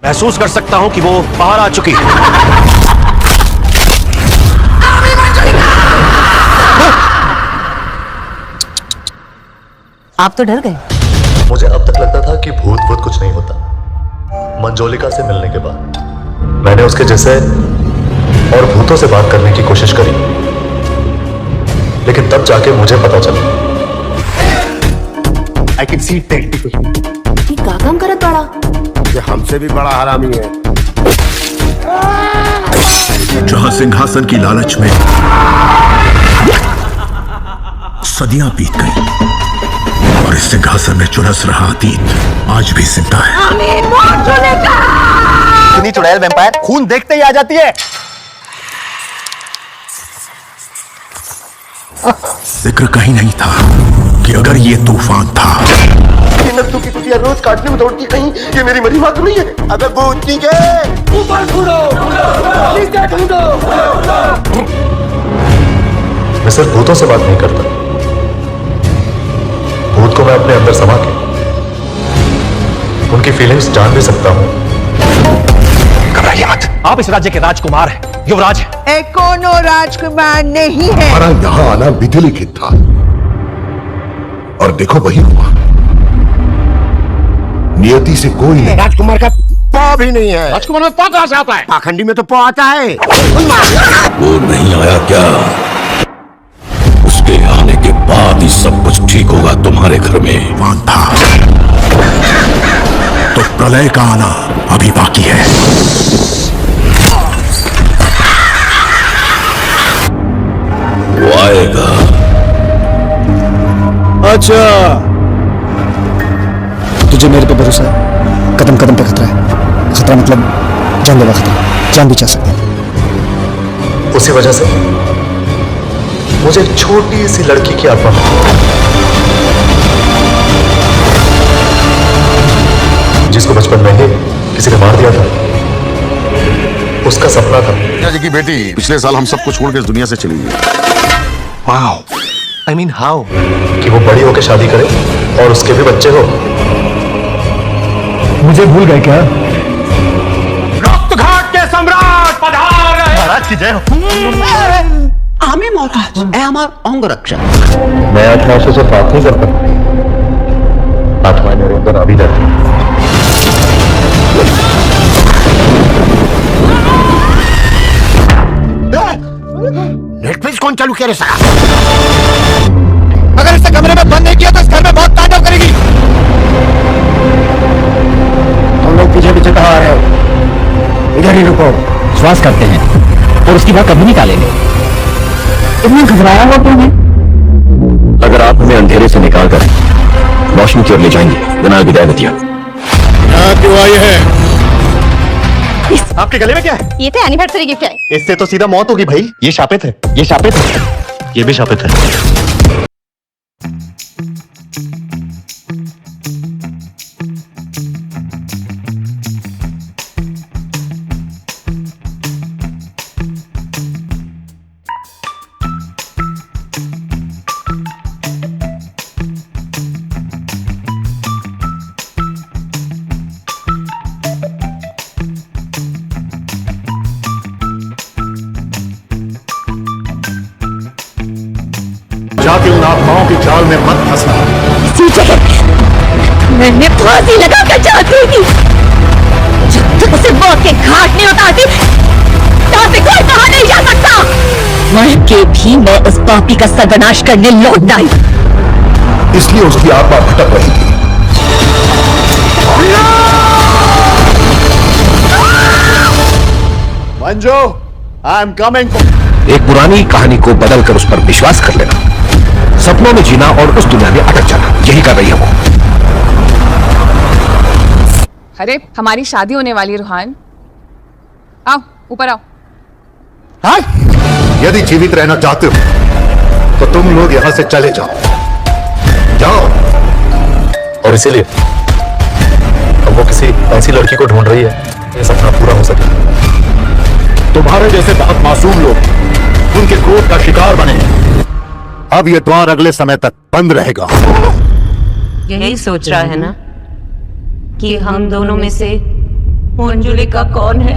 महसूस कर सकता हूं कि वो बाहर आ चुकी है। आप तो डर गए। मुझे अब तक लगता था कि भूत भूत कुछ नहीं होता। मंजोलिका से मिलने के बाद मैंने उसके जैसे और भूतों से बात करने की कोशिश करी, लेकिन तब जाके मुझे पता चला। I can see technically ये का काम करत बड़ा? कि हमसे भी बड़ा हरामी है। जहां सिंहासन की लालच में सदियां बीत गई और इस सिंहासन में चुरस रहा अतीत आज भी जिंदा है। इतनी चुड़ैल वैम्पायर खून देखते ही आ जाती है। जिक्र कहीं नहीं था कि अगर ये तूफान था। नत्थू की कुतिया रोज काटने में दौड़ती, कहीं ये मेरी मरी बात नहीं है। अबे भूतनी के ऊपर ढूंढो, नीचे ढूंढो। मैं सिर्फ भूतों से बात नहीं करता, भूत को मैं अपने अंदर समा के उनकी फीलिंग्स जान भी सकता हूं। घबराइए मत, आप इस राज्य के राजकुमार हैं, युवराज हैं। कोनो राजकुमार नहीं है। हमारा यहाँ आना विधि लिखित था और देखो वही हुआ। नियति से कोई नहीं। राजकुमार का पा भी नहीं है। राजकुमार में पा कहां से आता है? पाखंडी में तो पा आता है। वो नहीं आया क्या? उसके आने के बाद ही सब कुछ ठीक होगा तुम्हारे घर में। तूफान था तो प्रलय का आना अभी बाकी है। वो आएगा। अच्छा, तुझे मेरे पे भरोसा है? कदम कदम पे खतरा है। खतरा मतलब जानलेवा खतरा, जान भी जा सकते हैं। उसी वजह से मुझे एक छोटी सी लड़की की आत्मा जिसको बचपन में ही किसी ने मार दिया था, उसका सपना था। जी की बेटी पिछले साल हम सब कुछ छोड़ के इस दुनिया से चली गई। Wow, I mean how? कि वो बड़ी होकर शादी करे और उसके भी बच्चे हो। मुझे भूल गए क्या? रक्तघाट के सम्राट पधार रहे हैं। महाराज की जय हो। आमी महाराज ए हमार अंग रक्षा। मैं आत्मा से बात नहीं करता, आत्मा मेरे अंदर अभी रहती। नेटफ्लिक्स कौन चालू किया रे साला? अगर इसे कमरे में बंद नहीं किया तो इस घर में बहुत तांडव करेगी। तुम लोग पीछे पीछे कहाँ आ रहे हो? इधर ही रुको, श्वास करते हैं और उसकी बात कभी निकालेंगे। इतना घबराया हुआ क्यों है? अगर आप हमें अंधेरे से निकाल कर रोशनी की ओर ले जाएंगे बिना विदाई बतिया। क्यों आई है? आपके गले में क्या है? ये तो एनिवर्सरी गिफ्ट है। इससे तो सीधा मौत होगी भाई। ये शापित है, ये शापित है, ये भी शापित है। जाके उन आत्माओं की जाल में मत फंसना। इसी जगह मैंने फांसी लगा कर चाहती थी। जब तक उसे मौत के घाट नहीं उतारती, तब तक कोई बाहर नहीं जा सकता। मर के भी मैं उस पापी का सर्वनाश करने लौट आई। इसलिए उसकी आत्मा भटक रही थी। Manju, I am coming. एक पुरानी कहानी को बदल कर उस पर विश्वास कर लेना, सपनों में जीना और उस दुनिया में अटक जाना, यही कर रही है वो। अरे हमारी शादी होने वाली है रूहान, आओ ऊपर आओ। हाँ? यदि जीवित रहना चाहते हो तो तुम लोग यहां से चले जाओ, जाओ। और इसीलिए अब वो किसी ऐसी लड़की को ढूंढ रही है ये सपना पूरा हो सके। तुम्हारे जैसे बहुत मासूम लोग उनके क्रोध का शिकार बने। अब ये द्वार अगले समय तक बंद रहेगा। यही सोच रहा है ना कि हम दोनों में से मंजुलिका कौन है?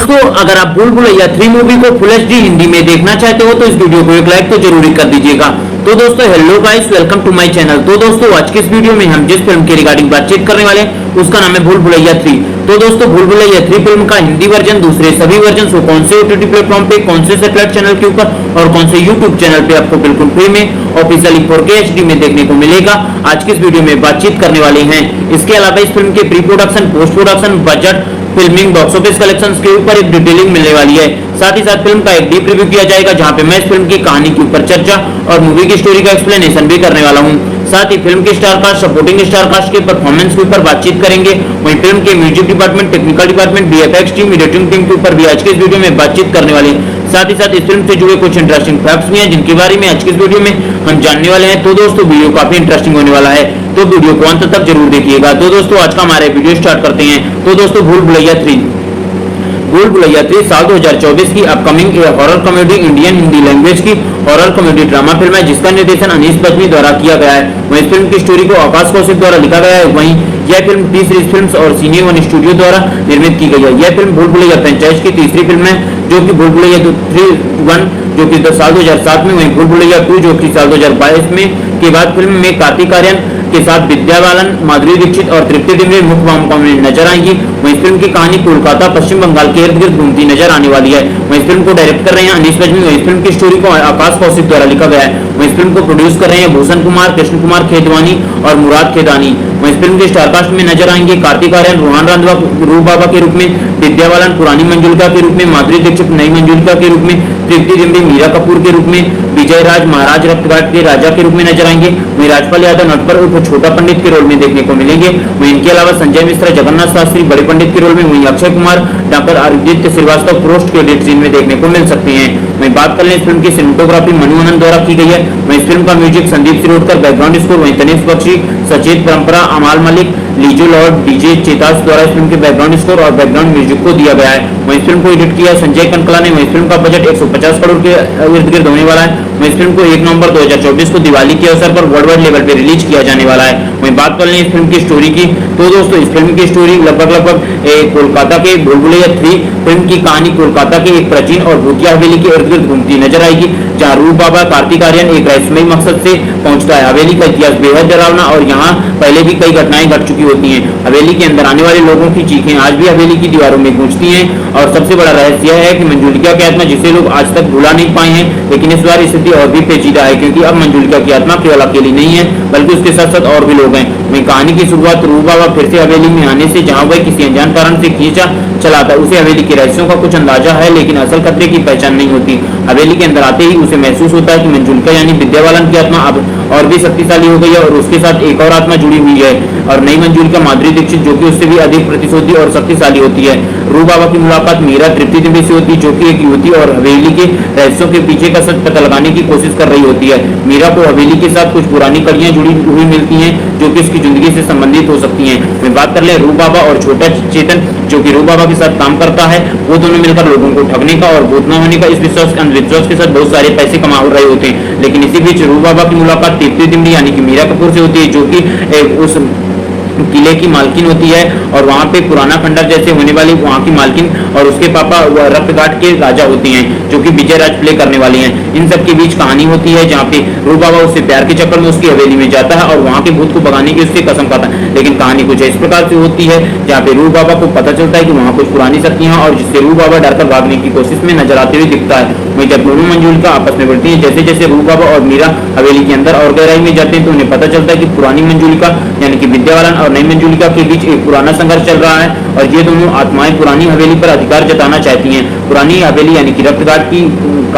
तो अगर आप भूल भुलैया 3 मूवी को फुल HD हिंदी में देखना चाहते हो तो इस वीडियो को एक लाइक तो जरूर कर दीजिएगा। तो दोस्तों hello guys, welcome to my channel. तो दोस्तों आज के इस वीडियो में हम जिस फिल्म के रिगार्डिंग बातचीत करने वाले हैं उसका नाम है भूल भुलैया 3। तो दोस्तों भूल भुलैया 3 फिल्म का हिंदी वर्जन, दूसरे सभी वर्जन को कौन से OTT प्लेटफॉर्म पे, कौन से सैटेलाइट चैनल के ऊपर और कौन से यूट्यूब चैनल पे आपको बिल्कुल फ्री में ऑफिशियली 4K HD में देखने को मिलेगा, आज की इस वीडियो में बातचीत करने वाले हैं। इसके अलावा इस फिल्म के pre production, post production, budget, filming, box office collections के ऊपर एक डिटेलिंग मिलने वाली है। साथ ही साथ फिल्म का एक डीप रिव्यू किया जाएगा जहां पे मैं इस फिल्म की कहानी के ऊपर चर्चा और मूवी की स्टोरी का एक्सप्लेनेशन भी करने वाला हूं। साथ ही फिल्म के star cast, supporting star cast के परफॉर्मेंस के ऊपर बातचीत करेंगे। वहीं फिल्म के music department, technical department, VFX team, editing team के ऊपर भी आज के इस वीडियो में बातचीत करने वाले हैं। साथ ही साथ इस फिल्म से जुड़े कुछ इंटरेस्टिंग फैक्ट्स भी हैं जिनके बारे में आज के इस वीडियो में हम जानने वाले हैं। तो दोस्तों वीडियो काफी इंटरेस्टिंग होने वाला है, तो वीडियो को अंत तक जरूर देखिएगा। तो दोस्तों आज का हमारा वीडियो स्टार्ट करते हैं। तो दोस्तों भूल भुलैया 3 साल 2024 की upcoming horror comedy Indian Hindi language की हॉरर कॉमेडी ड्रामा फिल्म है जिसका निर्देशन अनीस बज्मी द्वारा किया गया है। वहीं फिल्म की स्टोरी को आकाश कौशिक द्वारा लिखा गया है। वहीं यह फिल्म टी सीरीज फिल्म्स और सिने वन स्टूडियो द्वारा निर्मित की गई है। यह फिल्म भूल भुलैया फ्रेंचाइज की तीसरी फिल्म है जो कि भूल भुलैया 1 जो कि साल 2007 में, वहीं भूल भुलैया 2 जो कि साल 2022 में के बाद फिल्म में कार्तिक आर्यन के साथ विद्या बालन, माधुरी दीक्षित और तृप्ति डिमरी मुख्य भूमिकाओं में नजर आएंगी। वहीं फिल्म की कहानी कोलकाता, पश्चिम बंगाल के इर्द गिर्द घूमती नजर आने वाली है। वहीं फिल्म को डायरेक्ट कर रहे हैं अनीस बज्मी। वहीं फिल्म की स्टोरी को आकाश कौशिक द्वारा लिखा गया है। वहीं फिल्म को प्रोड्यूस कर रहे हैं भूषण कुमार, कृष्ण कुमार खेतवानी और मुराद खेदानी। वहीं फिल्म के स्टारकास्ट में नजर आएंगे कार्तिक आर्यन रोहन रांधवा रूप बाबा के रूप में, विद्या बालन पुरानी मंजुलिका के रूप में, माधुरी दीक्षित नई मंजुलिका के रूप में, तृप्ति डिमरी मीरा कपूर के रूप में, विजय राज महाराज रक्तघाट के राजा के रूप में नजर आएंगे। वहीं राजपाल यादव नटवर उर्फ छोटा पंडित के रोल में देखने को मिलेंगे। वहीं इनके अलावा संजय मिश्रा जगन्नाथ शास्त्री बड़े पंडित के रोल में, वहीं Akshay Kumar, doctor Aditya Shrivastava post credit scene में देखने को मिल सकते हैं। वहीं बात कर लें इस फिल्म की सिनेमेटोग्राफी मनु आनंद द्वारा की गई है। वहीं इस फिल्म का music Sandeep Shirodkar, background score वहीं तनिष्क बख्शी, सचेत परंपरा, अमाल मलिक, लीजू लॉर्ड, डीजे चेतास द्वारा इस फिल्म के बैकग्राउंड स्कोर और बैकग्राउंड म्यूजिक को दिया गया है। वहीं इस फिल्म को एडिट किया संजय कनकला ने। वहीं फिल्म का बजट 150 करोड़ के इर्द गिर्द होने वाला है। वहीं इस फिल्म को 1 नवंबर 2024 को दिवाली के अवसर पर वर्ल्ड वाइड लेवल पे रिलीज किया जाने वाला है। वहीं बात कर लें इस फिल्म की स्टोरी की, तो दोस्तों इस फिल्म की स्टोरी लगभग कोलकाता के भूल भुलैया 3 फिल्म की कहानी कोलकाता के एक प्राचीन और भूतिया हवेली के इर्द गिर्द घूमती नजर आएगी जहाँ रूप बाबा कार्तिक आर्यन एक रहस्यमयी मकसद से पहुंचता है। हवेली का इतिहास बेहद डरावना और यहाँ पहले भी कई घटनाएं घट चुकी होती हैं। हवेली के अंदर आने वाले लोगों की चीखें आज भी हवेली की दीवारों में गूंजती हैं और सबसे बड़ा रहस्य यह है कि मंजुलिका की आत्मा जिसे लोग आज तक भुला नहीं पाए हैं, लेकिन इस बार स्थिति और भी पेचीदा है क्योंकि अब मंजुलिका की आत्मा केवल अकेली नहीं है बल्कि उसके साथ साथ और भी लोग हैं। वहीं कहानी की शुरुआत रूप बाबा फिर से हवेली में आने से जहां वह किसी अनजान कारण से खींचा चलाता, उसे हवेली के रहस्यों का कुछ अंदाजा है लेकिन असल खतरे की पहचान नहीं होती। हवेली के अंदर आते ही उसे महसूस होता है कि मंजुलिका यानी विद्या बालन की आत्मा अब और भी शक्तिशाली हो गई है और उसके साथ एक और आत्मा जुड़ी हुई है और नई मंजुलिका माधुरी दीक्षित जो कि उससे भी अधिक प्रतिशोधी और शक्तिशाली होती है। रूप बाबा की मुलाकात मीरा तृप्ति डिमरी से होती है जो कि एक युवती और हवेली के रहस्यों के पीछे का सच पता लगाने की कोशिश कर रही होती है। मीरा को हवेली के साथ कुछ पुरानी कड़ियां जुड़ी हुई मिलती हैं जो कि उसकी जिंदगी से संबंधित हो सकती हैं। मैं बात कर ले रूप बाबा और छोटा चेतन जो कि रूप बाबा के साथ काम करता है, वो दोनों मिलकर लोगों को ठगने का और भूत न होने का इस विश्वास अंधविश्वास के साथ बहुत सारे पैसे कमा रहे होते हैं। लेकिन इसी बीच रूप बाबा की मुलाकात तृप्ति डिमरी यानी कि मीरा कपूर से होती है जो कि उस किले की मालकिन होती है और वहाँ पे पुराना खंडर जैसे होने वाली वहाँ की मालकिन और उसके पापा रक्तघाट के राजा होते हैं जो कि विजय राज प्ले करने वाले हैं। इन सब के बीच कहानी होती है जहाँ पे रूप बाबा उससे प्यार के चक्कर में उसकी हवेली में जाता है और वहाँ के भूत को भगाने की उससे कसम खाता है। लेकिन कहानी कुछ इस प्रकार से होती है जहाँ पे रूप बाबा को पता चलता है कि वहाँ कुछ पुरानी शक्तियां और जिससे रूप बाबा डरकर भागने की कोशिश में नजर आते हुए दिखता है। वहीं जब दोनों मंजुलिका आपस में बढ़ती है, जैसे जैसे रूप बाबा और मीरा हवेली के अंदर और गहराई में जाते हैं तो उन्हें पता चलता है कि पुरानी मंजुलिका यानी कि विद्या बालन और नई मंजुलिका के बीच एक पुराना संघर्ष चल रहा है और ये दोनों आत्माएं पुरानी हवेली पर अधिकार जताना चाहती हैं। पुरानी हवेली यानी कि रक्तघाट की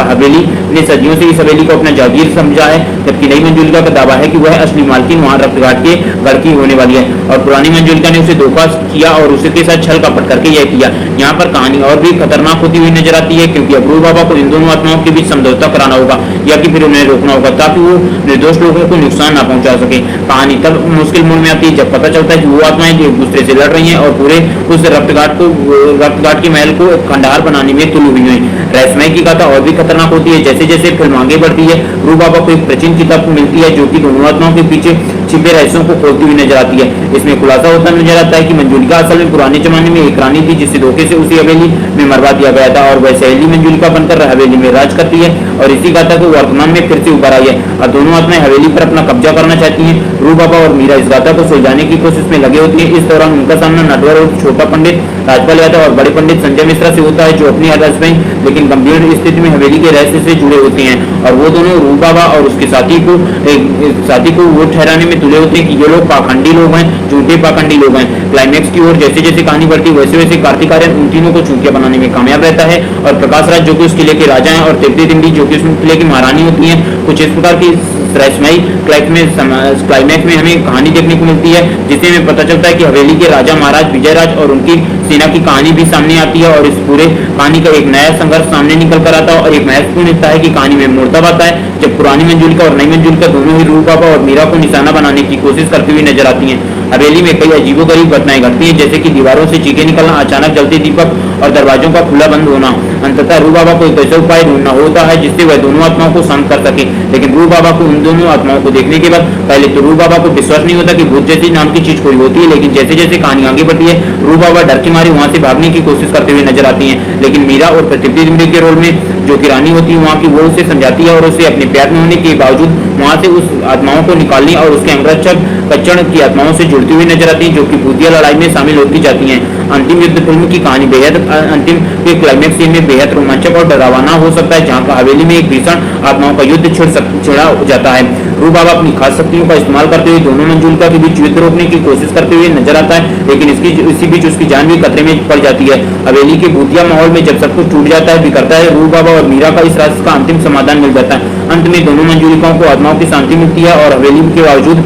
हवेली ने सदियों से इस हवेली को अपना जागीर समझा है, जबकि नई मंजुलिका का दावा है कि वह असली मालकिन वहां रक्तघाट के गढ़ की होने वाली है और पुरानी मंजुलिका ने उसे धोखा किया और उसके साथ छल कपट करके यह किया। यहाँ पर कहानी और भी खतरनाक होती हुई नजर आती है क्योंकि अब रूप बाबा को इन दोनों आत्माओं के बीच समझौता कराना होगा या कि फिर उन्हें रोकना होगा ताकि वो निर्दोष लोगों को नुकसान न पहुंचा सके। कहानी तब मुश्किल मोड़ में आती है जब पता चलता है कि वो आत्माएं एक दूसरे से लड़ रही हैं और पूरे उस रक्तघाट के महल को खंडहर बनाने में तुली हुई है। रहस्यमय की कथा और भी खतरनाक होती है। जैसे जैसे फिल्म आगे बढ़ती है रूप बाबा को एक प्राचीन किताब मिलती है जो कि दोनों आत्माओं के पीछे छिपे रहस्यों को खोलती हुई नजर आती है। इसमें खुलासा होता नजर आता है कि मंजूलिका असल में पुराने जमाने में एक रानी थी जिसे धोखे से उसी हवेली में मरवा दिया गया था और वह सहेली मंजूलिका बनकर हवेली में राज करती है और इसी गाथा को वर्तमान में फिर से उभर आई है। अब दोनों आत्माएं हवेली पर अपना कब्जा करना चाहती हैं। रूप बाबा और मीरा इस गाथा को सुलझाने की कोशिश में लगे होती है। इस दौरान उनका सामना नटवर और छोटा पंडित राजपाल यादव और बड़े पंडित संजय मिश्रा से होता है जो अपनी रहस्यमय लेकिन गंभीर स्थिति में हवेली के रहस्य से जुड़े होते हैं और वो दोनों रूप बाबा और उसके साथी को वो ठहराने में तुले होते हैं कि ये लोग पाखंडी लोग हैं, झूठे पाखंडी लोग हैं। क्लाइमैक्स की ओर जैसे जैसे कहानी बढ़ती वैसे वैसे कार्तिक आर्यन उन तीनों को चूतिया बनाने में कामयाब रहता है और प्रकाश राज जो कि उस किले के राजा हैं और तृप्ति दिंडी जो कि उस किले की महारानी होती हैं। कुछ इस प्रकार की रहस्यमयी क्लाइमैक्स में हमें कहानी देखने को मिलती है जिससे हमें पता चलता है कि हवेली के राजा महाराज विजयराज और उनकी सेना की कहानी भी सामने आती है और इस पूरे कहानी का एक नया संघर्ष सामने निकल कर आता है और एक महत्वपूर्ण हिस्सा है कि कहानी में मोड़तब आता है जब पुरानी मंजूलिका और नई मंजूलिका दोनों ही रूप बाबा और मीरा को निशाना बनाने की कोशिश करती हुई नजर आती हैं। हवेली में कई अजीबोगरीब घटनाएं घटती हैं जैसे कि दीवारों से चीखें निकलना, अचानक जलते दीपक और दरवाजों का खुला बंद होना। अंततः रूप बाबा को एक ऐसा उपाय ढूंढना होता है जिससे वह दोनों आत्माओं को शांत कर सके, लेकिन रूप बाबा को उन दोनों आत्माओं को देखने के बाद पहले तो रूप बाबा को विश्वास नहीं होता कि भूत जैसी नाम की चीज कोई होती है, लेकिन जैसे जैसे कहानी आगे बढ़ती है रूप बाबा डर के मारे वहां से भागने की कोशिश करते हुए नजर आती हैं। लेकिन मीरा और पृथ्वी दिंडी के रोल में जो कि रानी होती है वहाँ की वो उसे समझाती है और उसे अपने प्यार में होने के बावजूद वहां से उस आत्माओं को निकालने और उसके अंगरक्षक कच्चड़ की आत्माओं से जुड़ती हुई नजर आती है जो कि भूतिया लड़ाई में शामिल होती जाती हैं। अंतिम युद्ध फिल्म की कहानी बेहद अंतिम के क्लाइमैक्स सीन में बेहद रोमांचक और डरावना हो सकता है जहां हवेली में एक भीषण आत्माओं का युद्ध छिड़ा जाता है। रूप बाबा अपनी खास शक्तियों का इस्तेमाल करते हुए दोनों मंजूलिका के बीच युद्ध रोकने की कोशिश करते हुए नजर आता है, लेकिन इसी बीच उसकी जान भी खतरे में पड़ जाती है। हवेली के भूतिया माहौल में जब सब कुछ टूट जाता है, बिखरता है, रूप बाबा और मीरा का इस रास्ते का अंतिम समाधान मिल जाता है। अंत में दोनों मंजूलिकाओं को आत्माओं की शांति मिलती है और हवेली के बावजूद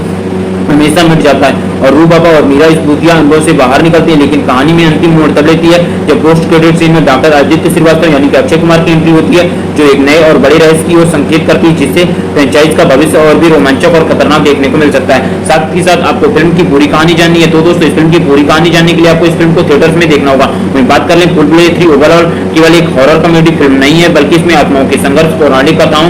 हमेशा मिट जाता है और रूप बाबा और मीरा इस भूतिया अनुभव से बाहर निकलते हैं। लेकिन कहानी में अंतिम मोड़ तब लेती है जब पोस्ट क्रेडिट सीन में डॉक्टर आदित्य श्रीवास्तव यानी कि अक्षय कुमार की एंट्री होती है जो एक नए और बड़े रहस्य की ओर संकेत करती है जिससे फ्रेंचाइज का भविष्य और भी रोमांचक और खतरनाक देखने को मिल सकता है। साथ ही साथ आपको फिल्म की पूरी कहानी जाननी है तो दोस्तों इस फिल्म की पूरी कहानी जानने के लिए आपको इस फिल्म को थिएटर्स में देखना होगा। वहीं बात कर लें भूल-भुलैया 3 ओवरऑल केवल एक हॉरर कॉमेडी फिल्म नहीं है बल्कि इसमें आत्माओं के संघर्ष, पौराणिक कथाओं,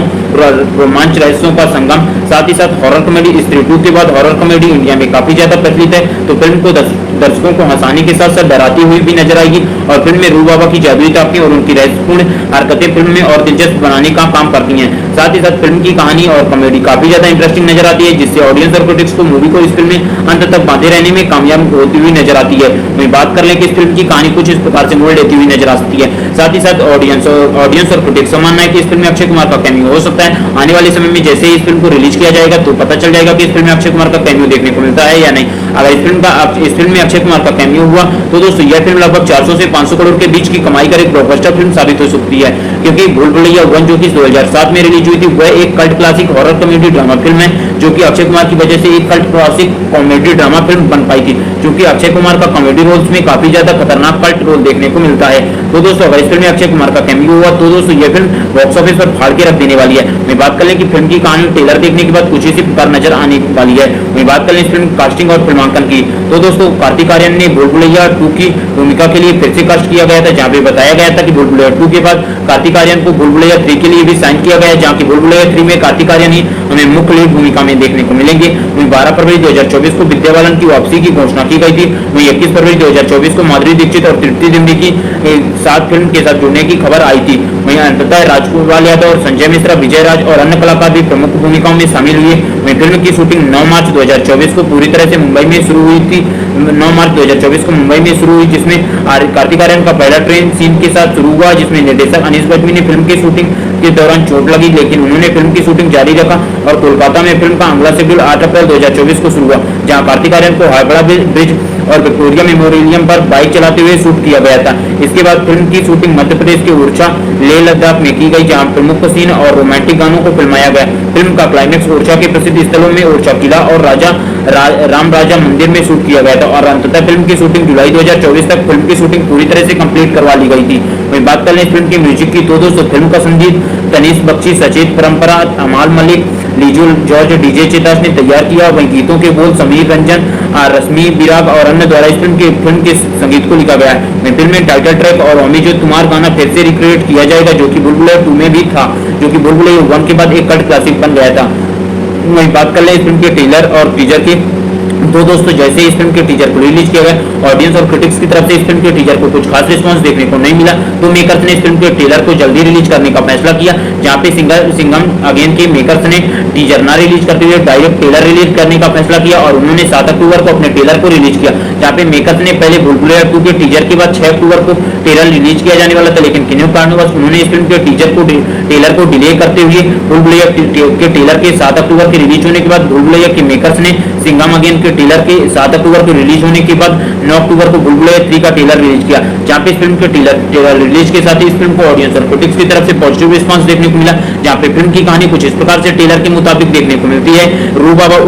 रोमांच रहस्यों का संगम, साथ ही साथ हॉरर कॉमेडी। स्त्री 2 के बाद हॉरर कॉमेडी इंडिया में काफी ज्यादा प्रचलित है तो फिल्म को दर्शकों को हंसाने के साथ साथ डराती हुई भी नजर आएगी और फिल्म में रूप बाबा की जादुई ताकतें और उनकी रहस्यपूर्ण हरकतें फिल्म में और दिलचस्प बनाने का काम करती हैं। साथ ही साथ फिल्म की कहानी और कॉमेडी काफी ज्यादा इंटरेस्टिंग नजर आती है जिससे ऑडियंस और क्रिटिक्स को मूवी को इस फिल्म में अंत तक बांधे रहने में कामयाब होती हुई नजर आती है। वहीं बात कर लें कि इस फिल्म की कहानी कुछ इस प्रकार से मोड़ लेती हुई नजर आ सकती है। साथ ही साथ ऑडियंस और क्रिटिक्स का मानना है कि इस फिल्म में अक्षय कुमार का कैमियो हो सकता है। आने वाले समय में जैसे ही इस फिल्म को रिलीज किया जाएगा तो पता चल जाएगा कि इस फिल्म में अक्षय कुमार का कैमियो देखने को मिलता है या नहीं। अगर इस फिल्म में अक्षय कुमार का कैमियो हुआ तो दोस्तों यह फिल्म लगभग 400 से 500 करोड़ के बीच की कमाई कर एक ब्लॉकबस्टर फिल्म साबित हो सकती है क्योंकि भूल-भुलैया 1 जो कि 2007 में रिलीज हुई थी वह एक cult classic horror comedy drama film है जो कि अक्षय कुमार की वजह से एक cult classic comedy drama film बन पाई थी क्योंकि अक्षय कुमार का कॉमेडी रोल्स में काफी ज्यादा खतरनाक कल्ट रोल देखने को मिलता है। तो दोस्तों अगर इस फिल्म में अक्षय कुमार का कैमियो हुआ तो दोस्तों यह फिल्म बॉक्स ऑफिस पर फाड़ के रख देने वाली है। मैं बात कर लें कि फिल्म की कहानी ट्रेलर देखने के बाद कुछ इसी प्रकार नजर आने वाली है। मैं बात कर लें इस फिल्म कास्टिंग और फिल्मांकन की तो दोस्तों कार्तिक आर्यन ने भूल-भुलैया 2 की भूमिका के लिए फिर से कास्ट किया गया था जहां पे बताया गया था कि भूल-भुलैया 2 के बाद कार्तिक आर्यन को भूल-भुलैया 3 के लिए भी साइन किया गया है जहां की भूल-भुलैया 3 में कार्तिक आर्यन ही हमें मुख्य लीड भूमिका में देखने को मिलेंगे। वहीं 12 फरवरी 2024 को विद्या बालन की वापसी की घोषणा की गई थी। वहीं 21 फरवरी 2024 को माधुरी दीक्षित और तृप्ति दिंडी की साथ फिल्म के साथ जुड़ने की खबर आई थी। वहीं अंततः राजकुमार यादव और संजय मिश्रा, विजयराज और अन्य कलाकार भी प्रमुख भूमिकाओं में शामिल हुए। वहीं फिल्म की शूटिंग 9 मार्च 2024 को पूरी तरह से मुंबई में शुरू हुई थी। 9 मार्च 2024 को मुंबई में शुरू हुई जिसमें कार्तिक आर्यन का पहला ट्रेन सीन के साथ शुरू हुआ जिसमें निर्देशक अनीस बज्मी ने फिल्म की शूटिंग के दौरान चोट लगी लेकिन उन्होंने फिल्म की शूटिंग जारी रखा और कोलकाता में फिल्म का अगला शेड्यूल 8 अप्रैल 2024 को शुरू हुआ जहां कार्तिक आर्यन को हावड़ा ब्रिज और विक्टोरिया मेमोरियम पर बाइक चलाते हुए शूट किया गया था। इसके बाद फिल्म की शूटिंग मध्य प्रदेश के ओरछा लेह लद्दाख में की गई जहां प्रमुख सीन और रोमांटिक गानों को फिल्माया गया। फिल्म का क्लाइमैक्स ओरछा के प्रसिद्ध स्थलों में ओरछा किला और राम राजा मंदिर में शूट किया गया था और अंततः फिल्म की शूटिंग जुलाई 2024 तक फिल्म की शूटिंग पूरी तरह से कंप्लीट करवा ली गई थी। वहीं बात कर लें इस फिल्म के म्यूजिक की तो दोस्तों फिल्म का संगीत तनीष बख्शी, सचेत परंपरा, अमाल मलिक, लीजू जॉर्ज, डीजे चेतास ने तैयार किया। वहीं गीतों के बोल समीर रंजन, रश्मि बिराग और अन्य द्वारा इस फिल्म के संगीत को लिखा गया है। फिल्म में टाइटल ट्रैक और ओमी जो तुम्हार गाना फिर से रिक्रिएट किया जाएगा जो कि भूल-भुलैया 2 में भी था जो कि भूल-भुलैया 1 के बाद एक कल्ट क्लासिक बन गया था। वही बात कर ले इस फिल्म के ट्रेलर और टीजर की। तो दोस्तों जैसे इस फिल्म के टीजर को रिलीज किया गया, ऑडियंस और क्रिटिक्स की तरफ से इस फिल्म के टीजर को कुछ खास रिस्पांस देखने को नहीं मिला, तो मेकर्स ने इस फिल्म के ट्रेलर को जल्दी रिलीज करने का फैसला किया। जहां पे सिंघम अगेन के मेकर्स ने टीजर ना रिलीज करते हुए डायरेक्ट ट्रेलर रिलीज करने का फैसला किया और उन्होंने 7 अक्टूबर को अपने ट्रेलर को रिलीज किया। जहां पे मेकर्स ने पहले भूल भुलैया 2 के टीजर के बाद 6 अक्टूबर को ट्रेलर रिलीज किया जाने वाला था, लेकिन किन्हीं कारणवश उन्होंने इस फिल्म के ट्रेलर को डिले करते हुए भूल भुलैया के ट्रेलर के 7 अक्टूबर के रिलीज होने के बाद भूल भुलैया के मेकर्स ने सिंघम अगेन के ट्रेलर के 7 अक्टूबर को रिलीज होने के बाद 9 अक्टूबर को भूल भुलैया 3 का ट्रेलर रिलीज किया। जहां पे इस फिल्म के ट्रेलर रिलीज के साथ ही इस फिल्म को ऑडियंस और क्रिटिक्स की तरफ से पॉजिटिव रिस्पांस देखने को मिला। जहां पे फिल्म की कहानी कुछ इस प्रकार से ट्रेलर के मुताबिक देखने को मिलती है। रू बाबा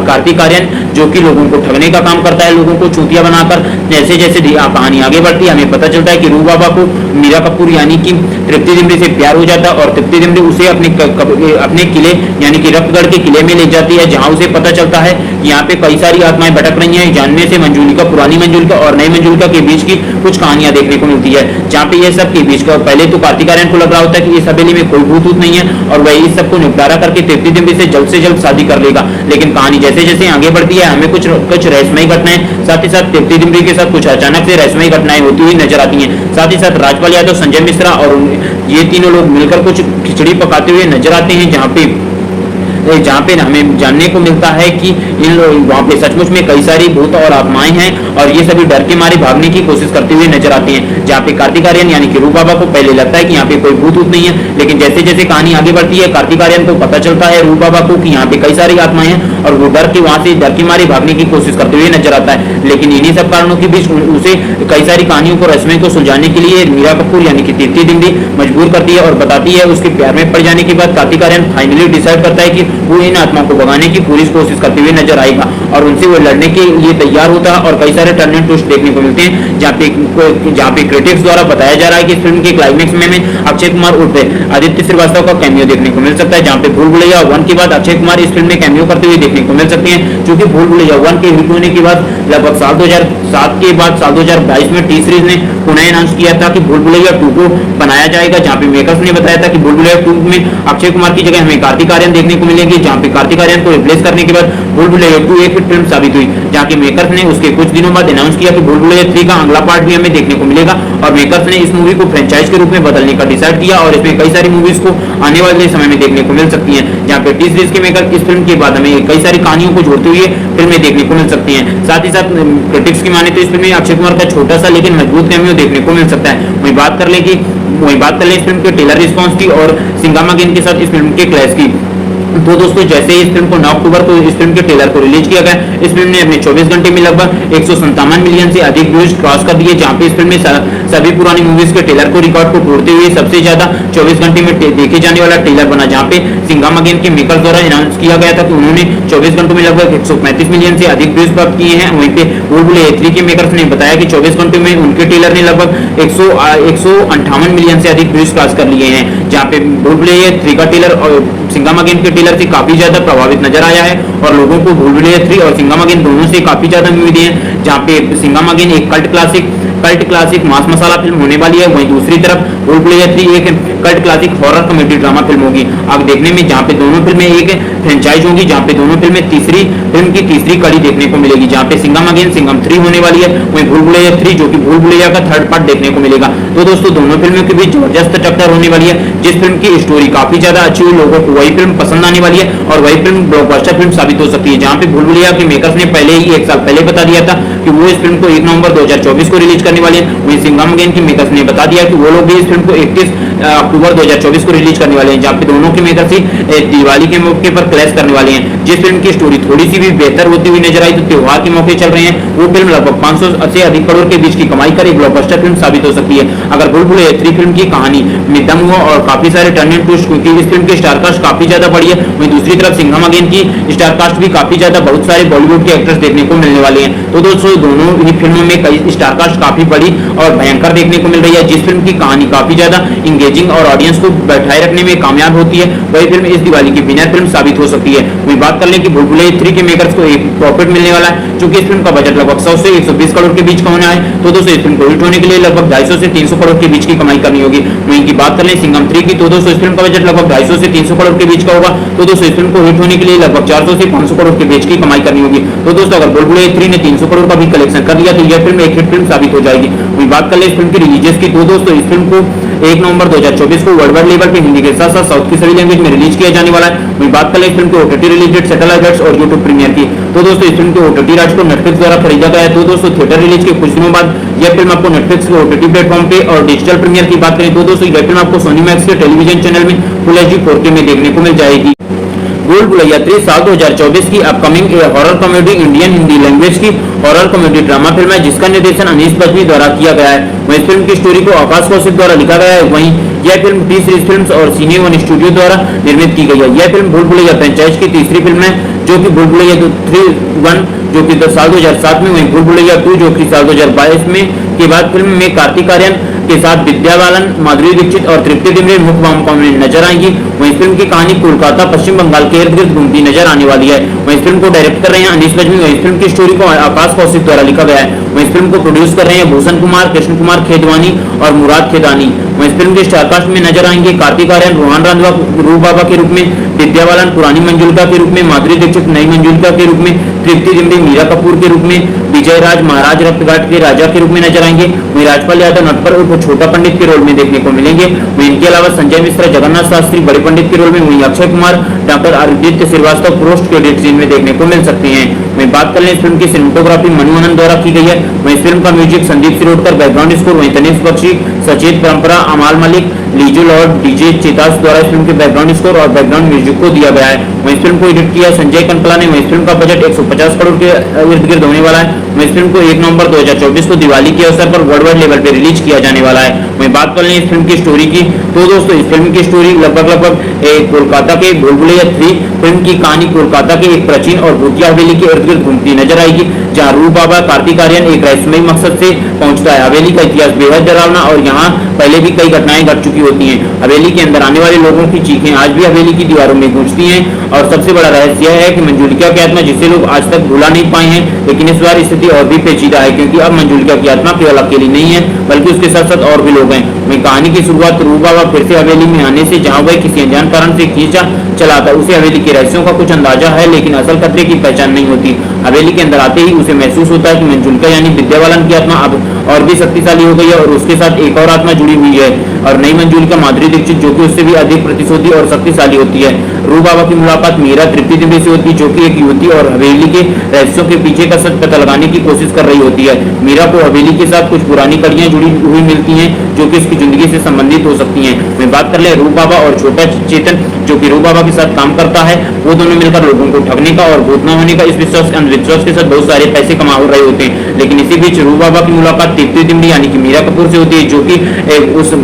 कार्तिक आर्यन जो कि लोगों को ठगने का काम करता है, लोगों को चूतिया बनाकर, जैसे जैसे कहानी आगे बढ़ती है हमें पता चलता है कि रू बाबा को मीरा कपूर यानी कि तृप्ति डिमरी से प्यार हो जाता है और तृप्ति डिमरी उसे अपने किले यानी कि रक्तगढ़ के किले में ले जाती है, जहां उसे पता चलता है यहाँ पे कई सारी आत्माएं भटक रही हैं, जानने से मंजूलिका, पुरानी मंजूलिका और नई मंजूलिका के बीच की कुछ कहानियां देखने को मिलती है। जहाँ पे ये सब के बीच का पहले तो कार्तिक आर्यन को लग रहा होता है कि इस हवेली में कोई भूत नहीं है और वह इस सबको निपटारा करके तृप्ति डिमरी से जल्द शादी कर लेगा, लेकिन कहानी जैसे जैसे आगे बढ़ती है हमें कुछ रहस्यमयी घटनाएं, साथ ही साथ तृप्ति डिमरी के साथ कुछ अचानक से रहस्यमयी घटनाएं होती हुई नजर आती हैं। साथ ही साथ राजपाल यादव, संजय मिश्रा और ये तीनों लोग मिलकर कुछ खिचड़ी पकाते हुए नजर आते हैं, जहाँ पे हमें जानने को मिलता है कि इन वहाँ पे सचमुच में कई सारी भूत और आत्माएं हैं और ये सभी डर के मारे भागने की कोशिश करते हुए नजर आते हैं। जहाँ पे कार्तिक आर्यन यानी कि रू बाबा को पहले लगता है कि यहाँ पे कोई भूत नहीं है, लेकिन जैसे जैसे कहानी आगे बढ़ती है कार्तिक आर्यन को पता चलता है रू बाबा को कि यहाँ पे कई सारी आत्माएं हैं और वो वहां से डर के मारे भागने की कोशिश करते हुए नजर आता है। लेकिन इन्हीं सब कारणों के बीच उसे कई सारी कहानियों को रहस्यमय को सुलझाने के लिए मीरा कपूर यानी कि तृप्ति डिमरी मजबूर करती है और बताती है। उसके प्यार में पड़ जाने के बाद कार्तिक आर्यन फाइनली डिसाइड करता है कि वो इन आत्माओं को भगाने की पूरी कोशिश करते हुए नजर आएगा और उनसे वो लड़ने के लिए तैयार होता है और कई सारे टर्न एंड ट्विस्ट देखने को मिलते हैं। जहाँ पे क्रिटिक्स द्वारा बताया जा रहा है कि इस फिल्म के क्लाइमेक्स में अक्षय कुमार उर्फ आदित्य श्रीवास्तव का कैमियो देखने को मिल सकता है। जहाँ पे भूल भुलैया 1 के बाद अक्षय कुमार इस फिल्म में कैमियो करते हुए देखने को मिल सकते हैं, क्योंकि भूल भुलैया 1 के हिट होने के बाद लगभग साल 2007 के बाद साल 2022 में टी सीरीज ने पुनः अनाउंस किया था कि भूल भुलैया 2 को बनाया जाएगा। जहाँ पे मेकर्स ने बताया था कि भूल भुलैया 2 में अक्षय कुमार की जगह हमें कार्तिक आर्यन देखने को मिलेगी, जहाँ पे कार्तिक आर्यन को रिप्लेस करने के बाद भूल भुलैया 2 एक हिट फिल्म साबित हुई। जहाँ के मेकर्स ने उसके कुछ दिनों बाद अनाउंस किया कि भूल भुलैया 3 का अगला पार्ट भी हमें देखने को मिलेगा और मेकर्स ने इस मूवी को फ्रेंचाइज के रूप में बदलने का डिसाइड किया और इसमें कई सारी मूवीज को आने वाले समय में देखने को मिल सकती हैं। जहाँ पे टी सीरीज के मेकर इस फिल्म के बाद हमें कई सारी कहानियों को जोड़ते हुए फिल्में देखने को मिल सकती हैं। साथ ही साथ क्रिटिक्स की माने तो इस फिल्म में अक्षय कुमार का छोटा सा लेकिन मजबूत कैमियो देखने को मिल सकता है। वही बात कर ले इस फिल्म के ट्रेलर रिस्पांस की और सिंघम अगेन के साथ इस फिल्म के क्लैश की। तो दोस्तों जैसे इस फिल्म को 9 अक्टूबर को इस फिल्म के ट्रेलर को रिलीज किया गया, इस फिल्म ने अपने 24 घंटे में लगभग 157 मिलियन से अधिक व्यूज क्रॉस कर दिए। जहां पे इस फिल्म में सभी पुरानी मूवीज के ट्रेलर को रिकॉर्ड को तोड़ते हुए सबसे ज्यादा 24 घंटे में देखे जाने वाला ट्रेलर बना। जहां पे सिंघम अगेन के मेकर्स द्वारा अनाउंस किया गया था कि उन्होंने 24 घंटों में लगभग 135 मिलियन से अधिक व्यूज प्राप्त किए हैं। वहीं पे भूल भुलैया 3 के मेकर्स ने बताया कि 24 घंटों में उनके ट्रेलर ने लगभग 158 मिलियन से अधिक व्यूज क्रॉस कर लिए हैं। जहां पे भूल भुलैया 3 का ट्रेलर और सिंघम अगेन के ट्रेलर से काफी ज्यादा प्रभावित नजर आया है और लोगों को भूल भुलैया 3 और सिंघम अगेन दोनों से काफी ज्यादा उम्मीदें हैं। जहाँ पे सिंघम अगेन एक कल्ट क्लासिक मास मसाला फिल्म होने वाली है, वहीं दूसरी तरफ भूल भुलैया 3 एक cult classic horror comedy drama film होगी। अब देखने में जहाँ पे दोनों फिल्में एक फ्रेंचाइज होगी, जहाँ पे दोनों फिल्में फिल्म की तीसरी कड़ी देखने को मिलेगी। जहाँ पे सिंघम अगेन सिंघम 3 होने वाली है, वहीं भूल भुलैया 3 जो कि भूल भुलैया का थर्ड पार्ट देखने को मिलेगा। तो दोस्तों दोनों फिल्मों के बीच जबरदस्त टक्कर होने वाली है। जिस फिल्म की स्टोरी काफी ज्यादा अच्छी हुई लोगों को वही फिल्म पसंद आने वाली है और वही फिल्म ब्लॉकबस्टर फिल्म साबित हो सकती है। जहाँ पे भूल भुलैया के मेकर्स ने पहले ही 1 साल पहले बता दिया था कि वो इस फिल्म को 1 नवंबर 2024 को रिलीज करने वाले हैं। वहीं सिंघम अगेन के मेकर्स ने बता दिया कि वो लोग भी इस फिल्म को 31 अक्टूबर 2024 को रिलीज करने वाले हैं। जहाँ पे दोनों के मेकर्स ही दिवाली के मौके पर क्लैश करने वाले हैं। जिस फिल्म की स्टोरी थोड़ी सी भी बेहतर होती हुई नजर आई तो त्योहार के मौके चल रहे हैं, वो फिल्म लगभग 500 से अधिक करोड़ के बीच की कमाई कर एक ब्लॉकबस्टर फिल्म साबित हो सकती है। अगर भूल भुलैया 3 फिल्म की कहानी में दम हुआ और काफी सारे टर्न एंड ट्विस्ट, क्योंकि इस फिल्म की स्टारकास्ट काफी ज्यादा बढ़ी है, वहीं दूसरी तरफ सिंघम अगेन की स्टारकास्ट भी काफी ज्यादा बहुत सारे बॉलीवुड के एक्टर्स देखने को मिलने वाले हैं। तो दोस्तों दोनों ही फिल्मों में कई स्टारकास्ट काफी बड़ी और भयंकर देखने को मिल रही है। जिस फिल्म की कहानी काफी ज्यादा इंगेजिंग एंगेजिंग और ऑडियंस को बैठाए रखने में कामयाब होती है, वही फिल्म इस दिवाली की विनर फिल्म साबित हो सकती है। वही बात कर लें कि भूल भुलैया 3 के मेकर्स को एक प्रॉफिट मिलने वाला है, चूंकि इस फिल्म का बजट लगभग 100 से 120 करोड़ के बीच का होना है, तो दोस्तों इस फिल्म को हिट होने के लिए लगभग 250 से 300 करोड़ के बीच की कमाई करनी होगी। वहीं की बात कर लें सिंघम 3 की, तो दोस्तों इस फिल्म का बजट लगभग 250 से 300 करोड़ के बीच का होगा, तो दोस्तों इस फिल्म को हिट होने के लिए लगभग 400 से 500 करोड़ के बीच की कमाई करनी होगी। तो दोस्तों अगर भूल भुलैया 3 ने 300 करोड़ का भी कलेक्शन कर लिया तो यह फिल्म एक हिट फिल्म साबित हो जाएगी। वही बात कर ले इस फिल्म की रिलीजेस की, तो दोस्तों इस फिल्म को 1 नवंबर 2024 को वर्ल्ड वाइड लेवल पे हिंदी के साथ साथ साउथ की सभी लैंग्वेज में रिलीज किया जाने वाला है। वही बात कर ले इस फिल्म के OTT release date, satellite rights और यूट्यूब प्रीमियर की, तो दोस्तों इस फिल्म के ओटीटी राइट्स को नेटफ्लिक्स द्वारा खरीदा गया है। तो दोस्तों थिएटर रिलीज के कुछ दिनों बाद यह फिल्म आपको नेटफ्लिक्स के ओटीटी प्लेटफॉर्म पे और डिजिटल प्रीमियर की बात करें तो दोस्तों यह फिल्म आपको सोनी मैक्स के टेलीविजन चैनल में फुल एचडी 4K में देखने को मिल जाएगी। भूल भुलैया 3 साल 2024 की upcoming horror comedy Indian Hindi language की हॉरर कॉमेडी ड्रामा फिल्म है, जिसका निर्देशन अनीस बज्मी द्वारा किया गया है। वहीं इस फिल्म की स्टोरी को आकाश कौशिक द्वारा लिखा गया है। वहीं यह फिल्म टी सीरीज फिल्म्स और सिने वन स्टूडियो द्वारा निर्मित की गई है। यह फिल्म भूल भुलैया फ्रेंचाइज की तीसरी फिल्म है, जो कि भूल भुलैया 3 जो कि साल 2007 में, वहीं भूल भुलैया 2 जो कि साल 2022 में के बाद फिल्म में कार्तिक आर्यन के साथ विद्या बालन, माधुरी दीक्षित और तृप्ति डिमरे मुख्य भूमिकाओं में नजर आएंगी। वहीं फिल्म की कहानी कोलकाता पश्चिम बंगाल के इर्द गिर्द घूमती नजर आने वाली है। वहीं फिल्म को डायरेक्ट कर रहे हैं अनीस बज्मी। वहीं फिल्म की स्टोरी को आकाश कौशिक द्वारा लिखा गया है। वहीं फिल्म को प्रोड्यूस कर रहे हैं भूषण कुमार, कृष्ण कुमार खेदवानी और मुराद खेदानी। वहीं फिल्म के स्टारकास्ट में नजर आएंगे कार्तिक आर्यन रोहन रांधवा रूप बाबा के रूप में, विद्या बालन पुरानी मंजुलिका के रूप में, माधुरी दीक्षित नई मंजुलिका के रूप में, तृप्ति डिमरे मीरा कपूर के रूप में, विजय राज महाराज रक्तघाट के राजा के रूप में नजर आएंगे। वहीं राजपाल यादव नटपर उर्फ छोटा पंडित के रोल में देखने को मिलेंगे। वहीं इनके अलावा संजय मिश्रा जगन्नाथ शास्त्री बड़े पंडित के रोल में, वहीं Akshay Kumar doctor Aditya Shrivastava post credit scene में देखने को मिल सकते हैं। वहीं बात कर लें इस फिल्म की सिनेमेटोग्राफी मनु आनंद द्वारा की गई है। वहीं इस फिल्म का music Sandeep Shirodkar, background score वहीं तनिष्क बख्शी, सचेत परंपरा, अमाल मलिक, लीजू लॉर्ड, डीजे चेतास द्वारा इस फिल्म के बैकग्राउंड स्कोर और बैकग्राउंड म्यूजिक को दिया गया है। वहीं इस फिल्म को एडिट किया संजय कंकला ने। वहीं इस फिल्म का बजट 150 करोड़ के इर्द गिर्द होने वाला है। वहीं इस फिल्म को 1 नवंबर 2024 को दिवाली के अवसर पर वर्ल्ड वाइड लेवल पे रिलीज किया जाने वाला है। वहीं बात कर लें इस फिल्म की स्टोरी की, तो दोस्तों इस फिल्म की स्टोरी लगभग कोलकाता के भूल भुलैया 3 फिल्म की कहानी कोलकाता के एक प्राचीन और भूतिया हवेली के इर्द गिर्द घूमती नजर आएगी, जहाँ रूप बाबा कार्तिक आर्यन एक रहस्यमयी मकसद से पहुंचता है। हवेली का इतिहास बेहद डरावना और यहाँ पहले भी कई घटनाएं घट चुकी होती हैं। हवेली के अंदर आने वाले लोगों की चीखें आज भी हवेली की दीवारों में गूंजती हैं और सबसे बड़ा रहस्य यह है कि मंजुलिका की आत्मा, जिसे लोग आज तक भुला नहीं पाए हैं, लेकिन इस बार स्थिति और भी पेचीदा है, क्योंकि अब मंजुलिका की आत्मा केवल अकेली नहीं है बल्कि उसके साथ साथ और भी लोग हैं। वहीं कहानी की शुरुआत रूप बाबा फिर से हवेली में आने से, जहां वह किसी अनजान कारण से खींचा चला था। उसे हवेली के रहस्यों का कुछ अंदाजा है, लेकिन असल खतरे की पहचान नहीं होती। हवेली के अंदर आते ही उसे महसूस होता है कि मंजुलिका यानी विद्या बालन की आत्मा अब और भी शक्तिशाली हो गई है और उसके साथ एक और आत्मा जुड़ी हुई है, और नई मंजुलिका माधुरी दीक्षित जो कि उससे भी अधिक प्रतिशोधी और शक्तिशाली होती है। रूप बाबा की मुलाकात मीरा तृप्ति डिमरे से होती है, जो कि एक युवती और हवेली के रहस्यों के पीछे का सच पता लगाने की कोशिश कर रही होती है। मीरा को हवेली के साथ कुछ पुरानी कड़ियां जुड़ी हुई मिलती हैं, जो कि उसकी जिंदगी से संबंधित हो सकती हैं। मैं बात कर ले रूप बाबा और छोटा चेतन, जो कि रूप बाबा के साथ काम करता है, वो दोनों मिलकर लोगों को ठगने का और भूत न होने का इस विश्वास अंधविश्वास के साथ बहुत सारे पैसे कमा रहे होते हैं। लेकिन इसी बीच रूप बाबा की मुलाकात तृप्ति डिमरे यानी कि मीरा कपूर से होती है, जो कि उस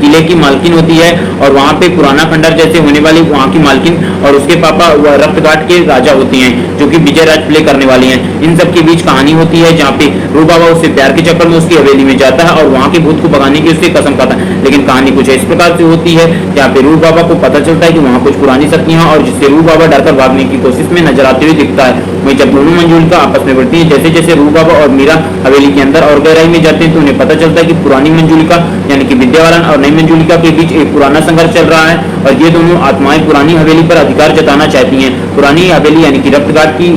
किले की मालकिन होती है और वहाँ पे पुराना खंडर जैसे होने वाली वहाँ की मालकिन और उसके पापा रक्तघाट के राजा होते हैं, जो कि विजय राज प्ले करने वाली हैं। इन सब के बीच कहानी होती है, जहाँ पे रूप बाबा उससे प्यार के चक्कर में उसकी हवेली में जाता है और वहाँ के भूत को भगाने की उससे कसम खाता है। लेकिन कहानी कुछ इस प्रकार से होती है, जहाँ पे रूप बाबा को पता चलता है कि वहाँ कुछ पुरानी शक्तियां और जिससे रूप बाबा डरकर भागने की कोशिश में नजर आते हुए दिखता है। वहीं जब दोनों मंजुलिका आपस में बढ़ती है, जैसे जैसे रूप बाबा और मीरा हवेली के अंदर और गहराई में जाते हैं, तो उन्हें पता चलता है कि पुरानी मंजुलिका यानी कि विद्या बालन और नई मंजुलिका के बीच एक पुराना संघर्ष चल रहा है और ये दोनों आत्माएं पुरानी हवेली पर अधिकार जताना चाहती हैं। पुरानी हवेली यानी कि रक्तघाट की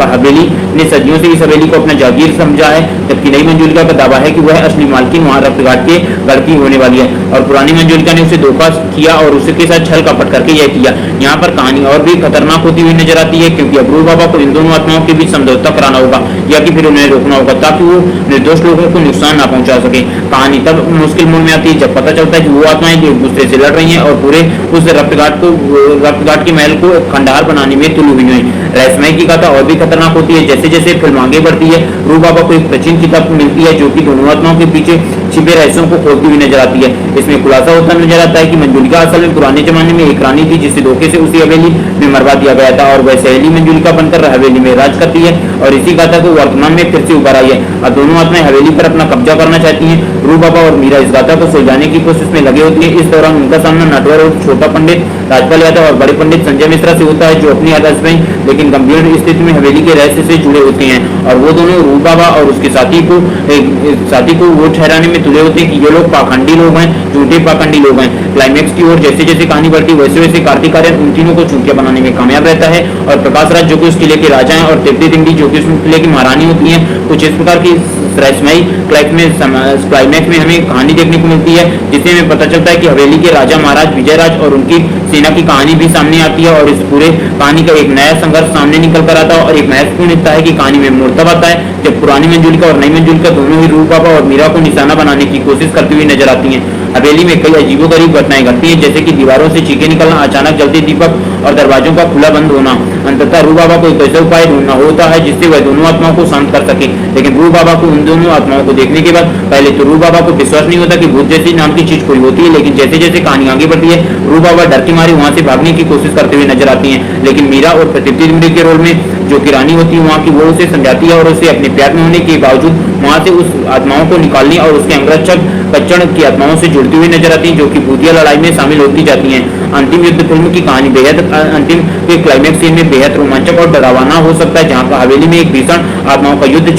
हवेली ने सदियों से इस हवेली को अपना जागीर समझा है, जबकि नई मंजुलिका का दावा है कि वह असली मालकिन वहां रक्तघाट के गढ़ की होने वाली है और पुरानी मंजुलिका ने उसे धोखा किया और उसके साथ छल कपट करके यह किया। यहाँ पर कहानी और भी खतरनाक होती हुई नजर आती है, क्योंकि अब रूप बाबा को इन दोनों आत्माओं के बीच समझौता कराना होगा या कि फिर उन्हें रोकना होगा, ताकि वो निर्दोष लोगों को नुकसान ना पहुंचा सके। कहानी तब मुश्किल मोड़ में आती है जब पता चलता है कि वो आत्माएं एक दूसरे से लड़ रही हैं और पूरे उस रक्तघाट के महल को खंडहर बनाने में तुली हुई है। रहस्यमय की कथा और भी खतरनाक होती है। जैसे जैसे फिल्म आगे बढ़ती है, रूप बाबा को एक प्राचीन किताब मिलती है, जो कि दोनों आत्माओं के पीछे छिपे रहस्यों को खोलती हुई नजर आती है। इसमें खुलासा होता नजर आता है कि मंजुलिका असल में पुराने जमाने में एक रानी थी, जिसे धोखे से उसी हवेली में मरवा दिया गया था और वह सहेली मंजुलिका बनकर हवेली हवेली में राज करती है और इसी गाथा को वर्तमान में फिर से उभर आई है। अब दोनों आत्माएं हवेली पर अपना कब्जा करना चाहती हैं। रूप बाबा और मीरा इस गाथा को सुलझाने की कोशिश में लगे होती है। इस दौरान उनका सामना नटवर और छोटा पंडित राजपाल यादव और बड़े पंडित संजय मिश्रा से होता है, जो अपनी आदर्श में लेकिन गंभीर स्थिति में हवेली के रहस्य से जुड़े होते हैं और वो दोनों रूप बाबा और उसके साथी को वो ठहराने में तुले होते हैं कि ये लोग पाखंडी लोग हैं, झूठे पाखंडी लोग हैं। क्लाइमैक्स की ओर जैसे जैसे कहानी बढ़ती वैसे वैसे कार्तिक आर्यन उन तीनों को चूतिया बनाने में कामयाब रहता है और प्रकाश राज जो कि उस किले के राजा हैं और तृप्ति दिंडी जो कि उस किले की महारानी होती हैं। कुछ इस प्रकार की रहस्यमयी क्लाइमैक्स में हमें कहानी देखने को मिलती है, जिससे हमें पता चलता है कि हवेली के राजा महाराज विजयराज और उनकी सेना की कहानी भी सामने आती है और इस पूरे कहानी का एक नया संघर्ष सामने निकल कर आता है। और एक महत्वपूर्ण हिस्सा है कि कहानी में मोड़ तब आता है जब पुरानी मंजुलिका और नई मंजुलिका दोनों ही रूप बाबा और मीरा को निशाना बनाने की कोशिश करती हुई नजर आती हैं। हवेली में कई अजीबोगरीब घटनाएं घटती हैं, जैसे कि दीवारों से चीखें निकलना, अचानक जलते दीपक और दरवाजों का खुला बंद होना। अंततः रूप बाबा को एक ऐसा उपाय ढूंढना होता है जिससे वह दोनों आत्माओं को शांत कर सके, लेकिन रूप बाबा को उन दोनों आत्माओं को देखने के बाद पहले तो रूप बाबा को विश्वास नहीं होता कि भूत जैसी नाम की चीज कोई होती है, लेकिन जैसे जैसे कहानी आगे बढ़ती है रूप बाबा डर के मारे वहां से भागने की कोशिश करते हुए नजर आती हैं। लेकिन मीरा और तृप्ति दिंडी के रोल में जो कि रानी होती है वहाँ की, वो उसे समझाती है और उसे अपने प्यार में होने के बावजूद वहां से उस आत्माओं को निकालने और उसके अंगरक्षक कच्चड़ की आत्माओं से जुड़ती हुई नजर आती है, जो कि भूतिया लड़ाई में शामिल होती जाती हैं। अंतिम युद्ध फिल्म की कहानी बेहद अंतिम के क्लाइमैक्स सीन में बेहद रोमांचक और डरावना हो सकता है, जहां पर हवेली में एक भीषण आत्माओं का युद्ध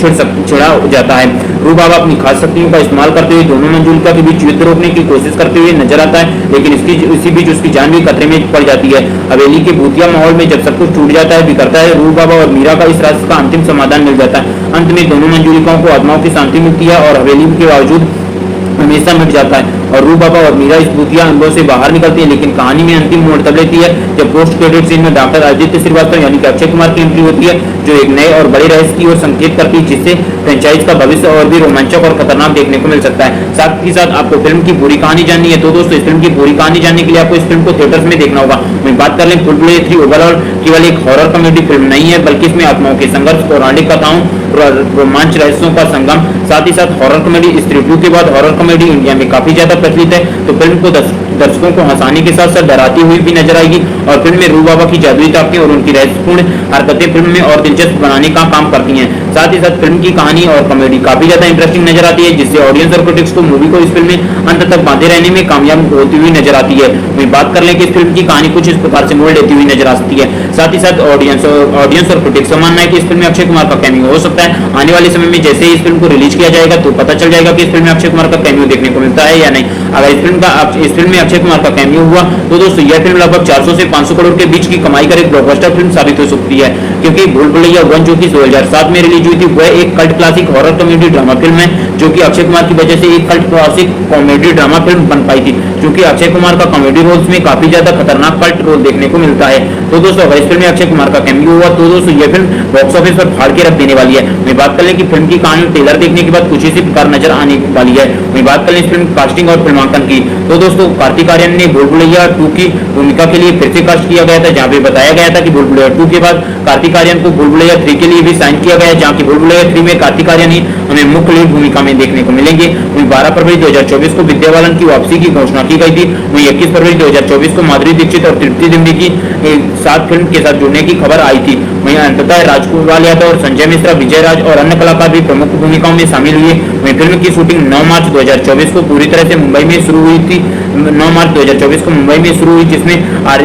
छिड़ा जाता है। रूप बाबा अपनी खास शक्तियों का इस्तेमाल करते हुए दोनों मंजुलिका के बीच युद्ध रोकने की कोशिश करते हुए नजर आता है, लेकिन इसी बीच उसकी जान भी खतरे में पड़ जाती है। हवेली के भूतिया माहौल में जब सब कुछ टूट जाता है, बिखरता है, रूप बाबा और मीरा का इस रास्ते का अंतिम समाधान मिल जाता है। अंत में दोनों मंजुलिकाओं को आत्माओं की शांति मिलती है और हवेली के बावजूद हमेशा मिट जाता है और रूप बाबा और मीरा इस भूतिया अनुभव से बाहर निकलती है। लेकिन कहानी में अंतिम मोड़ तब लेती है जब पोस्ट क्रेडिट सीन में डॉक्टर आदित्य श्रीवास्तव यानी कि अक्षय कुमार की एंट्री होती है, जो एक नए और बड़े रहस्य की ओर संकेत करती है, जिससे फ्रेंचाइज का भविष्य और भी रोमांचक और खतरनाक देखने को मिल सकता है। साथ ही साथ आपको फिल्म की पूरी कहानी जाननी है तो दोस्तों इस फिल्म की पूरी कहानी जानने के लिए आपको इस फिल्म को थिएटर्स में देखना होगा। वहीं बात कर लें भूल-भुलैया 3 ओवरऑल केवल एक हॉरर कॉमेडी फिल्म नहीं है, बल्कि इसमें आत्माओं के संघर्ष, पौराणिक कथाओं, रोमांच रहस्यों का संगम, साथ ही साथ हॉरर कॉमेडी। इस रिव्यू के बाद हॉरर कॉमेडी इंडिया में काफी ज्यादा प्रचलित है, तो फिल्म को दर्शकों को हंसाने के साथ साथ डराती हुई भी नजर आएगी और फिल्म में रूप बाबा की जादुई ताकतें और उनकी रहस्यपूर्ण हरकतें फिल्म में और दिलचस्प बनाने का काम करती हैं। साथ ही साथ फिल्म की कहानी और कॉमेडी काफी ज्यादा इंटरेस्टिंग नजर आती है, जिससे ऑडियंस और क्रिटिक्स को मूवी को इस फिल्म में अंत तक बांधे रहने में कामयाब होती हुई नजर आती है। वहीं बात कर लें कि इस फिल्म की कहानी कुछ इस प्रकार से मोड़ लेती हुई नजर आ सकती है। साथ ही साथ ऑडियंस और क्रिटिक्स का मानना है कि इस फिल्म में अक्षय कुमार का कैमियो हो सकता है। आने वाले समय में जैसे ही इस फिल्म को रिलीज किया जाएगा तो पता चल जाएगा कि इस फिल्म में अक्षय कुमार का कैमियो देखने को मिलता है या नहीं। अगर इस फिल्म में अक्षय कुमार का कैमियो हुआ तो दोस्तों यह फिल्म लगभग 400 से 500 करोड़ के बीच की कमाई कर एक ब्लॉकबस्टर फिल्म साबित हो सकती है, क्योंकि भूल-भुलैया 1 जो कि 2007 में रिलीज हुई थी वह एक cult classic horror comedy drama film है, जो कि अक्षय कुमार की वजह से एक cult classic comedy drama film बन पाई थी, क्योंकि अक्षय कुमार का कॉमेडी रोल्स में काफी ज्यादा खतरनाक कल्ट रोल देखने को मिलता है। तो दोस्तों अगर इस फिल्म में अक्षय कुमार का कैमियो हुआ तो दोस्तों यह फिल्म बॉक्स ऑफिस पर फाड़ के रख देने वाली है। मैं बात कर लें कि फिल्म की कहानी ट्रेलर देखने के बाद कुछ इसी प्रकार नजर आने वाली है। मैं बात कर लें इस फिल्म कास्टिंग और फिल्मांकन की तो दोस्तों कार्तिक आर्यन ने भूल-भुलैया 2 की भूमिका के लिए फिर से कास्ट किया गया था, जहां पे बताया गया था कि भूल-भुलैया 2 के बाद कार्तिक आर्यन को भूल-भुलैया 3 के लिए भी साइन किया गया है, जहां की भूल-भुलैया 3 में कार्तिक आर्यन ही हमें मुख्य लीड भूमिका में देखने को मिलेंगे। वहीं 12 फरवरी 2024 को विद्या बालन की वापसी की घोषणा की गई थी। वहीं 21 फरवरी 2024 को माधुरी दीक्षित और तृप्ति दिंडी की साथ फिल्म के साथ जुड़ने की खबर आई थी। वहीं अंततः राजकुमार यादव और संजय मिश्रा, विजय राज और अन्य कलाकार भी प्रमुख भूमिकाओं में शामिल हुए। वहीं फिल्म की शूटिंग 9 मार्च 2024 को पूरी तरह से मुंबई में शुरू हुई थी। 9 मार्च 2024 को मुंबई में शुरू हुई, जिसमें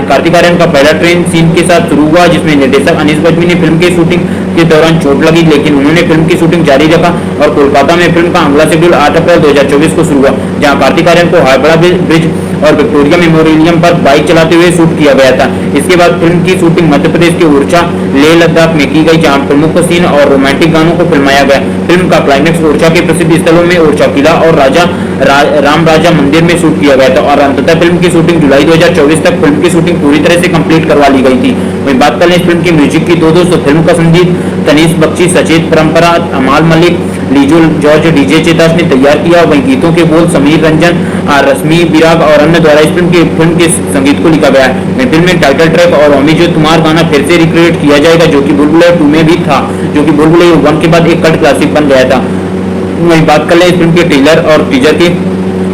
कार्तिक आर्यन का पहला ट्रेन सीन के साथ शुरू हुआ, जिसमें निर्देशक अनीस बज्मी ने फिल्म की शूटिंग के दौरान चोट लगी, लेकिन उन्होंने फिल्म की शूटिंग जारी रखा और कोलकाता में फिल्म का अगला शेड्यूल 8 अप्रैल 2024 को शुरू हुआ, जहां कार्तिक आर्यन को हावड़ा ब्रिज और विक्टोरिया मेमोरियम पर बाइक चलाते हुए शूट किया गया था। इसके बाद फिल्म की शूटिंग मध्य प्रदेश के ओरछा, लेह लद्दाख में की गई, जहां प्रमुख सीन और रोमांटिक गानों को फिल्माया गया। फिल्म का क्लाइमैक्स ओरछा के प्रसिद्ध स्थलों में ओरछा किला और राम राजा मंदिर में शूट किया गया था और अंततः फिल्म की शूटिंग जुलाई 2024 तक फिल्म की शूटिंग पूरी तरह से कंप्लीट करवा ली गई थी। वहीं बात कर लें इस फिल्म की म्यूजिक की तो दोस्तों फिल्म का संगीत तनीष बख्शी, सचेत परंपरा, अमाल मलिक, लीजो जॉर्ज, डीजे चेतास ने तैयार किया। वहीं गीतों के बोल समीर रंजन, रश्मि बिराग और अन्य द्वारा इस फिल्म के संगीत को लिखा गया है। फिल्म में टाइटल ट्रैक और अमीजो तुम्हार गाना फिर से रिक्रिएट किया जाएगा, जो कि भूल-भुलैया 2 में भी था, जो कि भूल-भुलैया 1 के बाद एक कल्ट क्लासिक बन गया था। वहीं बात कर ले इस फिल्म के ट्रेलर और टीजर की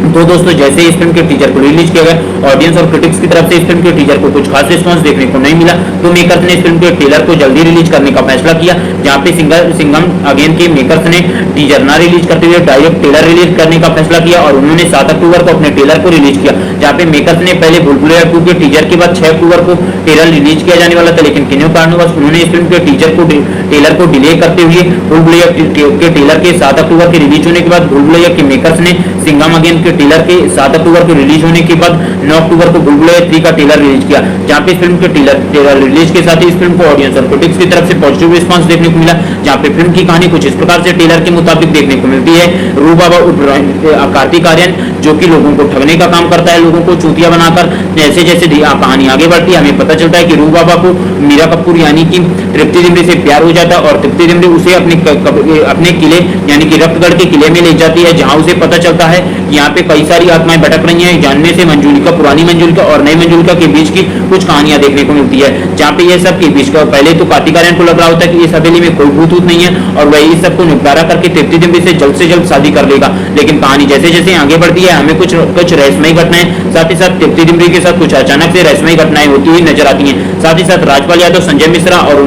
तो दोस्तों जैसे इस फिल्म के टीजर को रिलीज किया गया, ऑडियंस और क्रिटिक्स की तरफ से इस फिल्म के टीजर को कुछ खास रिस्पांस देखने को नहीं मिला, तो मेकर्स ने इस फिल्म के ट्रेलर को जल्दी रिलीज करने का फैसला किया। जहां पे सिंघम अगेन के मेकर्स ने टीजर ना रिलीज करते हुए डायरेक्ट ट्रेलर रिलीज करने का फैसला किया और उन्होंने 7 अक्टूबर को अपने ट्रेलर को रिलीज किया। जहां पे मेकर्स ने पहले भूल भुलैया 2 के टीजर के बाद 6 अक्टूबर को ट्रेलर रिलीज किया जाने वाला था, लेकिन किन्हीं कारणवश उन्होंने इस फिल्म के ट्रेलर को डिले करते हुए भूल भुलैया के ट्रेलर के 7 अक्टूबर के रिलीज होने के बाद भूल भुलैया के मेकर्स ने सिंघम अगेन के ट्रेलर के 7 अक्टूबर को रिलीज होने के बाद 9 अक्टूबर को भूल भुलैया 3 का ट्रेलर रिलीज किया। जहां पे इस फिल्म के ट्रेलर रिलीज के साथ ही इस फिल्म को ऑडियंस और क्रिटिक्स की तरफ से पॉजिटिव रिस्पांस देखने को मिला। जहां पे फिल्म की कहानी कुछ इस प्रकार से ट्रेलर के मुताबिक देखने को मिलती है। रू बाबा कार्तिक आर्यन जो कि लोगों को ठगने का काम करता है, लोगों को चूतिया बनाकर, जैसे जैसे कहानी आगे बढ़ती है हमें पता चलता है कि रू बाबा को मीरा कपूर यानी कि तृप्ति डिमरी से प्यार हो जाता है और तृप्ति डिमरी उसे अपने किले यानी कि रक्तगढ़ के किले में ले जाती है, जहां उसे पता चलता है कि यहाँ पे कई सारी आत्माएं भटक रही हैं, जानने से मंजूलिका, पुरानी मंजूलिका और नई मंजूलिका के बीच की कुछ कहानियां देखने को मिलती है। जहाँ पे ये सब के बीच का पहले तो कार्तिक आर्यन को लग रहा होता है कि इस हवेली में कोई भूत नहीं है और वह इस सबको निपटारा करके तृप्ति डिमरी से जल्द शादी कर लेगा, लेकिन कहानी जैसे जैसे आगे बढ़ती है हमें कुछ रहस्यमय घटनाएं, साथ ही साथ तृप्ति डिमरी के साथ कुछ अचानक से रहस्यमय घटनाएं होती हुई नजर आती हैं। साथ ही साथ राजपाल यादव, संजय मिश्रा और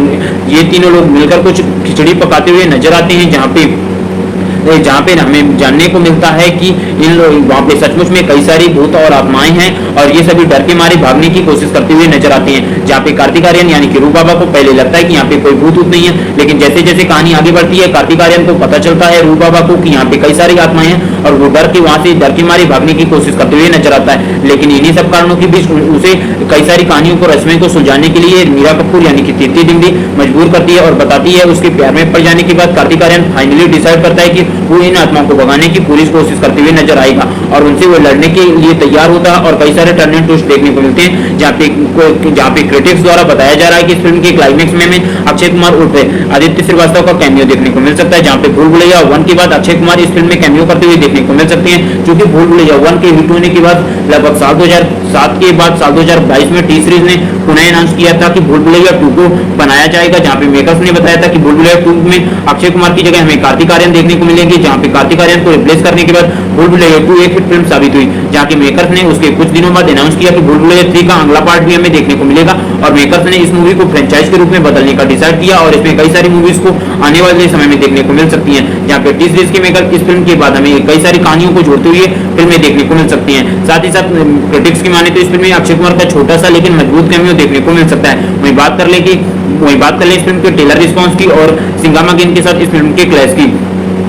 ये तीनों लोग मिलकर कुछ खिचड़ी पकाते हुए नजर आते हैं, जहाँ पे हमें जानने को मिलता है कि इन लोग वहाँ पे सचमुच में कई सारी भूत और आत्माएं हैं और ये सभी डर के मारे भागने की कोशिश करते हुए नजर आते हैं। जहाँ पे कार्तिक आर्यन यानी कि रू बाबा को पहले लगता है कि यहाँ पे कोई भूत नहीं है, लेकिन जैसे जैसे कहानी आगे बढ़ती है कार्तिक आर्यन को पता चलता है रू बाबा को कि यहाँ पे कई सारी आत्माएं हैं और वो वहां से डर के मारे भागने की कोशिश करते हुए नजर आता है। लेकिन इन्हीं सब कारणों के बीच उसे कई सारी कहानियों को रहस्यों को सुलझाने के लिए मीरा कपूर यानी कि तृप्ति डिमरी मजबूर करती है और बताती है। उसके प्यार में पड़ जाने के बाद कार्तिक आर्यन फाइनली डिसाइड करता है कि वो इन आत्माओं को भगाने की पूरी कोशिश करते हुए नजर आएगा और उनसे वो लड़ने के लिए तैयार होता है और कई सारे टर्न एंड ट्विस्ट देखने को मिलते हैं। जहाँ पे क्रिटिक्स द्वारा बताया जा रहा है कि इस फिल्म के क्लाइमेक्स में अक्षय कुमार उर्फ आदित्य श्रीवास्तव का कैमियो देखने को मिल सकता है। जहाँ पे भूल भुलैया 1 के बाद अक्षय कुमार इस फिल्म में कैमियो करते हुए देखने को मिल सकते हैं, क्योंकि भूल भुलैया 1 के हिट होने के बाद लगभग साल 2007 के बाद साल 2022 में टी सीरीज ने पुनः अनाउंस किया था कि भूल भुलैया 2 को बनाया जाएगा। जहाँ पे मेकर्स ने बताया था कि भूल भुलैया 2 में अक्षय कुमार की जगह हमें कार्तिक आर्यन देखने को मिलेंगे, जहाँ पे कार्तिक आर्यन को रिप्लेस करने के बाद भूल भुलैया 2 एक हिट फिल्म साबित हुई। जहाँ के मेकर्स ने उसके कुछ दिनों बाद अनाउंस किया कि भूल भुलैया 3 का अगला पार्ट भी हमें देखने को मिलेगा और मेकर्स ने इस मूवी को फ्रेंचाइज के रूप में बदलने का डिसाइड किया और इसमें कई सारी मूवीज को आने वाले समय में देखने को मिल सकती हैं। जहाँ पे टी सीरीज के मेकर इस फिल्म के बाद हमें कई सारी कहानियों को जोड़ते हुए फिल्में देखने को मिल सकती हैं। साथ ही साथ क्रिटिक्स की माने तो इस फिल्म में अक्षय कुमार का छोटा सा लेकिन मजबूत कैमियो देखने को मिल सकता है। वहीं बात कर ले इस फिल्म के ट्रेलर रिस्पांस की और सिंघम अगेन के साथ इस फिल्म के क्लैश की।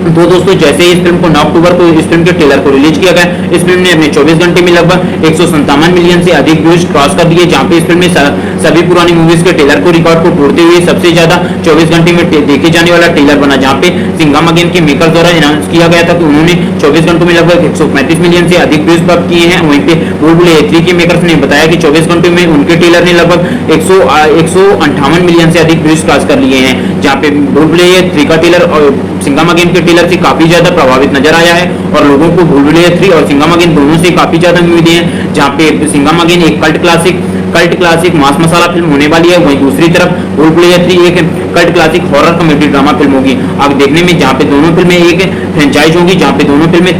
तो दोस्तों जैसे इस फिल्म को 9 अक्टूबर को इस फिल्म के ट्रेलर को रिलीज किया गया, इस फिल्म ने अपने 24 घंटे में लगभग 157 मिलियन से अधिक व्यूज क्रॉस कर दिए। जहां पे इस फिल्म में सभी पुरानी मूवीज के ट्रेलर को रिकॉर्ड को तोड़ते हुए सबसे ज्यादा 24 घंटे में देखे जाने वाला ट्रेलर बना। जहां पे सिंघम अगेन के मेकर्स द्वारा अनाउंस किया गया था कि उन्होंने 24 घंटों में लगभग 135 मिलियन से अधिक व्यूज प्राप्त किए हैं। वहीं पे भूल भुलैया 3 के मेकर्स ने बताया कि 24 घंटों में उनके ट्रेलर ने लगभग 158 मिलियन से अधिक व्यूज क्रॉस कर लिए हैं। जहाँ पे भूल भुलैया 3 का ट्रेलर और सिंघम अगेन के ट्रेलर से काफी ज्यादा प्रभावित नजर आया है और लोगों को भूल भुलैया 3 और सिंघम अगेन दोनों से काफी ज्यादा उम्मीदें हैं। जहाँ पे सिंघम अगेन एक कल्ट क्लासिक मास मसाला फिल्म होने वाली है, वहीं दूसरी तरफ भूल भुलैया 3 एक cult classic horror comedy drama film होगी। अब देखने में जहाँ पे दोनों फिल्में एक फ्रेंचाइज होगी, जहाँ पे दोनों फिल्में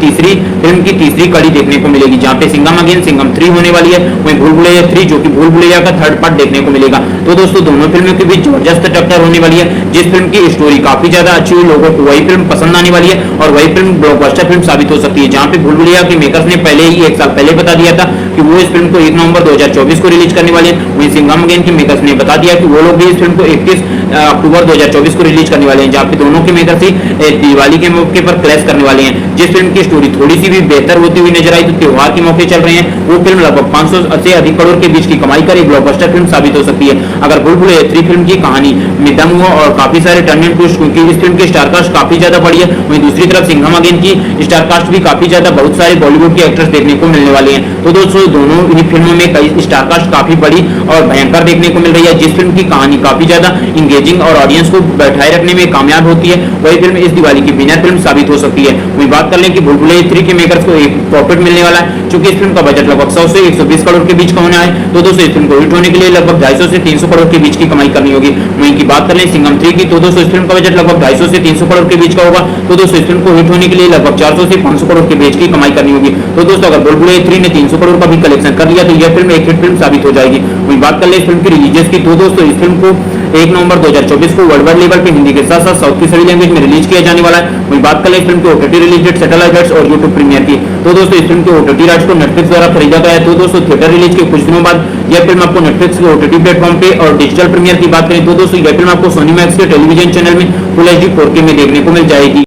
फिल्म की तीसरी कड़ी देखने को मिलेगी। जहाँ पे सिंघम अगेन सिंघम 3 होने वाली है, वहीं भूल भुलैया 3 जो कि भूल भुलैया का थर्ड पार्ट देखने को मिलेगा। तो दोस्तों दोनों फिल्मों के बीच जबरदस्त टक्कर होने वाली है। जिस फिल्म की स्टोरी काफी ज्यादा अच्छी हुई लोगों को वही फिल्म पसंद आने वाली है और वही फिल्म ब्लॉकबस्टर फिल्म साबित हो सकती है। जहाँ पे भूल भुलैया के मेकर्स ने पहले ही 1 साल पहले बता दिया था कि वो इस फिल्म को 1 नवंबर 2024 को रिलीज करने वाले हैं। वहीं सिंघम अगेन के मेकर्स ने बता दिया कि वो लोग भी इस फिल्म को 31 अक्टूबर 2024 को रिलीज करने वाले हैं। जहाँ पे दोनों के मेकर्स ही दिवाली के मौके पर क्लैश करने वाले हैं। जिस फिल्म की स्टोरी थोड़ी सी भी बेहतर होती हुई नजर आई तो त्योहार के मौके चल रहे हैं, वो फिल्म लगभग 500 से अधिक करोड़ के बीच की कमाई कर एक ब्लॉकबस्टर फिल्म साबित हो सकती है। अगर भूल भुलैया 3 फिल्म की कहानी में दम हुआ और काफी सारे टर्न एंड ट्विस्ट, क्योंकि इस फिल्म की स्टारकास्ट काफी ज्यादा बड़ी है, वहीं दूसरी तरफ सिंघम अगेन की स्टारकास्ट भी काफी ज्यादा बहुत सारे बॉलीवुड के एक्टर्स देखने को मिलने वाले हैं। तो दोस्तों दोनों ही फिल्मों में कई स्टारकास्ट काफी बड़ी और भयंकर देखने को मिल रही है। जिस फिल्म की कहानी काफी ज्यादा इंगेजिंग और और ऑडियंस को बैठाए रखने में कामयाब होती है, वही फिल्म इस दिवाली की विनर फिल्म साबित हो सकती है। वही बात कर लें कि भूल भुलैया 3 के मेकर्स को एक प्रॉफिट मिलने वाला है, चूंकि इस फिल्म का बजट लगभग 100 से 120 करोड़ के बीच का होना है। तो दोस्तों इस फिल्म को हिट होने के लिए लगभग 250 से 300 करोड़ के बीच की कमाई करनी होगी। वहीं की बात कर लें सिंघम 3 की, तो दोस्तों इस फिल्म का बजट लगभग 250 से 300 करोड़ के बीच का होगा। तो दोस्तों इस फिल्म को हिट होने के लिए लगभग 400 से 500 करोड़ के बीच की कमाई करनी होगी। तो दोस्तों अगर भूल भुलैया 3 ने 300 करोड़ का भी कलेक्शन कर लिया तो यह फिल्म एक हिट फिल्म साबित हो जाएगी। वहीं बात कर ले इस फिल्म की रिलीजियस की, तो दोस्तों इस फिल्म को 1 नवंबर 2024 को वर्ल्ड वाइड लेवल पे हिंदी के साथ साथ साउथ की सभी लैंग्वेज में रिलीज किया जाने वाला है। वहीं बात कर ले इस फिल्म के OTT release date, satellite rights और यूट्यूब प्रीमियर की, तो दोस्तों इस फिल्म के ओटीटी राइट्स को नेटफ्लिक्स द्वारा खरीदा गया है। तो दोस्तों थिएटर रिलीज के कुछ दिनों बाद यह फिल्म आपको नेटफ्लिक्स के ओटीटी प्लेटफॉर्म पे और डिजिटल प्रीमियर की बात करें तो दोस्तों यह फिल्म आपको सोनी मैक्स के टेलीविजन चैनल में फुल एचडी 4K में देखने को मिल जाएगी।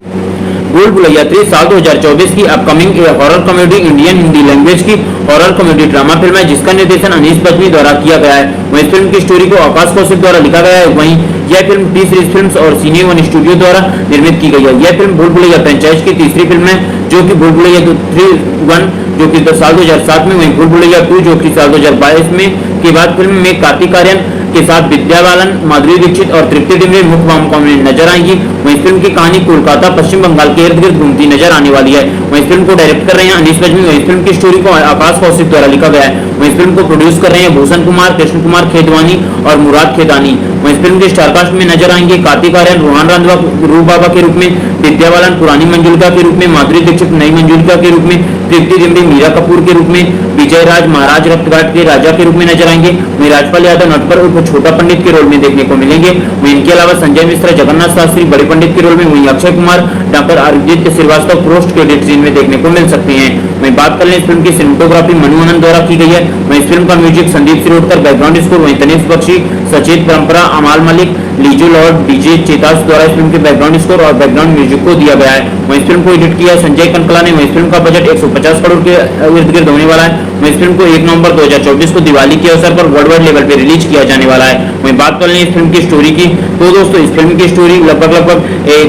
भूल भुलैया 3 साल 2024 की upcoming horror comedy Indian Hindi language की हॉरर कॉमेडी ड्रामा फिल्म है, जिसका निर्देशन अनीस बज्मी द्वारा किया गया है। वहीं फिल्म की स्टोरी को आकाश कौशिक द्वारा लिखा गया है। वहीं यह फिल्म टी सीरीज फिल्म्स और सिने वन स्टूडियो द्वारा निर्मित की गई है। यह फिल्म भूल भुलैया फ्रेंचाइज की तीसरी फिल्म है, जो कि भूल भुलैया 3 जो कि साल 2007 में, वहीं भूल भुलैया 2 जो कि साल 2022 में के बाद फिल्म में कार्तिक आर्यन के साथ विद्या बालन, माधुरी दीक्षित और तृप्ति डिमरी मुख्य भूमिकाओं में नजर आएंगी। वहीं फिल्म की कहानी कोलकाता पश्चिम बंगाल के इर्द गिर्द घूमती नजर आने वाली है। वहीं फिल्म को डायरेक्ट कर रहे हैं अनीस बज्मी। वहीं फिल्म की स्टोरी को आकाश कौशिक द्वारा लिखा गया है। वहीं फिल्म को प्रोड्यूस कर रहे हैं भूषण कुमार, कृष्ण कुमार खेदवानी और मुराद खेदानी। वहीं फिल्म के स्टारकास्ट में नजर आएंगे कार्तिक आर्यन रोहन रंधवा रूप बाबा के रूप में, विद्या बालन पुरानी मंजुलिका के रूप में, माधुरी दीक्षित नई मंजुलिका के रूप में, तृप्ति डिमरी मीरा कपूर के रूप में, विजय राज महाराज रक्तघाट के राजा के रूप में नजर आएंगे। वहीं राजपाल यादव नटवर उर्फ छोटा पंडित के रोल में देखने को मिलेंगे। वहीं इनके अलावा संजय मिश्रा जगन्नाथ शास्त्री बड़े पंडित के रोल में, वहीं Akshay Kumar, doctor Aditya Shrivastava post credit scene में देखने को मिल सकते हैं। वहीं बात कर लें इस फिल्म की सिनेमेटोग्राफी मनु आनंद द्वारा की गई है। वहीं इस फिल्म का music Sandeep Shirodkar, background score वहीं तनिष्क बख्शी, सचेत परंपरा, अमाल मलिक, लीजू लॉर्ड, डीजे चेतास द्वारा इस फिल्म के बैकग्राउंड स्कोर और बैकग्राउंड म्यूजिक को दिया गया है। वहीं इस फिल्म को एडिट किया संजय कनकला ने। वहीं इस फिल्म का बजट 150 करोड़ के इर्द गिर्द होने वाला है। वहीं इस फिल्म को 1 नवंबर 2024 को दिवाली के अवसर पर वर्ल्ड वाइड लेवल पे रिलीज किया जाने वाला है। वहीं बात कर लें इस फिल्म की स्टोरी की, तो दोस्तों इस फिल्म की स्टोरी लगभग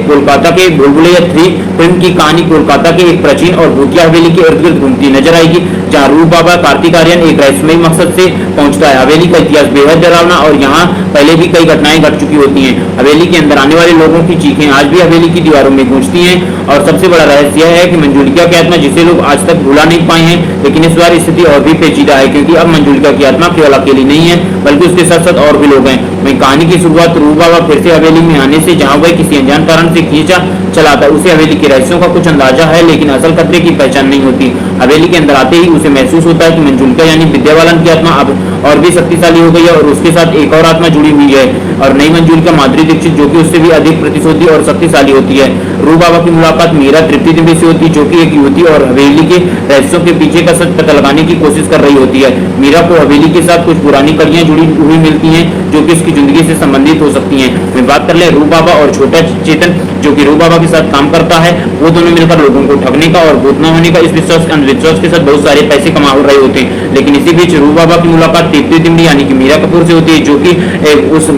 कोलकाता के भूल भुलैया 3 फिल्म की कहानी कोलकाता के एक प्राचीन और भूतिया हवेली के इर्द गिर्द घूमती नजर आएगी, जहाँ रूप बाबा कार्तिक आर्यन एक रहस्यमयी मकसद से पहुंचता है। हवेली का इतिहास बेहद डरावना और यहाँ पहले भी कई घटनाएं घट चुकी होती हैं। हवेली के अंदर आने वाले लोगों की चीखें आज भी हवेली की दीवारों में गूंजती हैं। और सबसे बड़ा रहस्य यह है कि मंजुलिका की आत्मा, जिसे लोग आज तक भुला नहीं पाए हैं, लेकिन इस बार स्थिति और भी पेचीदा है, क्योंकि अब मंजुलिका की आत्मा केवल अकेली नहीं है, बल्कि उसके साथ साथ और भी लोग हैं। वहीं कहानी की शुरुआत रूप बाबा फिर से हवेली में आने से, जहां वह किसी अनजान कारण से खींचा चलाता है। उसे हवेली के रहस्यों का कुछ अंदाजा है, लेकिन असल खतरे की पहचान नहीं होती। हवेली के अंदर आते ही उसे महसूस होता है कि मंजुलिका यानी विद्या बालन की आत्मा अब और भी शक्तिशाली हो गई है और उसके साथ एक और आत्मा जुड़ी हुई है, और नई मंजुलिका माधुरी दीक्षित, जो कि उससे भी अधिक प्रतिशोधी और शक्तिशाली होती है। रूप बाबा की मुलाकात मीरा तृप्ति डिमरी से होती है, जो कि एक युवती और हवेली के रहस्यों के पीछे का सच पता लगाने की कोशिश कर रही होती है। मीरा को हवेली के साथ कुछ पुरानी कड़ियां जुड़ी हुई मिलती हैं, जो कि उसकी जिंदगी से संबंधित हो सकती हैं। मैं बात कर ले रूप बाबा और छोटा चेतन, जो कि रूप बाबा के साथ काम करता है, वो दोनों मिलकर लोगों को ठगने का और भूत न होने का इस विश्वास अंधविश्वास के साथ बहुत सारे पैसे कमा रहे होते हैं। लेकिन इसी बीच रूप बाबा की मुलाकात तृप्ति डिमरी यानी कि मीरा कपूर से होती है, जो कि उस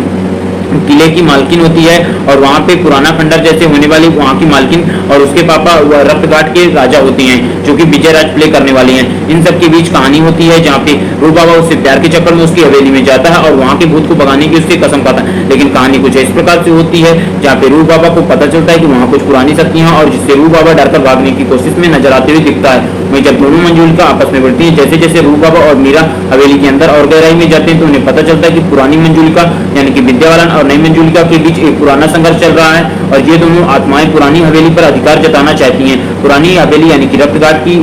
किले की मालकिन होती है और वहाँ पे पुराना खंडर जैसे होने वाली वहाँ की मालकिन और उसके पापा रक्तघाट के राजा होते हैं, जो कि विजय राज प्ले करने वाले हैं। इन सब के बीच कहानी होती है, जहाँ पे रूप बाबा उससे प्यार के चक्कर में उसकी हवेली में जाता है और वहाँ के भूत को भगाने की उसकी कसम खाता है। लेकिन कहानी कुछ इस प्रकार से होती है, जहाँ पे रूप बाबा को पता चलता है कि वहाँ कुछ पुरानी शक्तियां और जिससे रूप बाबा डरकर भागने की कोशिश में नजर आते हुए दिखता है। वहीं जब दोनों मंजुलिका आपस में बढ़ती है, जैसे जैसे रूप बाबा और मीरा हवेली के अंदर और गहराई में जाते हैं, तो उन्हें पता चलता है कि पुरानी मंजुलिका यानी कि विद्या बालन और नई मंजुलिका के बीच एक पुराना संघर्ष चल रहा है और ये दोनों आत्माएं पुरानी हवेली पर अधिकार जताना चाहती हैं। पुरानी हवेली यानी कि रक्तघाट की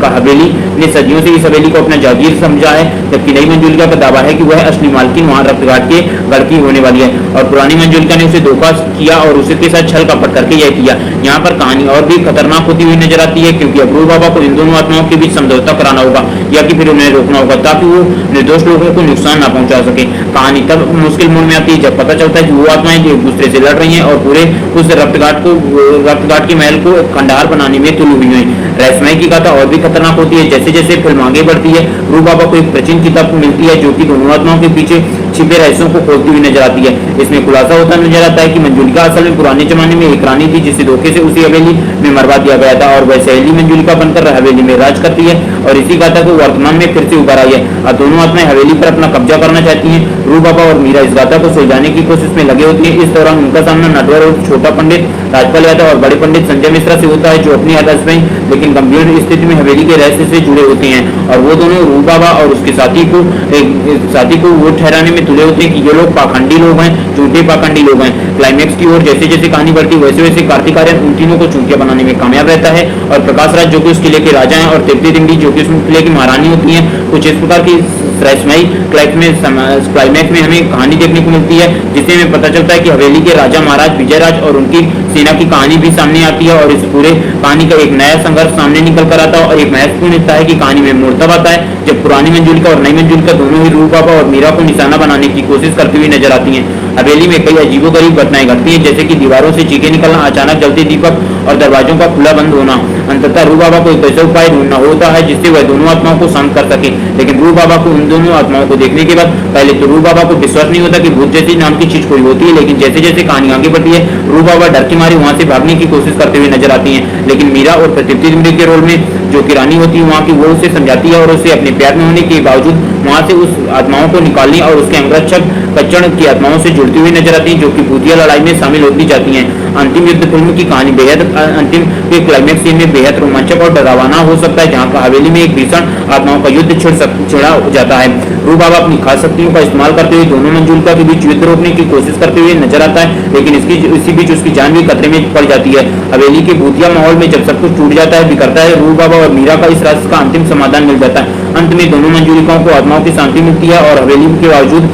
हवेली ने सदियों से इस हवेली को अपना जागीर समझा है, जबकि नई मंजुलिका का दावा है कि वह असली मालकिन वहां रक्तघाट के घर की होने वाली है और पुरानी मंजुलिका ने उसे धोखा किया और उसके साथ छल कपट करके यह किया। यहाँ पर कहानी और भी खतरनाक होती हुई नजर आती है, क्योंकि अब रूप बाबा को इन दोनों आत्माओं के बीच समझौता कराना होगा या कि फिर उन्हें रोकना होगा, ताकि वो निर्दोष लोगों को नुकसान न पहुंचा सके। कहानी तब मुश्किल मोड़ में आती है जब पता चलता है कि वो आत्माएं एक दूसरे से लड़ रही हैं और पूरे उस रक्तघाट के महल को खंडहर बनाने में तुली हुई है। रहस्यमय की कथा और भी खतरनाक होती है। जैसे जैसे फिल्म आगे बढ़ती है, रूप बाबा को एक प्राचीन किताब मिलती है, जो कि दोनों आत्माओं के पीछे छिपे रहस्यों को खोलती हुई नजर आती है। इसमें खुलासा होता नजर आता है कि मंजुलिका असल में पुराने जमाने में एक रानी थी जिसे धोखे से उसी हवेली में मरवा दिया गया था और वह सहेली मंजुलिका बनकर हवेली में राज करती है और इसी गाथा को वर्तमान में फिर से उभर आई है। अब दोनों आत्माएं हवेली पर अपना कब्जा करना चाहती हैं। रूप बाबा और मीरा इस गाथा को सुलझाने की कोशिश में लगे होती है। इस दौरान उनका सामना नटवर और छोटा पंडित राजपाल यादव और बड़े पंडित संजय मिश्रा से होता है, जो अपनी आदर्शमय लेकिन गंभीर स्थिति में हवेली के रहस्य से जुड़े होते हैं और वो दोनों रूप बाबा और उसके साथी को वो ठहराने में तुले होते हैं कि ये लोग पाखंडी लोग हैं, झूठे पाखंडी लोग हैं। क्लाइमैक्स की ओर जैसे जैसे कहानी बढ़ती वैसे वैसे कार्तिक आर्यन उन तीनों को चूतिया बनाने में कामयाब रहता है और प्रकाश राज जो कि उस किले के राजा हैं और तृप्ति दिंडी जो कि उस किले की महारानी होती हैं। कुछ इस प्रकार की रहस्यमयी क्लाइमैक्स में हमें कहानी देखने को मिलती है जिससे हमें पता चलता है कि हवेली के राजा महाराज विजयराज और उनकी सेना की कहानी भी सामने आती है और इस पूरे कहानी का एक नया संघर्ष सामने निकल कर आता है और एक महत्वपूर्ण हिस्सा है कि कहानी में मोड़ तब आता है जब पुरानी मंजुलिका और नई मंजुलिका दोनों ही रूप बाबा और मीरा को निशाना बनाने की कोशिश करती हुई नजर आती हैं। हवेली में कई अजीबोगरीब घटनाएं घटती हैं जैसे कि दीवारों से चीखें निकलना, अचानक जलते दीपक और दरवाजों का खुला बंद होना। अंततः रूप बाबा को एक ऐसा उपाय ढूंढना होता है जिससे वह दोनों आत्माओं को शांत कर सके, लेकिन रूप बाबा को उन दोनों आत्माओं को देखने के बाद पहले तो रूप बाबा को विश्वास नहीं होता कि भूत जैसी नाम की चीज कोई होती है, लेकिन जैसे जैसे कहानी आगे बढ़ती है रूप बाबा डर के मारे वहां से भागने की कोशिश करते हुए नजर आती हैं। लेकिन मीरा और तृप्ति दिंडी के रोल में जो कि रानी होती है वहाँ की वो उसे समझाती है और उसे अपने प्यार में होने के बावजूद वहां से उस आत्माओं को निकालने और उसके अंगरक्षक कच्चड़ की आत्माओं से जुड़ती हुई नजर आती है जो कि भूतिया लड़ाई में शामिल होती जाती हैं। अंतिम युद्ध फिल्म की कहानी बेहद अंतिम के क्लाइमैक्स सीन में बेहद रोमांचक और डरावना हो सकता है जहां का हवेली में एक भीषण आत्माओं का युद्ध छिड़ा जाता है। रूप बाबा अपनी खास शक्तियों का इस्तेमाल करते हुए दोनों मंजुलिका के बीच युद्ध रोकने की कोशिश करते हुए नजर आता है, लेकिन इसी बीच उसकी जान भी खतरे में पड़ जाती है। हवेली के भूतिया माहौल में जब सब कुछ टूट जाता है, बिखरता है, रूप बाबा और मीरा का इस रास्ते का अंतिम समाधान मिल जाता है। अंत में दोनों मंजुलिकाओं को आत्माओं की शांति मिलती है और हवेली के बावजूद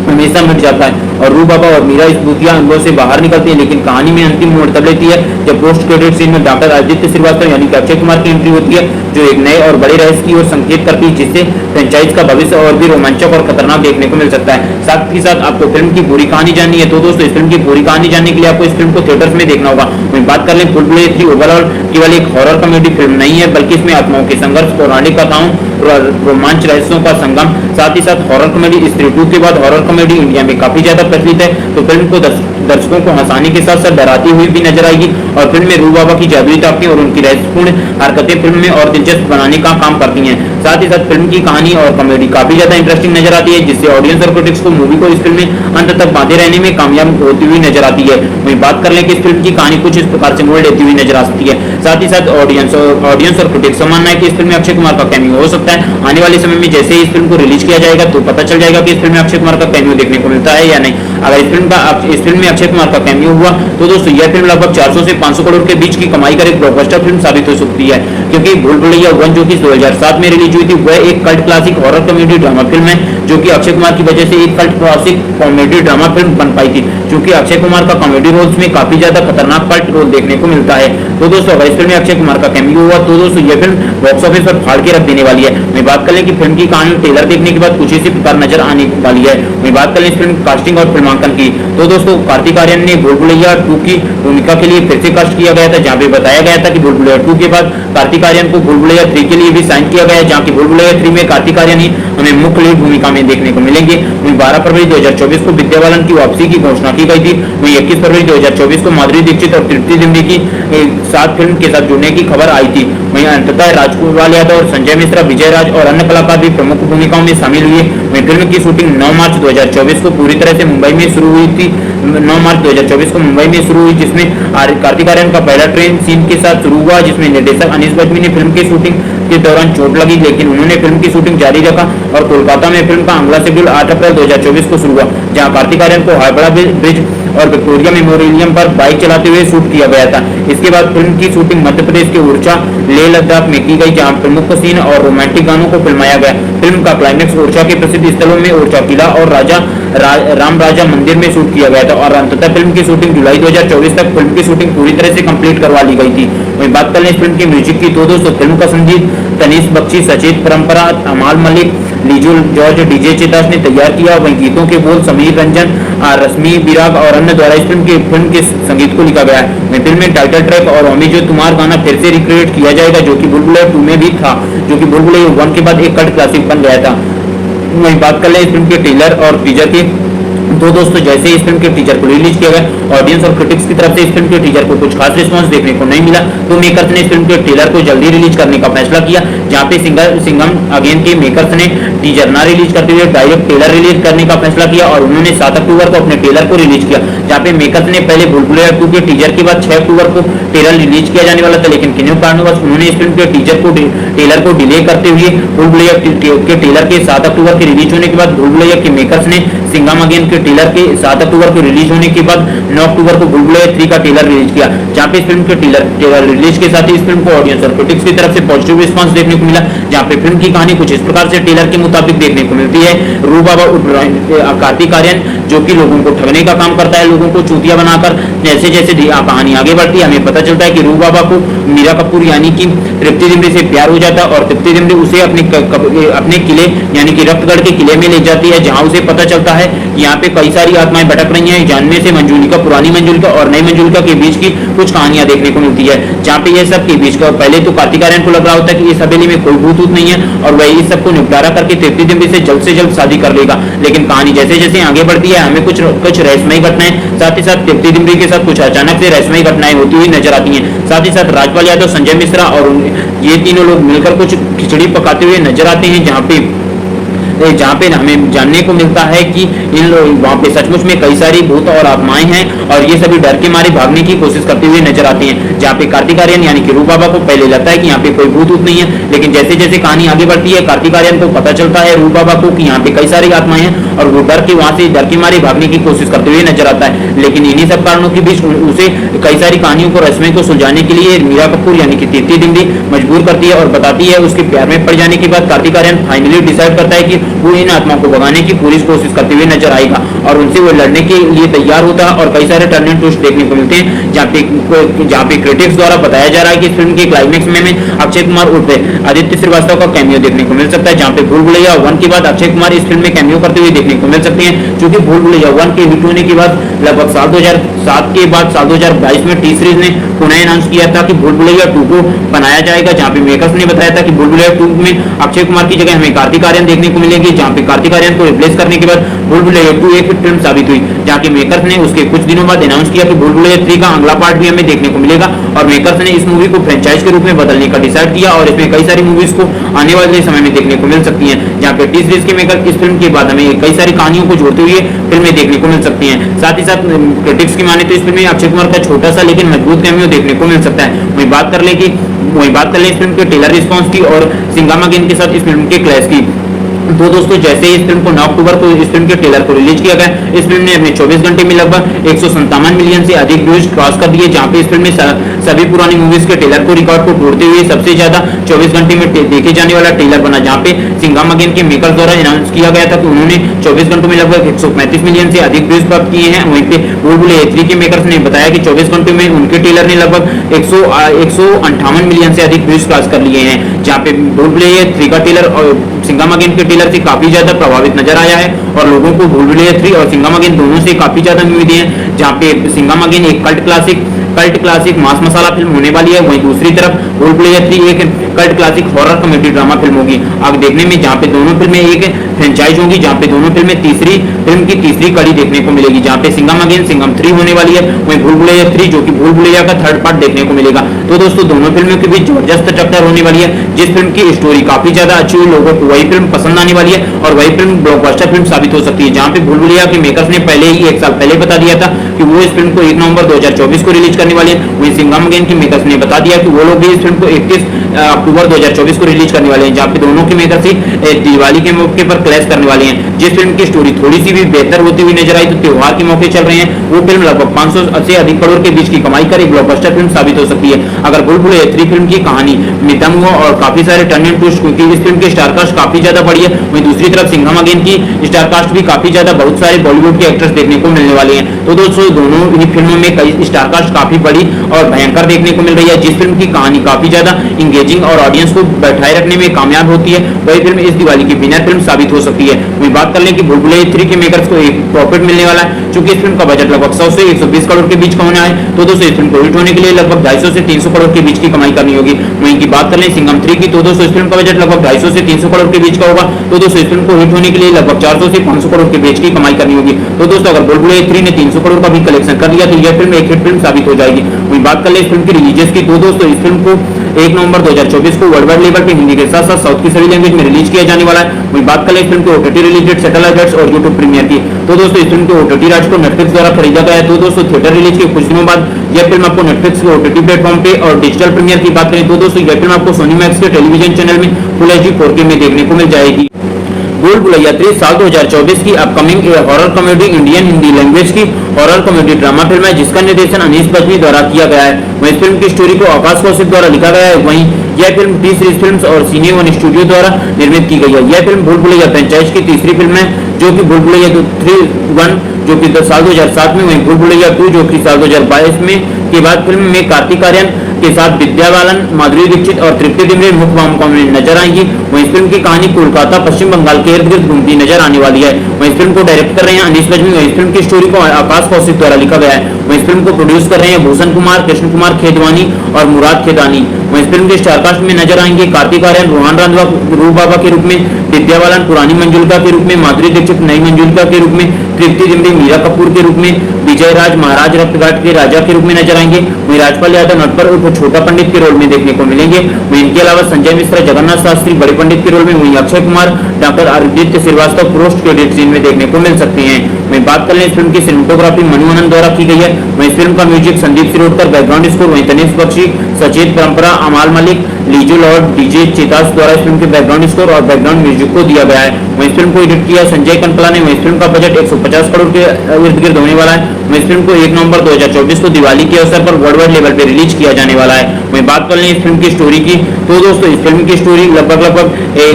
हमेशा मिट जाता है और रूप बाबा और मीरा इस भूतिया अनुभव से बाहर निकलती है। लेकिन कहानी में अंतिम मोड़ तब लेती है जब पोस्ट क्रेडिट सीन में डॉक्टर आदित्य श्रीवास्तव यानी कि अक्षय कुमार की एंट्री होती है जो एक नए और बड़े रहस्य की ओर संकेत करती है जिससे फ्रेंचाइज का भविष्य और भी रोमांचक और खतरनाक देखने को मिल सकता है। साथ ही साथ आपको फिल्म की पूरी कहानी जाननी है तो दोस्तों इस फिल्म की पूरी कहानी जानने के लिए आपको इस फिल्म को थिएटर्स में देखना होगा। वहीं बात कर लें भूल-भुलैया 3 ओवरऑल केवल एक हॉरर कॉमेडी फिल्म नहीं है बल्कि इसमें आत्माओं के संघर्ष, पौराणिक कथाओं, रोमांच रहस्यों का संगम, साथ ही साथ हॉरर कॉमेडी। स्त्री 2 के बाद हॉरर कॉमेडी इंडिया में काफी ज्यादा प्रचलित है तो फिल्म को दर्शकों को हंसाने के साथ साथ डराती हुई भी नजर आएगी और फिल्म में रूप बाबा की जादुई ताकतें और उनकी रहस्यपूर्ण हरकतें फिल्म में और दिलचस्प बनाने का काम करती हैं। साथ ही साथ फिल्म की कहानी और कॉमेडी काफी ज्यादा इंटरेस्टिंग नजर आती है जिससे ऑडियंस और क्रिटिक्स को मूवी को इस फिल्म में अंत तक बांधे रहने में कामयाब होती हुई नजर आती है। वहीं बात कर लें कि इस फिल्म की कहानी कुछ इस प्रकार से मोड़ लेती हुई नजर आ सकती है। साथ ही साथ ऑडियंस और क्रिटिक्स का मानना है कि इस फिल्म में अक्षय कुमार का कैमियो हो सकता है। आने वाले समय में जैसे ही इस फिल्म को रिलीज किया जाएगा तो पता चल जाएगा कि इस फिल्म में अक्षय कुमार का कैमियो देखने को मिलता है या नहीं। अगर इस फिल्म में अक्षय कुमार का कैमियो हुआ तो दोस्तों यह फिल्म लगभग 400 से 500 करोड़ के बीच की कमाई कर एक ब्लॉकबस्टर फिल्म साबित हो सकती है, क्योंकि भूल-भुलैया 1 जो कि 2007 में रिलीज हुई थी वह एक cult classic horror comedy drama film है जो कि अक्षय कुमार की वजह से एक cult classic comedy drama film बन पाई थी, क्योंकि अक्षय कुमार का कॉमेडी रोल्स में काफी ज्यादा खतरनाक कल्ट रोल देखने को मिलता है। तो दोस्तों अगर इस फिल्म में अक्षय कुमार का कैमियो हुआ तो दोस्तों यह फिल्म बॉक्स ऑफिस पर फाड़ के रख देने वाली है। मैं बात कर लें कि फिल्म की कहानी ट्रेलर देखने के बाद कुछ इसी प्रकार नजर आने वाली है। मैं बात कर लें इस फिल्म कास्टिंग और फिल्मांकन की तो दोस्तों कार्तिक आर्यन ने भूल-भुलैया 2 की भूमिका के लिए फिर से कास्ट किया गया था, जहां पे बताया गया था कि भूल-भुलैया 2 के बाद कार्तिक आर्यन को भूल-भुलैया 3 के लिए भी साइन किया गया है, जहां की भूल-भुलैया 3 में कार्तिक आर्यन ही हमें मुख्य लीड भूमिका में देखने को मिलेंगे। वहीं 12 फरवरी 2024 को विद्या बालन की वापसी की घोषणा की गई थी। वहीं 21 फरवरी 2024 को माधुरी दीक्षित और तृप्ति दिंडी की साथ फिल्म के साथ जुड़ने की खबर आई थी। वहीं अंततः राजपाल यादव और संजय मिश्रा, विजयराज और अन्य कलाकार भी प्रमुख भूमिकाओं में शामिल हुए। वहीं फिल्म की शूटिंग 9 मार्च 2024 को पूरी तरह से मुंबई में शुरू हुई थी। 9 मार्च 2024 को मुंबई में शुरू हुई, जिसमें कार्तिक आर्यन का पहला ट्रेन सीन के साथ शुरू हुआ, जिसमें निर्देशक अनीस बज्मी ने फिल्म की शूटिंग के दौरान चोट लगी, लेकिन उन्होंने फिल्म की शूटिंग जारी रखा और कोलकाता में फिल्म का अगला शेड्यूल 8 अप्रैल 2024 को शुरू हुआ, जहां कार्तिक आर्यन को हावड़ा ब्रिज और विक्टोरिया मेमोरियम पर बाइक चलाते हुए शूट किया गया था। इसके बाद फिल्म की शूटिंग मध्य प्रदेश के ओरछा, लेह लद्दाख में की गई, जहां प्रमुख सीन और रोमांटिक गानों को फिल्माया गया। फिल्म का क्लाइमैक्स ओरछा के प्रसिद्ध स्थलों में ओरछा किला और राम राजा मंदिर में शूट किया गया था और अंततः फिल्म की शूटिंग जुलाई 2024 तक फिल्म की शूटिंग पूरी तरह से कंप्लीट करवा ली गई थी। वहीं बात कर लें इस फिल्म की म्यूजिक की तो दोस्तों फिल्म का संगीत तनीष बख्शी, सचेत परंपरा, अमाल मलिक, लीजू जॉर्ज, डीजे चिदास ने तैयार किया। वहीं गीतों के बोल समीर रंजन, रश्मि बिराग और अन्य द्वारा इस फिल्म के संगीत को लिखा गया है। वहीं फिल्म में टाइटल ट्रैक और ओमी जो तुम्हार गाना फिर से रिक्रिएट किया जाएगा, जो कि भूल-भुलैया 2 में भी था, जो कि भूल-भुलैया 1 के बाद एक कल्ट क्लासिक बन गया था। वहीं बात कर ले इस फिल्म के ट्रेलर और टीजर की, तो दोस्तों जैसे इस फिल्म के टीजर को रिलीज किया गया, ऑडियंस और क्रिटिक्स की तरफ से इस फिल्म के टीजर को कुछ खास रिस्पांस देखने को नहीं मिला, तो मेकर्स ने इस फिल्म के ट्रेलर को जल्दी रिलीज करने का फैसला किया। जहां पे सिंघम अगेन के मेकर्स ने टीजर ना रिलीज करते हुए डायरेक्ट ट्रेलर रिलीज करने का फैसला किया और उन्होंने 7 अक्टूबर को अपने ट्रेलर को रिलीज किया। जहां पे मेकर्स ने पहले भूल भुलैया 2 के टीजर के बाद 6 अक्टूबर को ट्रेलर रिलीज किया जाने वाला था, लेकिन किन्हीं कारणवश उन्होंने इस फिल्म के ट्रेलर को डिले करते हुए भूल भुलैया के ट्रेलर के 7 अक्टूबर के रिलीज होने के बाद भूल भुलैया के मेकर्स ने सिंघम अगेन के ट्रेलर के 7 अक्टूबर को रिलीज होने के बाद 9 अक्टूबर को भूल भुलैया 3 का ट्रेलर रिलीज किया। जहां पे इस फिल्म के ट्रेलर रिलीज के साथ ही इस फिल्म को ऑडियंस और क्रिटिक्स की तरफ से पॉजिटिव रिस्पांस देखने को मिला। जहां पे फिल्म की कहानी कुछ इस प्रकार से ट्रेलर के मुताबिक देखने को मिलती है। रू बाबा कार्तिक आर्यन जो कि लोगों को ठगने का काम करता है, लोगों को चूतिया बनाकर, जैसे जैसे कहानी आगे बढ़ती है हमें पता चलता है कि रू बाबा को मीरा कपूर यानी कि तृप्ति डिमरी से प्यार हो जाता है और तृप्ति डिमरी उसे अपने किले यानी कि रक्तगढ़ के किले में ले जाती है, जहां उसे पता चलता है यहाँ पे कई सारी आत्माएं भटक रही हैं, जानने से मंजूलिका, पुरानी मंजूलिका और नई मंजूलिका के बीच की कुछ कहानियां देखने को मिलती है। जहाँ पे ये सब के बीच का पहले तो कार्तिक आर्यन को लग रहा होता है कि इस हवेली में कोई भूत नहीं है और वह इस सबको निपटारा करके तृप्ति डिमरी से जल्द शादी कर लेगा, लेकिन कहानी जैसे जैसे आगे बढ़ती है हमें कुछ रहस्यमयी घटनाएं, साथ ही साथ तृप्ति डिमरी के साथ कुछ अचानक से रहस्यमयी घटनाएं होती हुई नजर आती हैं। साथ ही साथ राजपाल यादव, संजय मिश्रा और ये तीनों लोग मिलकर कुछ खिचड़ी पकाते हुए नजर आते हैं, जहाँ पे हमें जानने को मिलता है कि इन लोग वहाँ पे सचमुच में कई सारी भूत और आत्माएं हैं और ये सभी डर के मारे भागने की कोशिश करते हुए नजर आते हैं। जहाँ पे कार्तिक आर्यन यानी कि रू बाबा को पहले लगता है कि यहाँ पे कोई भूत नहीं है, लेकिन जैसे जैसे कहानी आगे बढ़ती है कार्तिक आर्यन को पता चलता है रू बाबा को कि यहाँ पे कई सारी आत्माएं हैं और वो वहां से डर के मारे भागने की कोशिश करते हुए नजर आता है। लेकिन इन्हीं सब कारणों के बीच उसे कई सारी कहानियों को रहस्यमय को सुलझाने के लिए मीरा कपूर यानी कि तृप्ति डिमरी मजबूर करती है और बताती है। उसके प्यार में पड़ जाने के बाद कार्तिक आर्यन फाइनली डिसाइड करता है कि वो इन आत्माओं को भगाने की पूरी कोशिश करते हुए नजर आएगा और उनसे वो लड़ने के लिए तैयार होता है और कई सारे टर्न एंड ट्विस्ट देखने को मिलते हैं। जहाँ पे क्रिटिक्स द्वारा बताया जा रहा है कि इस फिल्म के क्लाइमेक्स में अक्षय कुमार उर्फ आदित्य श्रीवास्तव का कैमियो देखने को मिल सकता है। जहाँ पे भूल भुलैया 1 के बाद अक्षय कुमार इस फिल्म में कैमियो करते हुए देखने को मिल सकते हैं, क्योंकि भूल भुलैया 1 के हिट होने के बाद लगभग साल 2007 के बाद साल 2022 में टी सीरीज ने पुनः अनाउंस किया था कि भूल भुलैया 2 को बनाया जाएगा। जहाँ पे मेकर्स ने बताया था कि भूल भुलैया 2 में अक्षय कुमार की जगह हमें कार्तिक आर्यन देखने को मिलेंगे, जहाँ पे कार्तिक आर्यन को रिप्लेस करने के बाद भूल भुलैया 2 एक हिट फिल्म साबित हुई। जहाँ के मेकर्स ने उसके कुछ दिनों बाद अनाउंस किया कि भूल भुलैया 3 का अगला पार्ट भी हमें देखने को मिलेगा और मेकर्स ने इस मूवी को फ्रेंचाइज के रूप में बदलने का डिसाइड किया और इसमें कई सारी मूवीज को आने वाले समय में देखने को मिल सकती हैं। जहाँ पे टी सीरीज के मेकर इस फिल्म के बाद हमें कई सारी कहानियों को जोड़ते हुए फिल्में देखने को मिल सकती हैं। साथ ही साथ क्रिटिक्स की माने तो इस फिल्म में अक्षय कुमार का छोटा सा लेकिन मजबूत कैमियो देखने को मिल सकता है। वही बात कर ले इस फिल्म के ट्रेलर रिस्पांस की और सिंघम अगेन के साथ इस फिल्म के क्लैश की। तो दोस्तों जैसे इस फिल्म को 9 अक्टूबर को इस फिल्म के ट्रेलर को रिलीज किया गया, इस फिल्म ने अपने 24 घंटे में लगभग 157 मिलियन से अधिक व्यूज क्रॉस कर दिए। जहां पे इस फिल्म में सभी पुरानी मूवीज के ट्रेलर को रिकॉर्ड को तोड़ते हुए सबसे ज्यादा 24 घंटे में देखे जाने वाला ट्रेलर बना। जहां पे सिंघम अगेन के मेकर्स द्वारा अनाउंस किया गया था कि उन्होंने 24 घंटों में लगभग 135 मिलियन से अधिक व्यूज प्राप्त किए हैं। वहीं पे भूल भुलैया 3 के मेकर्स ने बताया कि 24 घंटों में उनके ट्रेलर ने लगभग 158 मिलियन से अधिक व्यूज क्रॉस कर लिए हैं। जहाँ पे भूल भुलैया 3 का ट्रेलर और सिंघम अगेन के ट्रेलर से काफी ज्यादा प्रभावित नजर आया है और लोगों को भूल भुलैया 3 और सिंघम अगेन दोनों से काफी ज्यादा उम्मीदें हैं। जहाँ पे सिंघम अगेन एक कल्ट क्लासिक मास मसाला फिल्म होने वाली है, वहीं दूसरी तरफ भूल भुलैया 3 एक cult classic horror comedy drama film होगी। आगे देखने में जहाँ पे दोनों फिल्में एक फ्रेंचाइज होगी, जहाँ पे दोनों फिल्में फिल्म की तीसरी कड़ी देखने को मिलेगी। जहाँ पे सिंघम अगेन सिंघम 3 होने वाली है, वहीं भूल भुलैया 3 जो कि भूल भुलैया का थर्ड पार्ट देखने को मिलेगा। तो दोस्तों दोनों फिल्मों के बीच जबरदस्त टक्कर होने वाली है। जिस फिल्म की स्टोरी काफी ज्यादा अच्छी हुई लोगों को वही फिल्म पसंद आने वाली है और वही फिल्म ब्लॉकबस्टर फिल्म साबित हो सकती है। जहाँ पे भूल भुलैया के मेकर्स ने पहले ही 1 साल पहले बता दिया था कि वो इस फिल्म को 1 नवंबर 2024 को रिलीज करने वाले हैं, वहीं सिंघम अगेन के मेकर्स ने बता दिया कि वो लोग भी इस फिल्म को 31 अक्टूबर 2024 को रिलीज करने वाले हैं। जहाँ पे दोनों के मेकर्स ही दिवाली के मौके पर क्लैश करने वाले हैं। जिस फिल्म की स्टोरी थोड़ी सी भी बेहतर होती हुई नजर आई तो त्योहार के मौके चल रहे हैं, वो फिल्म लगभग 500 से अधिक करोड़ के बीच की कमाई कर एक ब्लॉकबस्टर फिल्म साबित हो सकती है। अगर भूल भुलैया 3 फिल्म की कहानी में दम हुआ और काफी सारे टर्न एंड ट्विस्ट, क्योंकि इस फिल्म की स्टार कास्ट काफी ज्यादा बड़ी है, वहीं दूसरी तरफ सिंघम अगेन की स्टार कास्ट भी काफी ज्यादा बहुत सारे बॉलीवुड के एक्टर्स देखने को मिलने वाले हैं। तो दोस्तों दोनों ही फिल्मों में कई स्टार कास्ट काफी बड़ी और भयंकर देखने को मिल रही है। जिस फिल्म की कहानी काफी ज्यादा इंगेजिंग और ऑडियंस को बैठाए रखने में कामयाब होती है, वही फिल्म इस दिवाली की विनर फिल्म साबित हो सकती है। वही बात कर लें कि भूल भुलैया 3 के मेकर्स को एक प्रॉफिट मिलने वाला है, क्योंकि इस फिल्म का बजट लगभग 100 से 120 करोड़ के बीच का होना है। तो दोस्तों इस फिल्म को हिट होने के लिए लगभग 250 से 300 करोड़ के बीच की कमाई करनी होगी। वहीं की बात कर लें सिंघम 3 की, तो दोस्तों इस फिल्म का बजट लगभग 250 से 300 करोड़ के बीच का होगा। तो दोस्तों इस फिल्म को हिट होने के लिए लगभग 400 से 500 करोड़ के बीच की कमाई करनी होगी। तो दोस्तों अगर बुलबुल 3 ने 300 करोड़ का भी कलेक्शन कर लिया तो यह फिल्म एक हिट फिल्म साबित हो जाएगी। वहीं बात कर ले इस फिल्म की रिलीजेस की, तो दोस्तों इस फिल्म को 1 नवंबर 2024 को वर्ल्ड वाइड लेवल पे हिंदी के साथ साथ साउथ की सभी लैंग्वेज में रिलीज किया जाने वाला है। वहीं बात कर ले इस फिल्म के OTT release date, satellite rights और यूट्यूब प्रीमियर की, तो दोस्तों इस फिल्म के ओटीटी राइट्स को नेटफ्लिक्स द्वारा खरीदा गया है। तो दोस्तों थिएटर रिलीज के कुछ दिनों बाद यह फिल्म आपको नेटफ्लिक्स के ओटीटी प्लेटफॉर्म पे और डिजिटल प्रीमियर की बात करें तो दोस्तों यह फिल्म आपको सोनी मैक्स के टेलीविजन चैनल में फुल एचडी 4K में देखने को मिल जाएगी। भूल भुलैया 3 साल 2024 की upcoming horror comedy Indian Hindi language की हॉरर कॉमेडी ड्रामा फिल्म है जिसका निर्देशन अनीस बज्मी द्वारा किया गया है। वहीं इस फिल्म की स्टोरी को आकाश कौशिक द्वारा लिखा गया है। वहीं यह फिल्म टी सीरीज फिल्म्स और सिने वन स्टूडियो द्वारा निर्मित की गई है। यह फिल्म भूल भुलैया फ्रेंचाइज की तीसरी फिल्म है जो कि भूल भुलैया 3 जो कि साल 2007 में, वहीं भूल भुलैया 2 जो कि साल 2022 में के बाद फिल्म में कार्तिक आर्यन के साथ विद्या बालन, माधुरी दीक्षित और तृप्ति डिमरे मुख्य भूमिकाओं में नजर आएंगी। वहीं इस फिल्म की कहानी कोलकाता पश्चिम बंगाल के इर्द गिर्द घूमती नजर आने वाली है। वहीं इस फिल्म को डायरेक्ट कर रहे हैं अनीस बज्मी। वहीं इस फिल्म की स्टोरी को आकाश कौशिक द्वारा लिखा गया है। वहीं इस फिल्म को प्रोड्यूस कर रहे हैं भूषण कुमार, कृष्ण कुमार खेदवानी और मुराद खेदानी। वहीं इस फिल्म के स्टारकास्ट में नजर आएंगे कार्तिक आर्यन रोहन रांधवा रूह बाबा के रूप में, विद्या बालन पुरानी मंजुलिका के रूप में, माधुरी दीक्षित नई मंजुलिका के रूप में, तृप्ति डिमरे मीरा कपूर के रूप में, विजय राज महाराज रक्तघाट के राजा के रूप में नजर आएंगे। वहीं राजपाल यादव नटवर उर्फ छोटा पंडित के रोल में देखने को मिलेंगे। वहीं इनके अलावा संजय मिश्रा जगन्नाथ शास्त्री बड़े पंडित के रोल में, वहीं Akshay Kumar doctor Aditya Shrivastava post credit scene में देखने को मिल सकते हैं। वहीं बात कर लें इस फिल्म की सिनेमेटोग्राफी मनु आनंद द्वारा की गई है। वहीं इस फिल्म का music Sandeep Shirodkar, background score वहीं तनिष्क बख्शी, सचेत परंपरा, अमाल मलिक, लीजू लॉर्ड, डीजे चेतास द्वारा इस फिल्म के बैकग्राउंड स्कोर और बैकग्राउंड म्यूजिक को दिया गया है। वहीं इस फिल्म को एडिट किया संजय कंपला ने। वहीं इस फिल्म का बजट 150 करोड़ के इर्द गिर्द होने वाला है। वहीं इस फिल्म को 1 नवंबर 2024 को दिवाली के अवसर पर वर्ल्ड वाइड लेवल पे रिलीज किया जाने वाला है। वहीं बात कर लें इस फिल्म की स्टोरी की, तो दोस्तों इस फिल्म की स्टोरी लगभग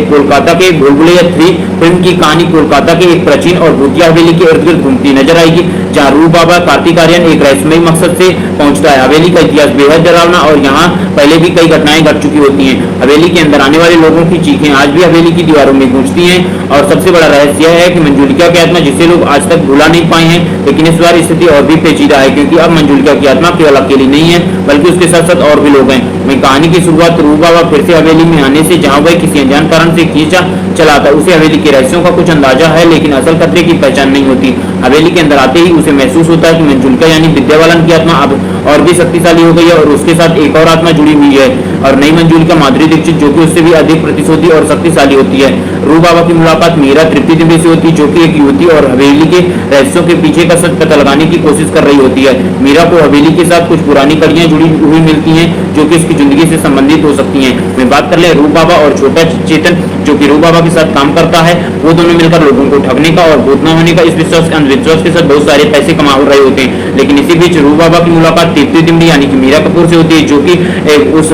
कोलकाता के भूल भुलैया 3 फिल्म की कहानी कोलकाता के एक प्राचीन और भूतिया हवेली के इर्द गिर्द घूमती नजर आएगी जहाँ रूह बाबा कार्तिक आर्यन एक रहस्यमयी मकसद से पहुंचता है। हवेली का इतिहास बेहद डरावना और यहाँ पहले भी कई घटनाएं घट चुकी होती हैं। हवेली के अंदर आने वाले लोगों की चीखें आज भी हवेली की दीवारों में गूंजती हैं और सबसे बड़ा रहस्य यह है कि मंजुलिका की आत्मा जिसे लोग आज तक भुला नहीं पाए हैं, लेकिन इस बार स्थिति और भी पेचीदा है क्योंकि अब मंजुलिका की आत्मा केवल अकेली नहीं है बल्कि उसके साथ साथ और भी लोग हैं। वहीं कहानी की शुरुआत रूह बाबा फिर से हवेली में आने से, जहां वह किसी अनजान कारण से खींचा चला था। उसे हवेली के रहस्यों का कुछ अंदाजा है लेकिन असल खतरे की पहचान नहीं होती। हवेली के अंदर आते ही उसे महसूस होता है कि मंजुलिका यानी विद्या बालन की आत्मा अब और भी शक्तिशाली हो गई है और उसके साथ एक और आत्मा जुड़ी हुई है और नई मंजुलिका माधुरी दीक्षित जो कि उससे भी अधिक प्रतिशोधी और शक्तिशाली होती है। रूह बाबा की मुलाकात मीरा तृप्ति डिमरे से होती है जो कि एक युवती और हवेली के रहस्यों के पीछे का सच पता लगाने की कोशिश कर रही होती है। मीरा को हवेली के साथ कुछ पुरानी कड़ियां जुड़ी हुई मिलती हैं जो कि इसकी जिंदगी से संबंधित हो सकती हैं। मैं बात कर ले रूह बाबा और छोटा चेतन जो कि रूह बाबा के साथ काम करता है, वो दोनों मिलकर लोगों को ठगने का और भूत न होने का इस विश्वास अंधविश्वास के साथ बहुत सारे पैसे कमा रहे होते हैं। लेकिन इसी बीच रूह बाबा की मुलाकात तृप्ति डिमरे यानी कि मीरा कपूर से होती है जो कि उस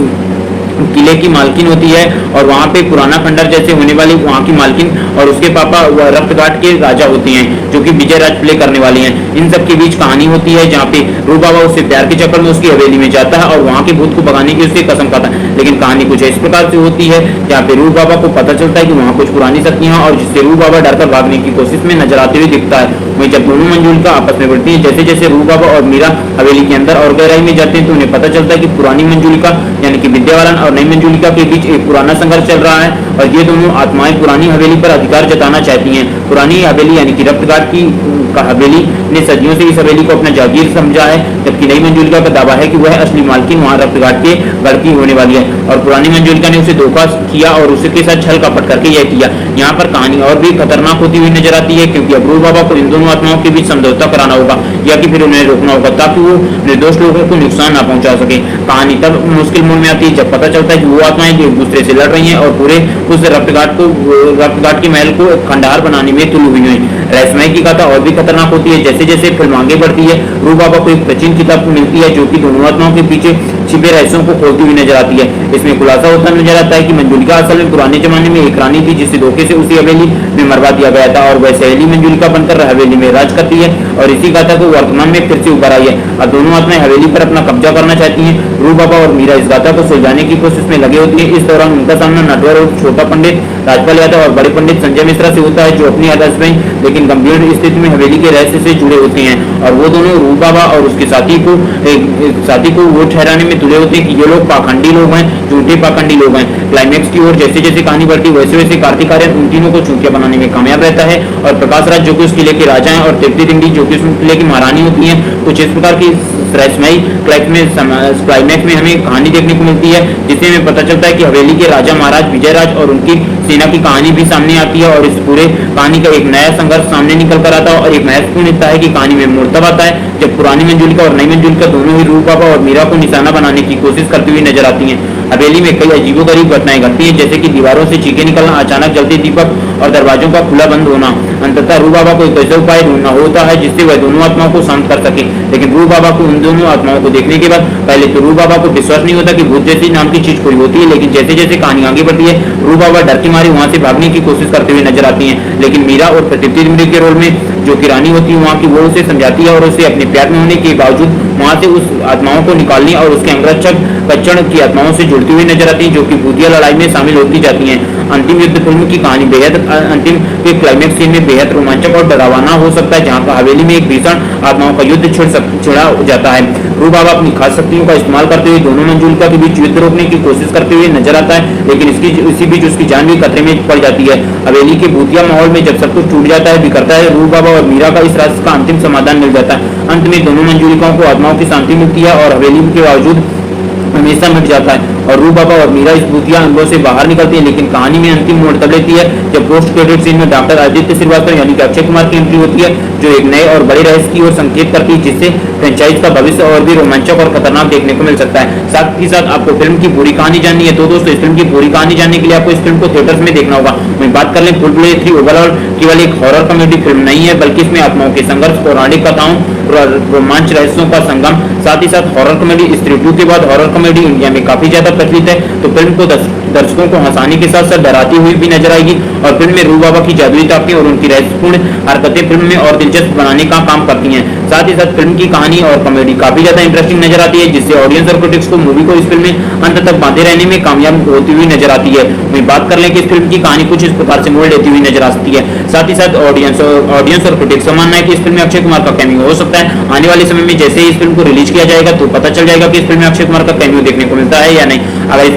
किले की मालकिन होती है और वहाँ पे पुराना खंडर जैसे होने वाली वहाँ की मालकिन और उसके पापा रक्तघाट के राजा होते हैं जो कि विजय राज प्ले करने वाले हैं। इन सब के बीच कहानी होती है जहाँ पे रूह बाबा उससे प्यार के चक्कर में उसकी हवेली में जाता है और वहाँ के भूत को भगाने की उससे कसम खाता है। लेकिन कहानी कुछ इस प्रकार से होती है जहाँ पे रूह बाबा को पता चलता है कि वहाँ कुछ पुरानी शक्तियां और जिससे रूह बाबा डरकर भागने की कोशिश में नजर आते हुए दिखता है। वहीं जब दोनों मंजुलिका आपस में बढ़ती है, जैसे जैसे रूह बाबा और मीरा हवेली के अंदर और गहराई में जाते हैं तो उन्हें पता चलता है कि पुरानी मंजुलिका यानी कि विद्या बालन और नई मंजुलिका के बीच एक पुराना संघर्ष चल रहा है और ये दोनों आत्माएं पुरानी हवेली पर अधिकार जताना चाहती हैं। पुरानी हवेली यानी कि रक्तघाट की हवेली ने सदियों से इस हवेली को अपना जागीर समझा है, जबकि नई मंजुलिका का दावा है कि वह असली मालकिन वहां रक्तघाट के गढ़ की होने वाली है और पुरानी मंजुलिका ने उसे धोखा किया और उसके साथ छल कपट करके यह किया। यहाँ पर कहानी और भी खतरनाक होती हुई नजर आती है क्योंकि अब रूह बाबा को इन दोनों आत्माओं के बीच समझौता कराना होगा या कि फिर उन्हें रोकना होगा ताकि वो निर्दोष लोगों को नुकसान ना पहुंचा सके। कहानी तब मुश्किल मोड़ में आती है जब पता चलता है कि वो आत्माएं एक दूसरे से लड़ रही हैं और पूरे उस रक्तघाट के महल को खंडहार बनाने में तुली हुई है। रहस्यमय की कथा और भी खतरनाक होती है। जैसे जैसे फिल्म आगे बढ़ती है रूह बाबा को एक प्राचीन किताब मिलती है जो कि दोनों आत्माओं के पीछे छिपे रहस्यों को खोलती हुई नजर आती है। इसमें खुलासा होता नजर आता है कि मंजुलिका असल में पुराने जमाने में एक रानी थी जिसे धोखे से उसी हवेली में मरवा दिया गया था और वह सहेली मंजुलिका बनकर हवेली में राज करती है और इसी गाथा को वर्तमान में फिर से उभर आई है। अब दोनों आत्माएं हवेली पर अपना कब्जा करना चाहती हैं। रूह बाबा और मीरा इस गाथा को सुलझाने की कोशिश में लगे होती है। इस दौरान उनका सामना नटवर और छोटा पंडित राजपाल यादव और बड़े पंडित संजय मिश्रा से होता है जो अपनी आदर्श में लेकिन गंभीर स्थिति में हवेली के रहस्य से जुड़े होते हैं और वो दोनों रूप बाबा और उसके साथी को वो ठहराने में तुले होते हैं कि ये लोग पाखंडी लोग हैं, झूठे पाखंडी लोग हैं। क्लाइमैक्स की ओर जैसे जैसे कहानी बढ़ती वैसे वैसे कार्तिक आर्यन उन तीनों को चूतिया बनाने में कामयाब रहता है और प्रकाश राज जो कि उस किले के राजा हैं और तृप्ति दिंडी जो कि उस किले की महारानी होती है। कुछ इस प्रकार की रहस्यमयी क्लाइमैक्स में हमें कहानी देखने को मिलती है, जिससे हमें पता चलता है कि हवेली के राजा महाराज विजयराज और उनकी सेना की कहानी भी सामने आती है और इस पूरे कहानी का एक नया संघर्ष सामने निकल कर आता है। और एक महत्वपूर्ण हिस्सा है कि कहानी में मोड़ तब आता है जब पुरानी मंजुलिका और नई मंजुलिका दोनों ही रूप बाबा और मीरा को निशाना बनाने की कोशिश करती हुई नजर आती हैं। हवेली में कई अजीबोगरीब घटनाएं घटती हैं, जैसे कि दीवारों से चीखें निकलना, अचानक जलते दीपक और दरवाजों का खुला बंद होना। अंततः रूप बाबा को एक ऐसा उपाय ढूंढना होता है जिससे वह दोनों आत्माओं को शांत कर सके, लेकिन रूप बाबा को उन दोनों आत्माओं को देखने के बाद पहले तो रूप बाबा को विश्वास नहीं होता कि भूत जैसी नाम की चीज कोई होती है, लेकिन जैसे जैसे कहानी आगे बढ़ती है रूप बाबा डर के मारे वहां से भागने की कोशिश करते हुए नजर आती हैं। लेकिन मीरा और तृप्ति दिंडी के रोल में जो कि रानी होती है वहाँ की, वो उसे समझाती है और उसे अपने प्यार में होने के बावजूद वहां से उस आत्माओं को निकालने और उसके अंगरक्षक कच्चड़ की आत्माओं से जुड़ती हुई नजर आती है, जो कि भूतिया लड़ाई में शामिल होती जाती हैं। अंतिम युद्ध फिल्म की कहानी बेहद अंतिम के क्लाइमैक्स सीन में बेहद रोमांचक और डरावना हो सकता है, जहां पर हवेली में एक भीषण आत्माओं का युद्ध छिड़ा जाता है। रूप बाबा अपनी खास शक्तियों का इस्तेमाल करते हुए दोनों मंजुलिका के बीच युद्ध रोकने की कोशिश करते हुए नजर आता है, लेकिन इसी बीच उसकी जान भी खतरे में पड़ जाती है। हवेली के भूतिया माहौल में जब सब कुछ टूट जाता है, बिखरता है, रूप बाबा और मीरा का इस रास्ते का अंतिम समाधान मिल जाता है। अंत में दोनों मंजुलिकाओं को आत्माओं की शांति मिलती है और हवेली के बावजूद हमेशा मिट जाता है और रूप बाबा और मीरा इस भूतिया अनुभव से बाहर निकलती है। लेकिन कहानी में अंतिम मोड़ तब लेती है जब पोस्ट क्रेडिट सीन में डॉक्टर आदित्य श्रीवास्तव यानी कि अक्षय कुमार की एंट्री होती है, जो एक नए और बड़े रहस्य की ओर संकेत करती है, जिससे फ्रेंचाइज का भविष्य और भी रोमांचक और खतरनाक देखने को मिल सकता है। साथ ही साथ आपको फिल्म की पूरी कहानी जाननी है तो दोस्तों इस फिल्म की पूरी कहानी जानने के लिए आपको इस फिल्म को थिएटर्स में देखना होगा। वहीं बात कर लें भूल-भुलैया 3 ओवरऑल केवल एक हॉरर कॉमेडी फिल्म नहीं है, बल्कि इसमें आत्माओं के संघर्ष, पौराणिक कथाओं, रोमांच रहस्यों का संगम, साथ ही साथ हॉरर कॉमेडी। स्त्री 2 के बाद हॉरर कॉमेडी इंडिया में काफी ज्यादा प्रचलित है, तो फिल्म को दर्शकों को हंसाने के साथ साथ डराती हुई भी नजर आएगी और फिल्म में रूप बाबा की जादुई ताकतें और उनकी रहस्यपूर्ण हरकतें फिल्म में और दिलचस्प बनाने का काम करती हैं। साथ ही साथ फिल्म की कहानी और कॉमेडी काफी ज्यादा इंटरेस्टिंग नजर आती है, जिससे ऑडियंस और क्रिटिक्स को मूवी को इस फिल्म में अंत तक बांधे रहने में कामयाब होती हुई नजर आती है। वहीं बात कर लें कि इस फिल्म की कहानी कुछ इस प्रकार से मोड़ लेती हुई नजर आती है। साथ ही साथ ऑडियंस और क्रिटिक्स का मानना है कि इस फिल्म में अक्षय कुमार का कैमियो हो सकता है। आने वाले समय में जैसे ही इस फिल्म को रिलीज किया जाएगा तो पता चल जाएगा कि इस फिल्म में अक्षय कुमार का कैमियो देखने को मिलता है या नहीं। अगर इस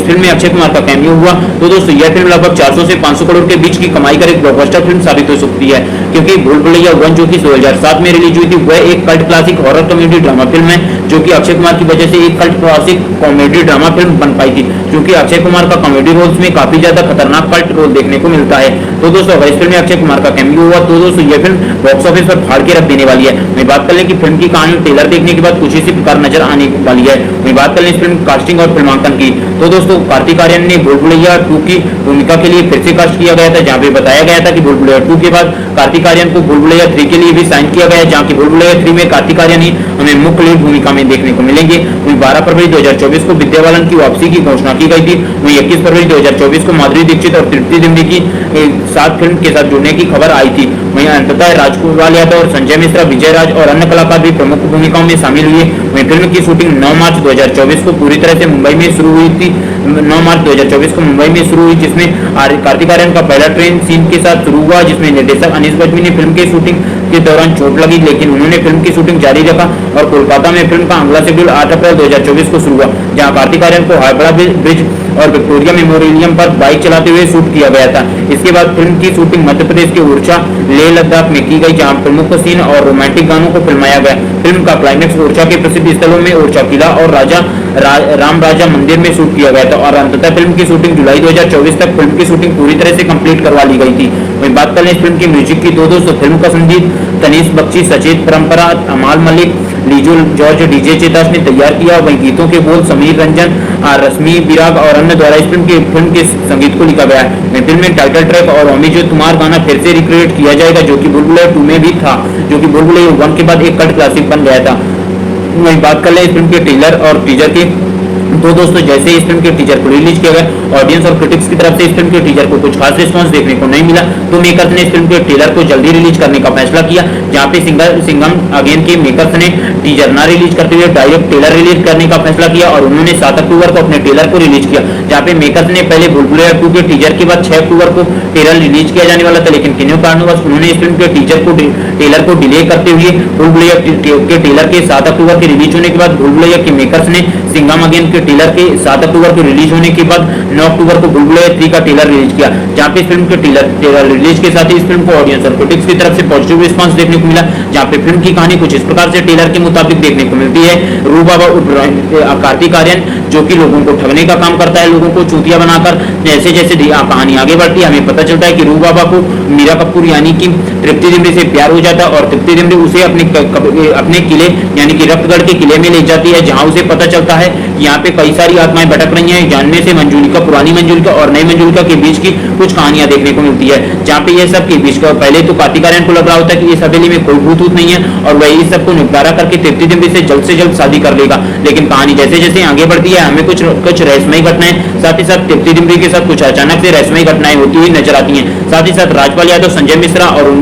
फिल्म में अक्षय कुमार का कैमियो हुआ तो दोस्तों यह फिल्म लगभग 400 से 500 करोड़ के बीच की कमाई कर एक ब्लॉकबस्टर फिल्म साबित हो सकती है, क्योंकि भूल-भुलैया 1 जो कि 2007 में रिलीज हुई थी वह एक cult classic horror comedy drama film है, जो कि अक्षय कुमार की वजह से एक cult classic comedy drama film बन पाई थी, क्योंकि अक्षय कुमार का कॉमेडी रोल्स में काफी ज्यादा खतरनाक कल्ट रोल देखने को मिलता है। तो दोस्तों अगर इस फिल्म में अक्षय कुमार का कैमियो हुआ तो दोस्तों यह फिल्म बॉक्स ऑफिस पर फाड़ के रख देने वाली है। वहीं बात कर लें कि फिल्म की कहानी ट्रेलर देखने के बाद कुछ इसी प्रकार नजर आने वाली है। वहीं बात कर लें इस फिल्म कास्टिंग और फिल्मांकन की तो दोस्तों कार्तिक आर्यन ने भूल-भुलैया 2 की भूमिका के लिए फिर से कास्ट किया गया था, जहां पे बताया गया था कि भूल-भुलैया 2 के बाद कार्तिक आर्यन को भूल-भुलैया 3 के लिए भी साइन किया गया है, जहां की भूल-भुलैया 3 में कार्तिक आर्यन ही हमें मुख्य लीड भूमिका में देखने को मिलेंगे। वहीं 12 फरवरी 2024 को विद्या बालन की वापसी की घोषणा की गई थी। वहीं 21 फरवरी 2024 को माधुरी दीक्षित और तृप्ति दिंडी की साथ फिल्म के साथ जुड़ने की खबर आई थी। वहीं अंततः राजकुमार यादव और संजय मिश्रा, विजय राज और अन्य कलाकार भी प्रमुख भूमिकाओं में शामिल हुए। वहीं फिल्म की शूटिंग 9 मार्च 2024 को पूरी तरह से मुंबई में शुरू हुई थी। 9 मार्च 2024 को मुंबई में शुरू हुई, जिसमें कार्तिक आर्यन का पहला ट्रेन सीन के साथ शुरू हुआ, जिसमें निर्देशक अनीस बज्मी ने फिल्म की शूटिंग के दौरान चोट लगी, लेकिन उन्होंने फिल्म की शूटिंग जारी रखा और कोलकाता में फिल्म का अगला शेड्यूल 8 अप्रैल 2024 को शुरू हुआ, जहां कार्तिक आर्यन को हावड़ा ब्रिज और विक्टोरिया मेमोरियम पर बाइक चलाते हुए शूट किया गया था। इसके बाद फिल्म की शूटिंग मध्य प्रदेश के ओरछा, लेह लद्दाख में की गई, जहां प्रमुख सीन और रोमांटिक गानों को फिल्माया गया। फिल्म का क्लाइमैक्स ओरछा के प्रसिद्ध स्थलों में ओरछा किला और राम राजा मंदिर में शूट किया गया था और अंततः फिल्म की शूटिंग जुलाई 2024 तक फिल्म की शूटिंग पूरी तरह से कंप्लीट करवा ली गई थी। वहीं बात करें इस फिल्म की म्यूजिक की तो दोस्तों फिल्म का संगीत तनीष बख्शी, सचेत परंपरा, अमाल मलिक, लीजू जॉर्ज, डीजे चेतास ने तैयार किया। वहीं गीतों के बोल समीर रंजन, रश्मि विराग और अन्य द्वारा इस फिल्म के संगीत को लिखा गया है। फिल्म में टाइटल ट्रैक और ओमी जो तुम्हार गाना फिर से रिक्रिएट किया जाएगा, जो कि भूल-भुलैया 2 में भी था, जो कि भूल-भुलैया 1 के बाद एक कल्ट क्लासिक बन गया था। वहीं बात कर ले इस फिल्म के ट्रेलर और टीजर की तो दोस्तों जैसे इस फिल्म के टीजर को रिलीज किया गया, ऑडियंस और क्रिटिक्स की तरफ से इस फिल्म के टीजर को कुछ खास रिस्पांस देखने को नहीं मिला, तो मेकर्स ने इस फिल्म के ट्रेलर को जल्दी रिलीज करने का फैसला किया, जहां पे सिंघम अगेन के मेकर्स ने टीजर ना रिलीज करते हुए डायरेक्ट ट्रेलर रिलीज करने का फैसला किया और उन्होंने 7 अक्टूबर को अपने ट्रेलर को रिलीज किया, जहां पे मेकर्स ने पहले भूल भुलैया 2 के टीजर के बाद 6 अक्टूबर को ट्रेलर रिलीज किया जाने वाला था, लेकिन किन्हीं कारणवश उन्होंने इस फिल्म के ट्रेलर को डिले करते हुए भूल भुलैया के ट्रेलर के 7 अक्टूबर के रिलीज होने के बाद भूल भुलैया के मेकर्स ने सिंघम अगेन के ट्रेलर के 7 अक्टूबर को रिलीज होने के बाद 9 अक्टूबर को भूल भुलैया 3 का ट्रेलर रिलीज किया, जहां पे इस फिल्म के ट्रेलर रिलीज के साथ ही इस फिल्म को ऑडियंस और क्रिटिक्स की तरफ से पॉजिटिव रिस्पांस देखने को मिला, जहां पे फिल्म की कहानी कुछ इस प्रकार से ट्रेलर के मुताबिक देखने को मिलती है। रू बाबा कार्तिक आर्यन जो कि लोगों को ठगने का काम करता है, लोगों को चूतिया बनाकर, जैसे जैसे कहानी आगे बढ़ती है हमें पता चलता है कि रू बाबा को मीरा कपूर यानी कि तृप्ति डिमरी से प्यार हो जाता है और तृप्ति डिमरी उसे अपने किले यानी कि रक्तगढ़ के किले में ले जाती है, जहां उसे पता चलता है कि यहाँ पे कई सारी आत्माएं भटक रही हैं, जानने से मंजूलिका पुरानी मंजूलिका और नई मंजूलिका के बीच की कुछ कहानियां देखने को मिलती है, जहाँ पे ये सब के बीच का पहले तो कार्तिक आर्यन को लग रहा होता है कि इस हवेली में कोई भूत नहीं है और वह इस सबको निपटारा करके तृप्ति डिमरी से जल्द शादी कर लेगा, लेकिन कहानी जैसे जैसे आगे बढ़ती है हमें कुछ रहस्यमयी घटनाएं, साथ ही साथ तृप्ति डिमरी के साथ कुछ अचानक से रहस्यमयी घटनाएं होती हुई नजर आती हैं, साथ ही साथ राजपाल यादव, संजय मिश्रा और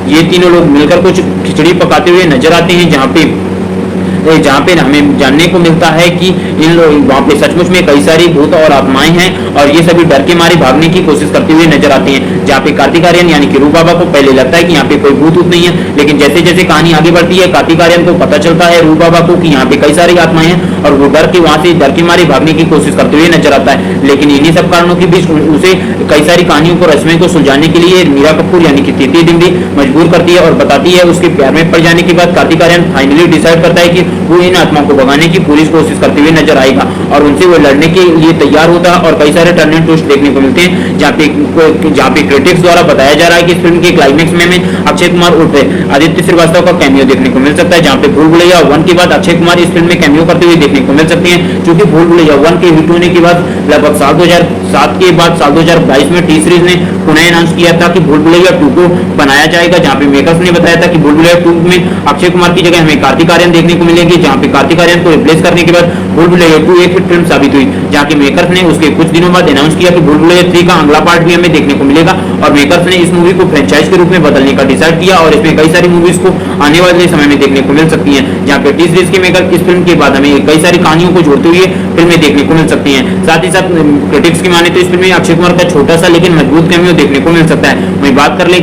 ये तीनों लोग मिलकर कुछ खिचड़ी पकाते हुए नजर आते हैं, जहाँ पे हमें जानने को मिलता है कि इन लोग वहाँ पे सचमुच में कई सारी भूत और आत्माएं हैं और ये सभी डर के मारे भागने की कोशिश करते हुए नजर आते हैं, जहाँ पे कार्तिक आर्यन यानी कि रू बाबा को पहले लगता है कि यहाँ पे कोई भूत नहीं है, लेकिन जैसे जैसे कहानी आगे बढ़ती है कार्तिक आर्यन को पता चलता है रू बाबा को कि यहाँ पे कई सारी आत्माएं हैं और वो वहां से डर के मारे भागने की कोशिश करते हुए नजर आता है, लेकिन इन्हीं सब कारणों के बीच उसे कई सारी कहानियों को रहस्यों को सुलझाने के लिए मीरा कपूर यानी कि तृप्ति डिमरी मजबूर करती है और बताती है। उसके प्यार में पड़ जाने के बाद कार्तिक आर्यन फाइनली डिसाइड करता है कि वो इन आत्माओं को भगाने की पूरी कोशिश करते हुए नजर आएगा और उनसे वो लड़ने के लिए तैयार होता है और कई सारे टर्न एंड ट्विस्ट देखने को मिलते हैं, जहाँ पे क्रिटिक्स द्वारा बताया जा रहा है कि इस फिल्म के क्लाइमेक्स में अक्षय कुमार उर्फ आदित्य श्रीवास्तव का कैमियो देखने को मिल सकता है, जहाँ पे भूल भुलैया 1 के बाद अक्षय कुमार इस फिल्म में कैमियो करते हुए देखने को मिल सकते हैं, क्योंकि भूल भुलैया 1 के हिट होने के बाद लगभग साल 2007 के बाद साल 2022 में टी सीरीज ने पुनः अनाउंस किया था कि भूल भुलैया 2 को बनाया जाएगा, जहाँ पे मेकर्स ने बताया था कि भूल भुलैया 2 में अक्षय कुमार की जगह हमें कार्तिक आर्यन देखने को मिलेगी, जहाँ पे कार्तिक आर्यन को रिप्लेस करने के बाद भूल भुलैया 2 एक हिट फिल्म साबित हुई, जहाँ के मेकर्स ने उसके कुछ दिनों बाद अनाउंस किया कि भूल भुलैया 3 का अगला पार्ट भी हमें देखने को मिलेगा और मेकर्स ने इस मूवी को फ्रेंचाइज के रूप में बदलने का डिसाइड किया और इसमें कई सारी मूवीज को आने वाले समय में देखने को मिल सकती हैं, जहाँ पे टी सीरीज के मेकर इस फिल्म के बाद हमें कई सारी कहानियों को जोड़ते हुए फिल्में देखने को मिल सकती हैं। साथ ही साथ क्रिटिक्स की माने तो इस फिल्म में अक्षय कुमार का छोटा सा लेकिन मजबूत कैमियो देखने को मिल सकता है। वहीं बात कर ले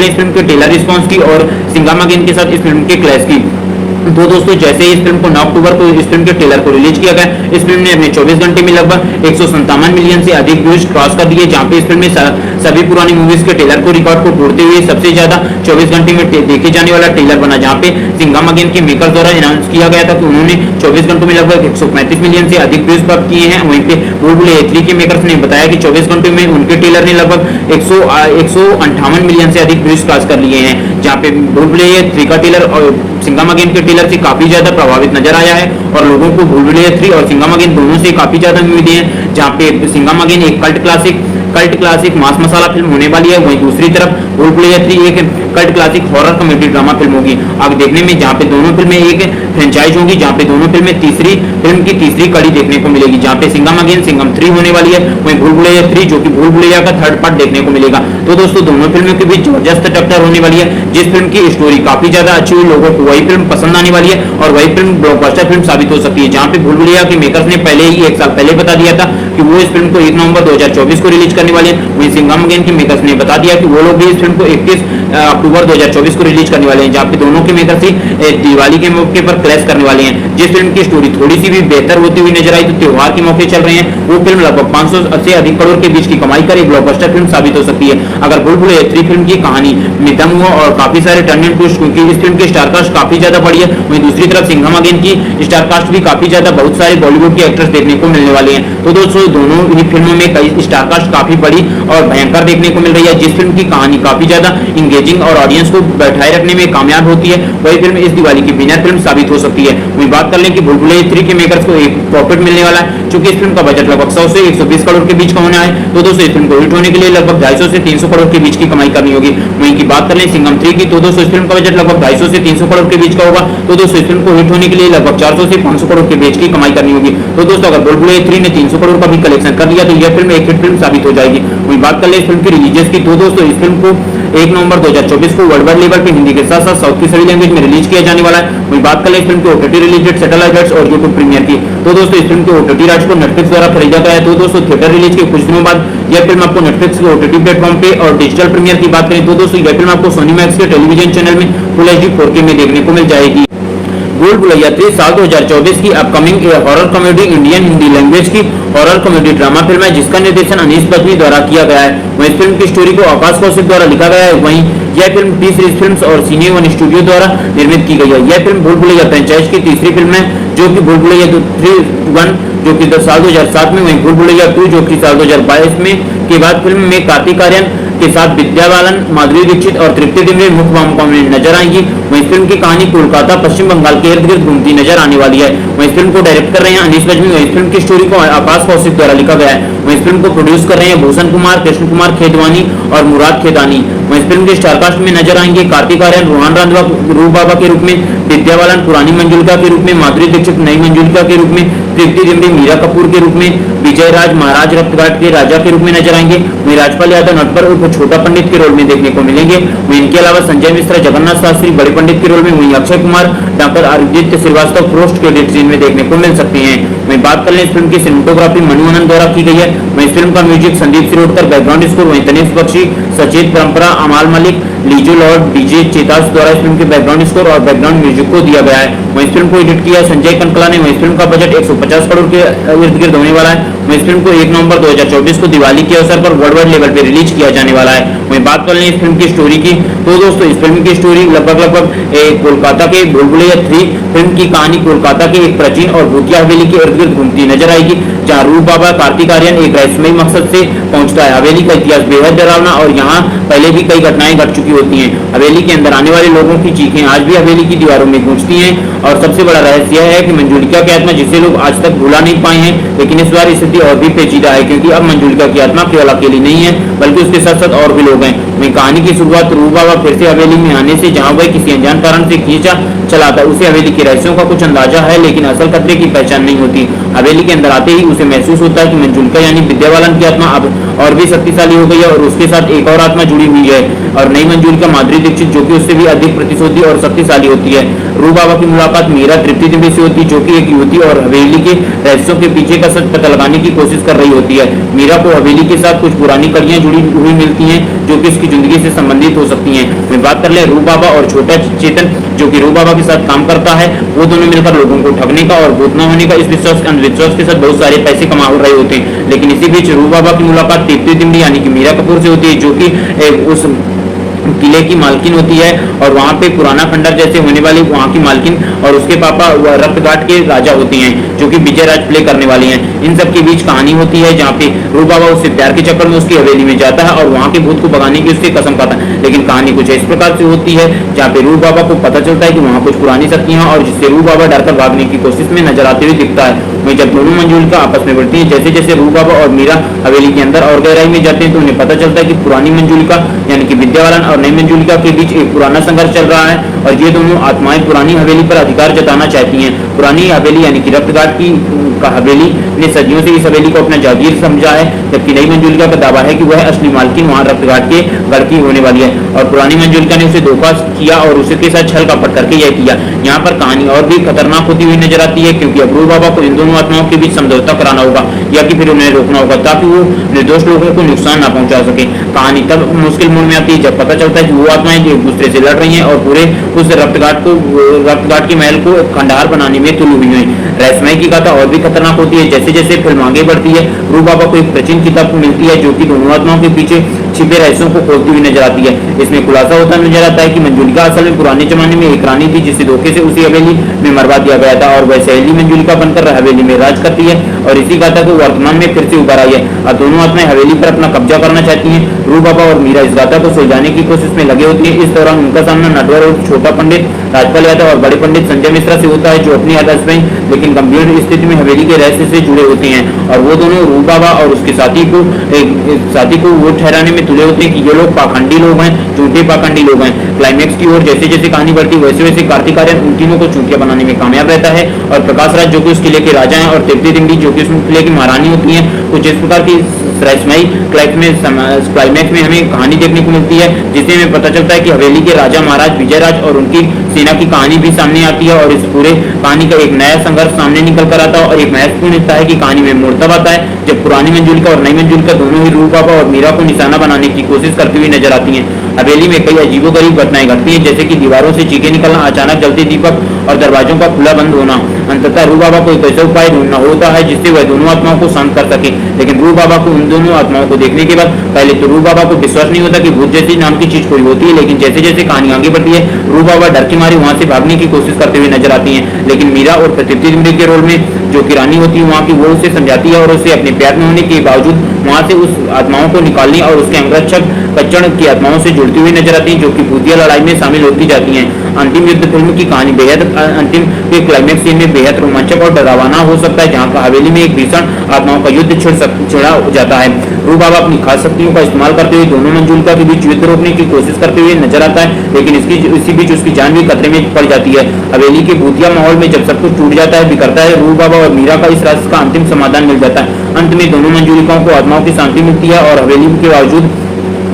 इस फिल्म के ट्रेलर रिस्पांस की और सिंघम अगेन के साथ इस फिल्म के क्लैश की, तो दोस्तों जैसे इस फिल्म को 9 अक्टूबर को इस फिल्म के ट्रेलर को रिलीज किया गया, इस फिल्म ने अपने 24 घंटे में लगभग 157 मिलियन से अधिक व्यूज क्रॉस कर दिए, जहां पे इस फिल्म में सभी पुरानी मूवीज के ट्रेलर को रिकॉर्ड को तोड़ते हुए सबसे ज्यादा 24 घंटे में देखे जाने वाला ट्रेलर बना, जहां पे सिंघम अगेन के मेकर्स द्वारा अनाउंस किया गया था कि उन्होंने 24 घंटों में लगभग 135 मिलियन से अधिक व्यूज प्राप्त किए हैं। वहीं पे भूल भुलैया 3 के मेकर्स ने बताया कि 24 घंटों में उनके ट्रेलर ने लगभग 158 मिलियन से अधिक व्यूज क्रॉस कर लिए हैं, जहाँ पे भूल भुलैया 3 का ट्रेलर और सिंघम अगेन के ट्रेलर से काफी ज्यादा प्रभावित नजर आया है और लोगों को भूल भुलैया 3 और सिंघम अगेन दोनों से काफी ज्यादा उम्मीदें हैं, जहाँ पे सिंघम अगेन एक कल्ट क्लासिक मास मसाला फिल्म होने वाली है, वहीं दूसरी तरफ भूल भुलैया 3 एक cult classic horror comedy drama film होगी आगे देखने में, जहाँ पे दोनों फिल्में एक फ्रेंचाइज होगी, जहाँ पे दोनों फिल्में फिल्म की तीसरी कड़ी देखने को मिलेगी, जहाँ पे सिंघम अगेन सिंघम 3 होने वाली है, वहीं भूल भुलैया 3 जो कि भूल भुलैया का थर्ड पार्ट देखने को मिलेगा। तो दोस्तों दोनों फिल्मों के बीच जबरदस्त टक्कर होने वाली है, जिस फिल्म की स्टोरी काफी ज्यादा अच्छी हुई लोगों को वही फिल्म पसंद आने वाली है और वही फिल्म ब्लॉकबस्टर फिल्म साबित हो सकती है, जहाँ पे भूल भुलैया के मेकर्स ने पहले ही 1 साल पहले बता दिया था कि वो इस फिल्म को 1 नवंबर 2024 को रिलीज करने वाले हैं। वहीं सिंघम अगेन के मेकर्स ने बता दिया कि वो लोग भी इस फिल्म को 21 अक्टूबर 2024 को रिलीज करने वाले हैं, जहाँ पे दोनों के मेकर्स ही दिवाली के मौके पर क्लैश करने वाले हैं। जिस फिल्म की स्टोरी थोड़ी सी भी बेहतर होती हुई नजर आई तो त्योहार के मौके चल रहे हैं, वो फिल्म लगभग 500 से अधिक करोड़ के बीच की कमाई कर एक ब्लॉकबस्टर फिल्म साबित हो सकती है। अगर भूल भुलैया 3 फिल्म की कहानी में दम हुआ और काफी सारे टर्न एंड ट्विस्ट, क्योंकि इस फिल्म की स्टार कास्ट काफी ज्यादा बड़ी है, वहीं दूसरी तरफ सिंघम अगेन की स्टार कास्ट भी काफी ज्यादा बहुत सारे बॉलीवुड के एक्टर्स देखने को मिलने वाले हैं। तो दोस्तों दोनों ही फिल्मों में कई स्टार कास्ट काफी बड़ी और भयंकर देखने को मिल रही है। जिस फिल्म की कहानी काफी ज्यादा इंगेजिंग और ऑडियंस को बैठाए रखने में कामयाब होती है, वही फिल्म इस दिवाली की विनर फिल्म साबित हो सकती है। वही बात कर लें कि भूल भुलैया 3 के मेकर्स को एक प्रॉफिट मिलने वाला है, चूंकि इस फिल्म का बजट लगभग 100 से 120 करोड़ के बीच का होना है। तो दोस्तों इस फिल्म को हिट होने के लिए लगभग 250 से 300 करोड़ के बीच की कमाई करनी होगी। वहीं की बात कर लें सिंघम 3 की, तो दोस्तों इस फिल्म का बजट लगभग 250 से 300 करोड़ के बीच का होगा। तो दोस्तों इस फिल्म को हिट होने के लिए लगभग 400 से 500 करोड़ के बीच की कमाई करनी होगी। तो दोस्तों अगर भूल भुलैया 3 ने 300 करोड़ का भी कलेक्शन कर लिया तो यह फिल्म एक हिट फिल्म साबित हो जाएगी। वहीं बात कर ले इस फिल्म की रिलीजेस की, तो दोस्तों इस फिल्म को 1 नवंबर 2024 को वर्ल्ड वाइड लेवल पे हिंदी के साथ साथ साउथ की सभी लैंग्वेज में रिलीज किया जाने वाला है। वही बात कर ले इस फिल्म के ओटीटी रिलीज, सैटेलाइट राइट्स और यूट्यूब प्रीमियर की। तो दोस्तों इस फिल्म के ओटीटी राइट्स को नेटफ्लिक्स द्वारा खरीदा गया है। तो दोस्तों थिएटर रिलीज के कुछ दिनों बाद यह फिल्म आपको नेटफ्लिक्स के ओटीटी प्लेटफॉर्म पे और डिजिटल प्रीमियर की बात करें तो दोस्तों यह फिल्म आपको सोनी मैक्स के टेलीविजन चैनल में फुल एचडी 4K में देखने को मिल जाएगी। भूल भुलैया 3 साल 2024 की upcoming horror comedy Indian Hindi language की हॉरर कॉमेडी ड्रामा फिल्म है जिसका निर्देशन अनीस बज्मी द्वारा किया गया है। वहीं इस फिल्म की स्टोरी को आकाश कौशिक द्वारा लिखा गया है। वहीं यह फिल्म टी सीरीज फिल्म्स और सिने वन स्टूडियो द्वारा निर्मित की गई है। यह फिल्म भूल भुलैया फ्रेंचाइज की तीसरी फिल्म है जो कि भूल भुलैया 3 जो कि साल 2007 में, वहीं भूल भुलैया 2 जो कि साल 2022 में के बाद फिल्म में कार्तिक आर्यन के साथ विद्या बालन, माधुरी दीक्षित और तृप्ति डिमरी मुख्य भूमिका में नजर आएंगी। वहीं इस फिल्म की कहानी कोलकाता पश्चिम बंगाल के इर्द गिर्द घूमती नजर आने वाली है। वहीं इस फिल्म को डायरेक्ट कर रहे हैं अनीस बज्मी। वहीं इस फिल्म की स्टोरी को आकाश कौशिक द्वारा लिखा गया है। वहीं इस फिल्म को प्रोड्यूस कर रहे हैं भूषण कुमार, कृष्ण कुमार खेदवानी और मुराद खेदानी। वहीं इस फिल्म के स्टारकास्ट में नजर आएंगे कार्तिक आर्यन रोहन रांधवा रूप बाबा के रूप में, विद्या बालन पुरानी मंजुलिका के रूप में, माधुरी दीक्षित नई मंजुलिका के रूप में, तृप्ति डिमरी मीरा कपूर के रूप में, विजय राज महाराज रक्तघाट के राजा के रूप में नजर आएंगे। वहीं राजपाल यादव नटवर उर्फ छोटा पंडित के रोल में देखने को मिलेंगे। वहीं इनके अलावा संजय मिश्रा जगन्नाथ शास्त्री बड़े पंडित के रोल में, वहीं Akshay Kumar doctor Aditya Shrivastava post credit scene में देखने को मिल सकते हैं। वहीं बात कर लें इस फिल्म की सिनेमेटोग्राफी मनु आनंद द्वारा की गई है। वहीं इस फिल्म का music Sandeep Shirodkar, background score वहीं तनिष्क बख्शी, सचेत परंपरा, अमाल मलिक, लीजो लॉर्ड, डीजे चेतास द्वारा इस फिल्म के बैकग्राउंड स्कोर और बैकग्राउंड म्यूजिक को दिया गया है। वहीं इस फिल्म को एडिट किया संजय कनकला ने। वहीं इस फिल्म का बजट 150 करोड़ के इर्द गिर्द होने वाला है। वहीं इस फिल्म को 1 नवंबर 2024 को दिवाली के अवसर पर वर्ल्ड वाइड लेवल पे रिलीज किया जाने वाला है। वहीं बात कर लें इस फिल्म की स्टोरी की तो दोस्तों इस फिल्म की स्टोरी लगभग कोलकाता के भूल भुलैया 3 फिल्म की कहानी कोलकाता के एक प्राचीन और भूतिया हवेली के इर्द गिर्द घूमती नजर आएगी जहाँ रूप बाबा कार्तिक आर्यन एक रहस्यमयी मकसद से पहुंचता है। हवेली का इतिहास बेहद डरावना और यहाँ पहले भी कई घटनाएं घट चुकी होती हैं। हवेली के अंदर आने वाले लोगों की चीखें आज भी हवेली की दीवारों में गूंजती हैं और सबसे बड़ा रहस्य यह है कि मंजुलिका की आत्मा जिसे लोग आज तक भुला नहीं पाए हैं, लेकिन इस बार स्थिति और भी पेचीदा है क्योंकि अब मंजुलिका की आत्मा केवल अकेली नहीं है बल्कि उसके साथ साथ और भी लोग हैं। वहीं कहानी की शुरुआत रूप बाबा फिर से हवेली में आने से जहां वह किसी अनजान कारण से खींचा चला था। उसे हवेली के रहस्यों का कुछ अंदाजा है लेकिन असल खतरे की पहचान नहीं होती। हवेली के अंदर आते ही उसे महसूस होता है कि मंजुलिका यानी विद्या बालन की आत्मा अब और भी शक्तिशाली हो गई है और उसके साथ एक और आत्मा जुड़ी हुई है और नई मंजुलिका माधुरी दीक्षित जो कि उससे भी अधिक प्रतिशोधी और शक्तिशाली होती है। रूप बाबा की मुलाकात मीरा तृप्ति डिमरी से होती है जो कि एक युवती और हवेली के रहस्यों के पीछे का सच पता लगाने की कोशिश कर रही होती है। मीरा को हवेली के साथ कुछ पुरानी कड़ियां जुड़ी हुई मिलती हैं जो कि उसकी जिंदगी से संबंधित हो सकती हैं। मैं बात कर ले रूप बाबा और छोटा चेतन जो कि रूप बाबा के साथ काम करता है, वो दोनों मिलकर लोगों को ठगने का और भूत न होने का इस विश्वास अंधविश्वास के साथ बहुत सारे पैसे कमा रहे होते हैं। लेकिन इसी बीच रूप बाबा की मुलाकात तृप्ति डिमरी यानी कि मीरा कपूर से होती है जो कि उस किले की मालकिन होती है और वहाँ पे पुराना खंडर जैसे होने वाली वहाँ की मालकिन और उसके पापा रक्तघाट के राजा होते हैं जो कि विजय राज प्ले करने वाली हैं। इन सब के बीच कहानी होती है जहाँ पे रूप बाबा उससे प्यार के चक्कर में उसकी हवेली में जाता है और वहाँ के भूत को भगाने की उससे कसम खाता है। लेकिन कहानी कुछ इस प्रकार से होती है जहाँ पे रूप बाबा को पता चलता है कि वहाँ कुछ पुरानी शक्तियां और जिससे रूप बाबा डरकर भागने की कोशिश में नजर आते हुए दिखता है। वहीं जब दोनों मंजुलिका आपस में बढ़ती है जैसे जैसे रूप बाबा और मीरा हवेली के अंदर और गहराई में जाते हैं तो उन्हें पता चलता है कि पुरानी मंजुलिका यानी कि विद्या बालन और नई मंजुलिका के बीच एक पुराना संघर्ष चल रहा है और ये दोनों आत्माएं पुरानी हवेली पर अधिकार जताना चाहती हैं। पुरानी हवेली यानी कि रक्तघाट की हवेली ने सदियों से इस हवेली को अपना जागीर समझा है जबकि नई मंजुलिका का दावा है कि वह असली मालकिन वहां रक्तघाट के गढ़ की होने वाली है और पुरानी मंजुलिका ने उसे धोखा किया और उसके साथ छल कपट करके यह किया। यहाँ पर कहानी और भी खतरनाक होती हुई नजर आती है क्योंकि अब रूप बाबा को इन दोनों आत्माओं के बीच समझौता कराना होगा या कि फिर उन्हें रोकना होगा ताकि वो निर्दोष लोगों को नुकसान ना पहुंचा सके। कहानी तब मुश्किल मोड़ में आती है जब पता चलता है कि वो आत्माएं एक दूसरे से लड़ रही हैं और पूरे उस रक्तघाट के महल को खंडहर बनाने में तुली हुई है। रहस्यमय की गाथा और भी खतरनाक होती है जैसे जैसे फिल्म आगे बढ़ती है। रूप बाबा को एक प्राचीन किताब मिलती है जो कि दोनों आत्माओं के पीछे छिपे रहस्यों को खोलती हुई नजर आती है। इसमें खुलासा होता नजर आता है कि मंजुलिका असल में पुराने जमाने में एक रानी थी जिसे धोखे से उसी हवेली में मरवा दिया गया था और वह सहेली मंजुलिका बनकर हवेली में राज करती है और इसी गाथा को वर्तमान में फिर से उभर आई है। अब दोनों आत्माएं हवेली पर अपना कब्जा करना चाहती हैं। रूप बाबा और मीरा इस गाथा को सुलझाने की कोशिश में लगे होते हैं। इस दौरान उनका सामना नटवर और छोटा पंडित राजपाल यादव और बड़े पंडित संजय मिश्रा से होता है जो अपनी आदर्शमय लेकिन गंभीर स्थिति में हवेली के रहस्य से जुड़े होते हैं और वो दोनों रूप बाबा और उसके साथी को वो ठहराने में तुले होते हैं कि ये लोग पाखंडी लोग हैं, झूठे पाखंडी लोग हैं। क्लाइमैक्स की ओर जैसे जैसे कहानी बढ़ती वैसे वैसे कार्तिक आर्यन उन तीनों को चूतिया बनाने में कामयाब रहता है और प्रकाश राज जो कि उस किले के राजा हैं और तृप्ति डिमरी जो कि उस किले की महारानी होती हैं कुछ इस प्रकार की रहस्यमयी क्लाइमैक्स में हमें कहानी देखने को मिलती है जिससे हमें पता चलता है कि हवेली के राजा महाराज विजय राज और उनकी मीना की कहानी भी सामने आती है और इस पूरे कहानी का एक नया संघर्ष सामने निकल कर आता है और एक महत्वपूर्ण हिस्सा है कि कहानी में मोड़ तब आता है जब पुरानी मंजुलिका और नई मंजुलिका दोनों ही रूप बाबा और मीरा को निशाना बनाने की कोशिश करती हुई नजर आती हैं। हवेली में कई अजीबोगरीब घटनाएं घटती हैं, जैसे कि दीवारों से चीखें निकलना, अचानक जलते दीपक और दरवाजों का खुला बंद होना। अंततः रूप बाबा को एक ऐसा उपाय ढूंढना होता है जिससे वह दोनों आत्माओं को शांत कर सके, लेकिन रूप बाबा को उन दोनों आत्माओं को देखने के बाद पहले तो रूप बाबा को विश्वास नहीं होता कि भूत जैसी नाम की चीज कोई होती है, लेकिन जैसे जैसे कहानी आगे बढ़ती है रूप बाबा डर के मारे वहां से भागने की कोशिश करते हुए नजर आती हैं। लेकिन मीरा और प्रतीति जिंदगी के रोल में जो कि रानी होती है वहाँ की, वो उसे समझाती है और उसे अपने प्यार में होने के बावजूद वहां से उस आत्माओं को निकालने और उसके अंगरक्षक कच्चड़ की आत्माओं से जुड़ती हुई नजर आती है, जो कि भूतिया लड़ाई में शामिल होती जाती हैं। अंतिम युद्ध फिल्म की कहानी बेहद अंतिम के क्लाइमेक्स सीन में बेहद रोमांचक और डरावना हो सकता है, जहां का हवेली में एक भीषण आत्माओं का युद्ध छिड़ा जाता है। रूप बाबा अपनी खास शक्तियों का इस्तेमाल करते हुए दोनों मंजुलिका के बीच युद्ध रोकने की कोशिश करते हुए नजर आता है, लेकिन इसी बीच उसकी जान भी खतरे में पड़ जाती है। हवेली के भूतिया माहौल में जब सब कुछ टूट जाता है, बिखरता है, रूप बाबा और मीरा का इस रास्ते का अंतिम समाधान मिल जाता है। अंत में दोनों मंजुलिकाओं को आत्माओं की शांति मिलती है और हवेली के बावजूद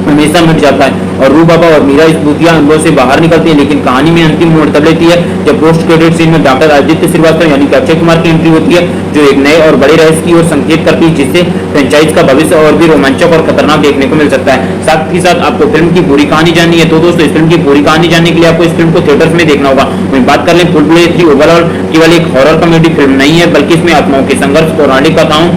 हमेशा मिट जाता है और रूप बाबा और मीरा इस भूतिया अनुभव से बाहर निकलते हैं। लेकिन कहानी में अंतिम मोड़ तब लेती है जब पोस्ट क्रेडिट सीन में डॉक्टर आदित्य श्रीवास्तव यानी कि अक्षय कुमार की एंट्री होती है, जो एक नए और बड़े रहस्य की ओर संकेत करती है, जिससे फ्रेंचाइज का भविष्य और भी रोमांचक और खतरनाक देखने को मिल सकता है। साथ ही साथ आपको फिल्म की पूरी कहानी जाननी है तो दोस्तों इस फिल्म की पूरी कहानी जानने के लिए आपको इस फिल्म को थिएटर्स में देखना होगा। वहीं बात कर लें भूल-भुलैया 3 ओवरऑल केवल एक हॉरर कॉमेडी फिल्म नहीं है, बल्कि इसमें आत्माओं के संघर्ष, पौराणिक कथाओं,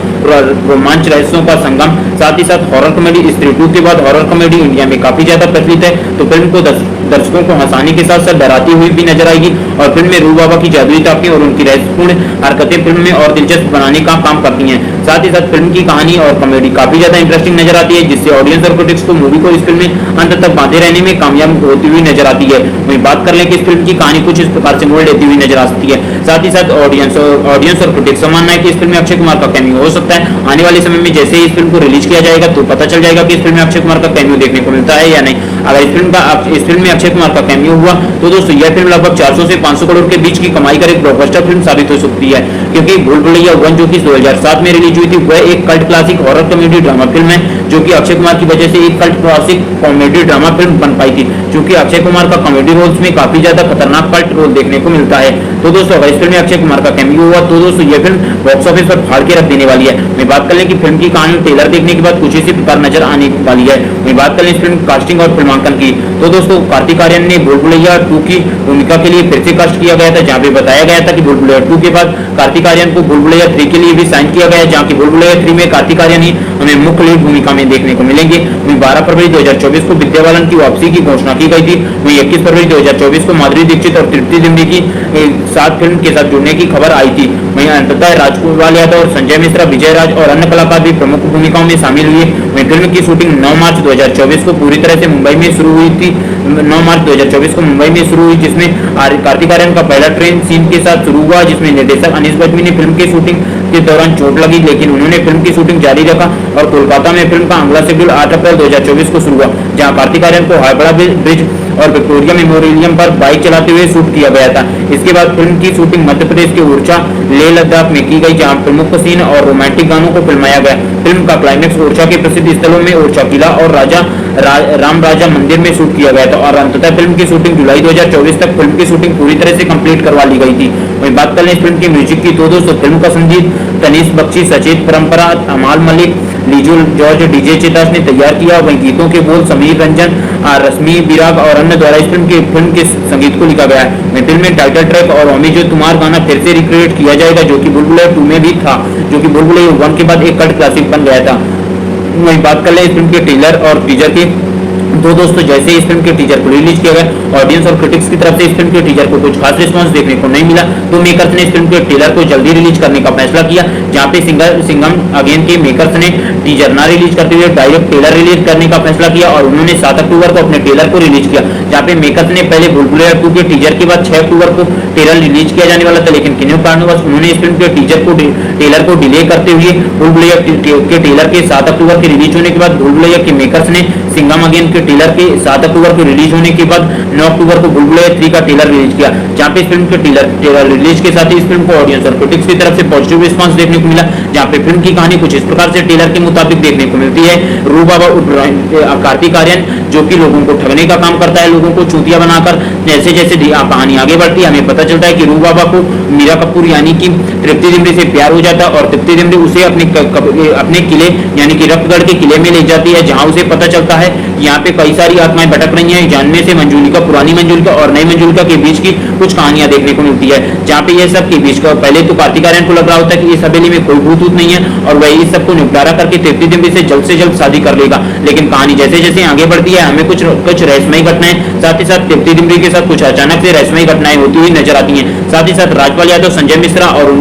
रोमांच, रहस्यों का संगम, साथ ही साथ हॉरर कॉमेडी। स्त्री 2 के बाद हॉरर कॉमेडी इंडिया में काफी ज्यादा प्रचलित है, तो फिल्म को दर्शकों को हंसाने के साथ साथ डराती हुई भी नजर आएगी और फिल्म में रूप बाबा की जादुई ताकतें और उनकी रहस्यपूर्ण हरकतें फिल्म में और दिलचस्प बनाने का काम करती हैं। साथ ही साथ फिल्म की कहानी और कॉमेडी काफी ज्यादा इंटरेस्टिंग नजर आती है, जिससे ऑडियंस और क्रिटिक्स को मूवी को इस फिल्म में अंत तक बांधे रहने में कामयाब होती हुई नजर आती है। वहीं बात कर लें कि इस फिल्म की कहानी कुछ इस प्रकार से मोड़ लेती हुई नजर आ सकती है। साथ ही साथ ऑडियंस और क्रिटिक्स का मानना है कि इस फिल्म में अक्षय कुमार का कैमियो हो सकता है। आने वाले समय में जैसे ही इस फिल्म को रिलीज किया जाएगा तो पता चल जाएगा कि इस फिल्म में अक्षय कुमार का कैमियो देखने को मिलता है या नहीं। अगर इस फिल्म में अक्षय कुमार का कैमियो हुआ तो दोस्तों यह फिल्म लगभग 400 से 500 करोड़ के बीच की कमाई कर एक ब्लॉकबस्टर फिल्म साबित हो सकती है, क्योंकि भूल-भुलैया 1 जो कि 2007 में रिलीज हुई थी वह एक cult classic horror comedy drama film है, जो कि अक्षय कुमार की वजह से एक cult classic comedy drama film बन पाई थी, क्योंकि अक्षय कुमार का कॉमेडी रोल्स में काफी ज्यादा खतरनाक कल्ट रोल देखने को मिलता है। तो दोस्तों अगर इस फिल्म में अक्षय कुमार का कैमियो हुआ तो दोस्तों यह फिल्म बॉक्स ऑफिस पर फाड़ के रख देने वाली है। मैं बात कर लें कि फिल्म की कहानी ट्रेलर देखने के बाद कुछ इसी प्रकार नजर आने वाली है। मैं बात कर लें इस फिल्म कास्टिंग और फिल्मांकन की तो दोस्तों कार्तिक आर्यन ने भूल-भुलैया 2 की भूमिका के लिए फिर से कास्ट किया गया था, जहां पे बताया गया था कि भूल-भुलैया 2 के बाद कार्तिक आर्यन को भूल-भुलैया 3 के लिए भी साइन किया गया है, जहां की भूल-भुलैया 3 में कार्तिक आर्यन ही हमें मुख्य लीड भूमिका में देखने को मिलेंगे। वहीं 12 फरवरी 2024 को विद्या बालन की वापसी की घोषणा की गई थी। वहीं 21 फरवरी 2024 को माधुरी दीक्षित और तृप्ति डिमरी की साथ फिल्म के साथ जुड़ने की खबर आई थी। वहीं अंततः राजकुमार यादव और संजय मिश्रा, विजय राज और अन्य कलाकार भी प्रमुख भूमिकाओं में शामिल हुए। वहीं फिल्म की शूटिंग 9 मार्च 2024 को पूरी तरह से मुंबई में शुरू हुई थी। 9 मार्च 2024 को मुंबई में शुरू हुई, जिसमें कार्तिक आर्यन का पहला ट्रेन सीन के साथ शुरू हुआ, जिसमें निर्देशक अनीश बज्मी ने फिल्म की शूटिंग के दौरान चोट लगी, लेकिन उन्होंने फिल्म की शूटिंग जारी रखा और कोलकाता में फिल्म का अगला शेड्यूल 8 अप्रैल 2024 को शुरू हुआ, जहां कार्तिक आर्यन को हावड़ा ब्रिज और विक्टोरिया मेमोरियम पर बाइक चलाते हुए शूट किया गया था। इसके बाद फिल्म की शूटिंग मध्य प्रदेश के ओरछा, लेह लद्दाख में की गई, जहां प्रमुख सीन और रोमांटिक गानों को फिल्माया गया। फिल्म का क्लाइमेक्स ओरछा के प्रसिद्ध स्थलों में ओरछा किला और राम राजा मंदिर में शूट किया गया था और अंततः फिल्म की शूटिंग जुलाई 2024 तक फिल्म की शूटिंग पूरी तरह से कंप्लीट करवा ली गई थी। वहीं बात करें इस फिल्म की म्यूजिक की तो दोस्तों फिल्म का संगीत तनीष बख्शी, सचेत परंपरा, अमाल मलिक, लीजू जॉर्ज, डीजे चिदास ने तैयार किया। वहीं गीतों के बोल समीर रंजन, रश्मि बिराग और अन्य द्वारा इस फिल्म के संगीत को लिखा गया है। वहीं फिल्म में टाइटल ट्रैक और ओमी जो तुम्हार गाना फिर से रिक्रिएट किया जाएगा, जो कि भूल-भुलैया 2 में भी था, जो कि भूल-भुलैया 1 के बाद एक कल्ट क्लासिक बन गया था। वहीं बात कर ले इस फिल्म के ट्रेलर और टीजर की तो दोस्तों जैसे इस फिल्म के टीजर को रिलीज किया गया ऑडियंस और क्रिटिक्स की तरफ से इस फिल्म के टीजर को कुछ खास रिस्पांस देखने को नहीं मिला, तो मेकर्स ने इस फिल्म के ट्रेलर को जल्दी रिलीज करने का फैसला किया, जहां पे सिंघम अगेन के मेकर्स ने टीजर ना रिलीज करते हुए डायरेक्ट ट्रेलर रिलीज करने का फैसला किया और उन्होंने 7 अक्टूबर को अपने ट्रेलर को रिलीज किया, जहां पे मेकर्स ने पहले भूल-भुलैया 2 के टीजर के बाद 6 अक्टूबर को ट्रेलर रिलीज किया जाने वाला था, लेकिन किन्हीं कारणवश उन्होंने इस फिल्म के ट्रेलर को डिले करते हुए भूल-भुलैया के ट्रेलर के 7 अक्टूबर के रिलीज होने के बाद भूल-भुलैया के मेकर्स ने सिंघम अगेन के ट्रेलर के 7 अक्टूबर को रिलीज होने के बाद 9 अक्टूबर को बुलबुलैया 3 का ट्रेलर रिलीज किया, जहां पे इस फिल्म के ट्रेलर रिलीज के साथ ही इस फिल्म को ऑडियंस और क्रिटिक्स की तरफ से पॉजिटिव रिस्पांस देखने को मिला, जहां पे फिल्म की कहानी कुछ इस प्रकार से ट्रेलर के मुताबिक देखने को मिलती है। रू बाबा कार्तिक आर्यन जो कि लोगों को ठगने का काम करता है, लोगों को चूतिया बनाकर, जैसे जैसे कहानी आगे बढ़ती है हमें पता चलता है कि रू बाबा को मीरा कपूर यानी कि तृप्ति डिमरी से प्यार हो जाता है और तृप्ति डिमरी उसे अपने किले यानी कि रक्तगढ़ के किले में ले जाती है, जहां उसे पता चलता है यहाँ पे कई सारी आत्माएं भटक रही हैं, जानने से मंजूलिका, पुरानी मंजूलिका और नई मंजूलिका के बीच की कुछ कहानियां देखने को मिलती है, जहाँ पे ये सब के बीच का पहले तो कार्तिक आर्यन को लग रहा होता है कि इस हवेली में कोई भूत नहीं है और वह इस सबको निपटारा करके तृप्ति डिमरी से जल्द शादी कर लेगा, लेकिन कहानी जैसे जैसे आगे बढ़ती है हमें कुछ रहस्यमयी घटनाएं, साथ ही साथ तृप्ति डिमरी के साथ कुछ अचानक से रहस्यमयी घटनाएं होती हुई नजर आती हैं, साथ ही साथ राजपाल यादव, संजय मिश्रा और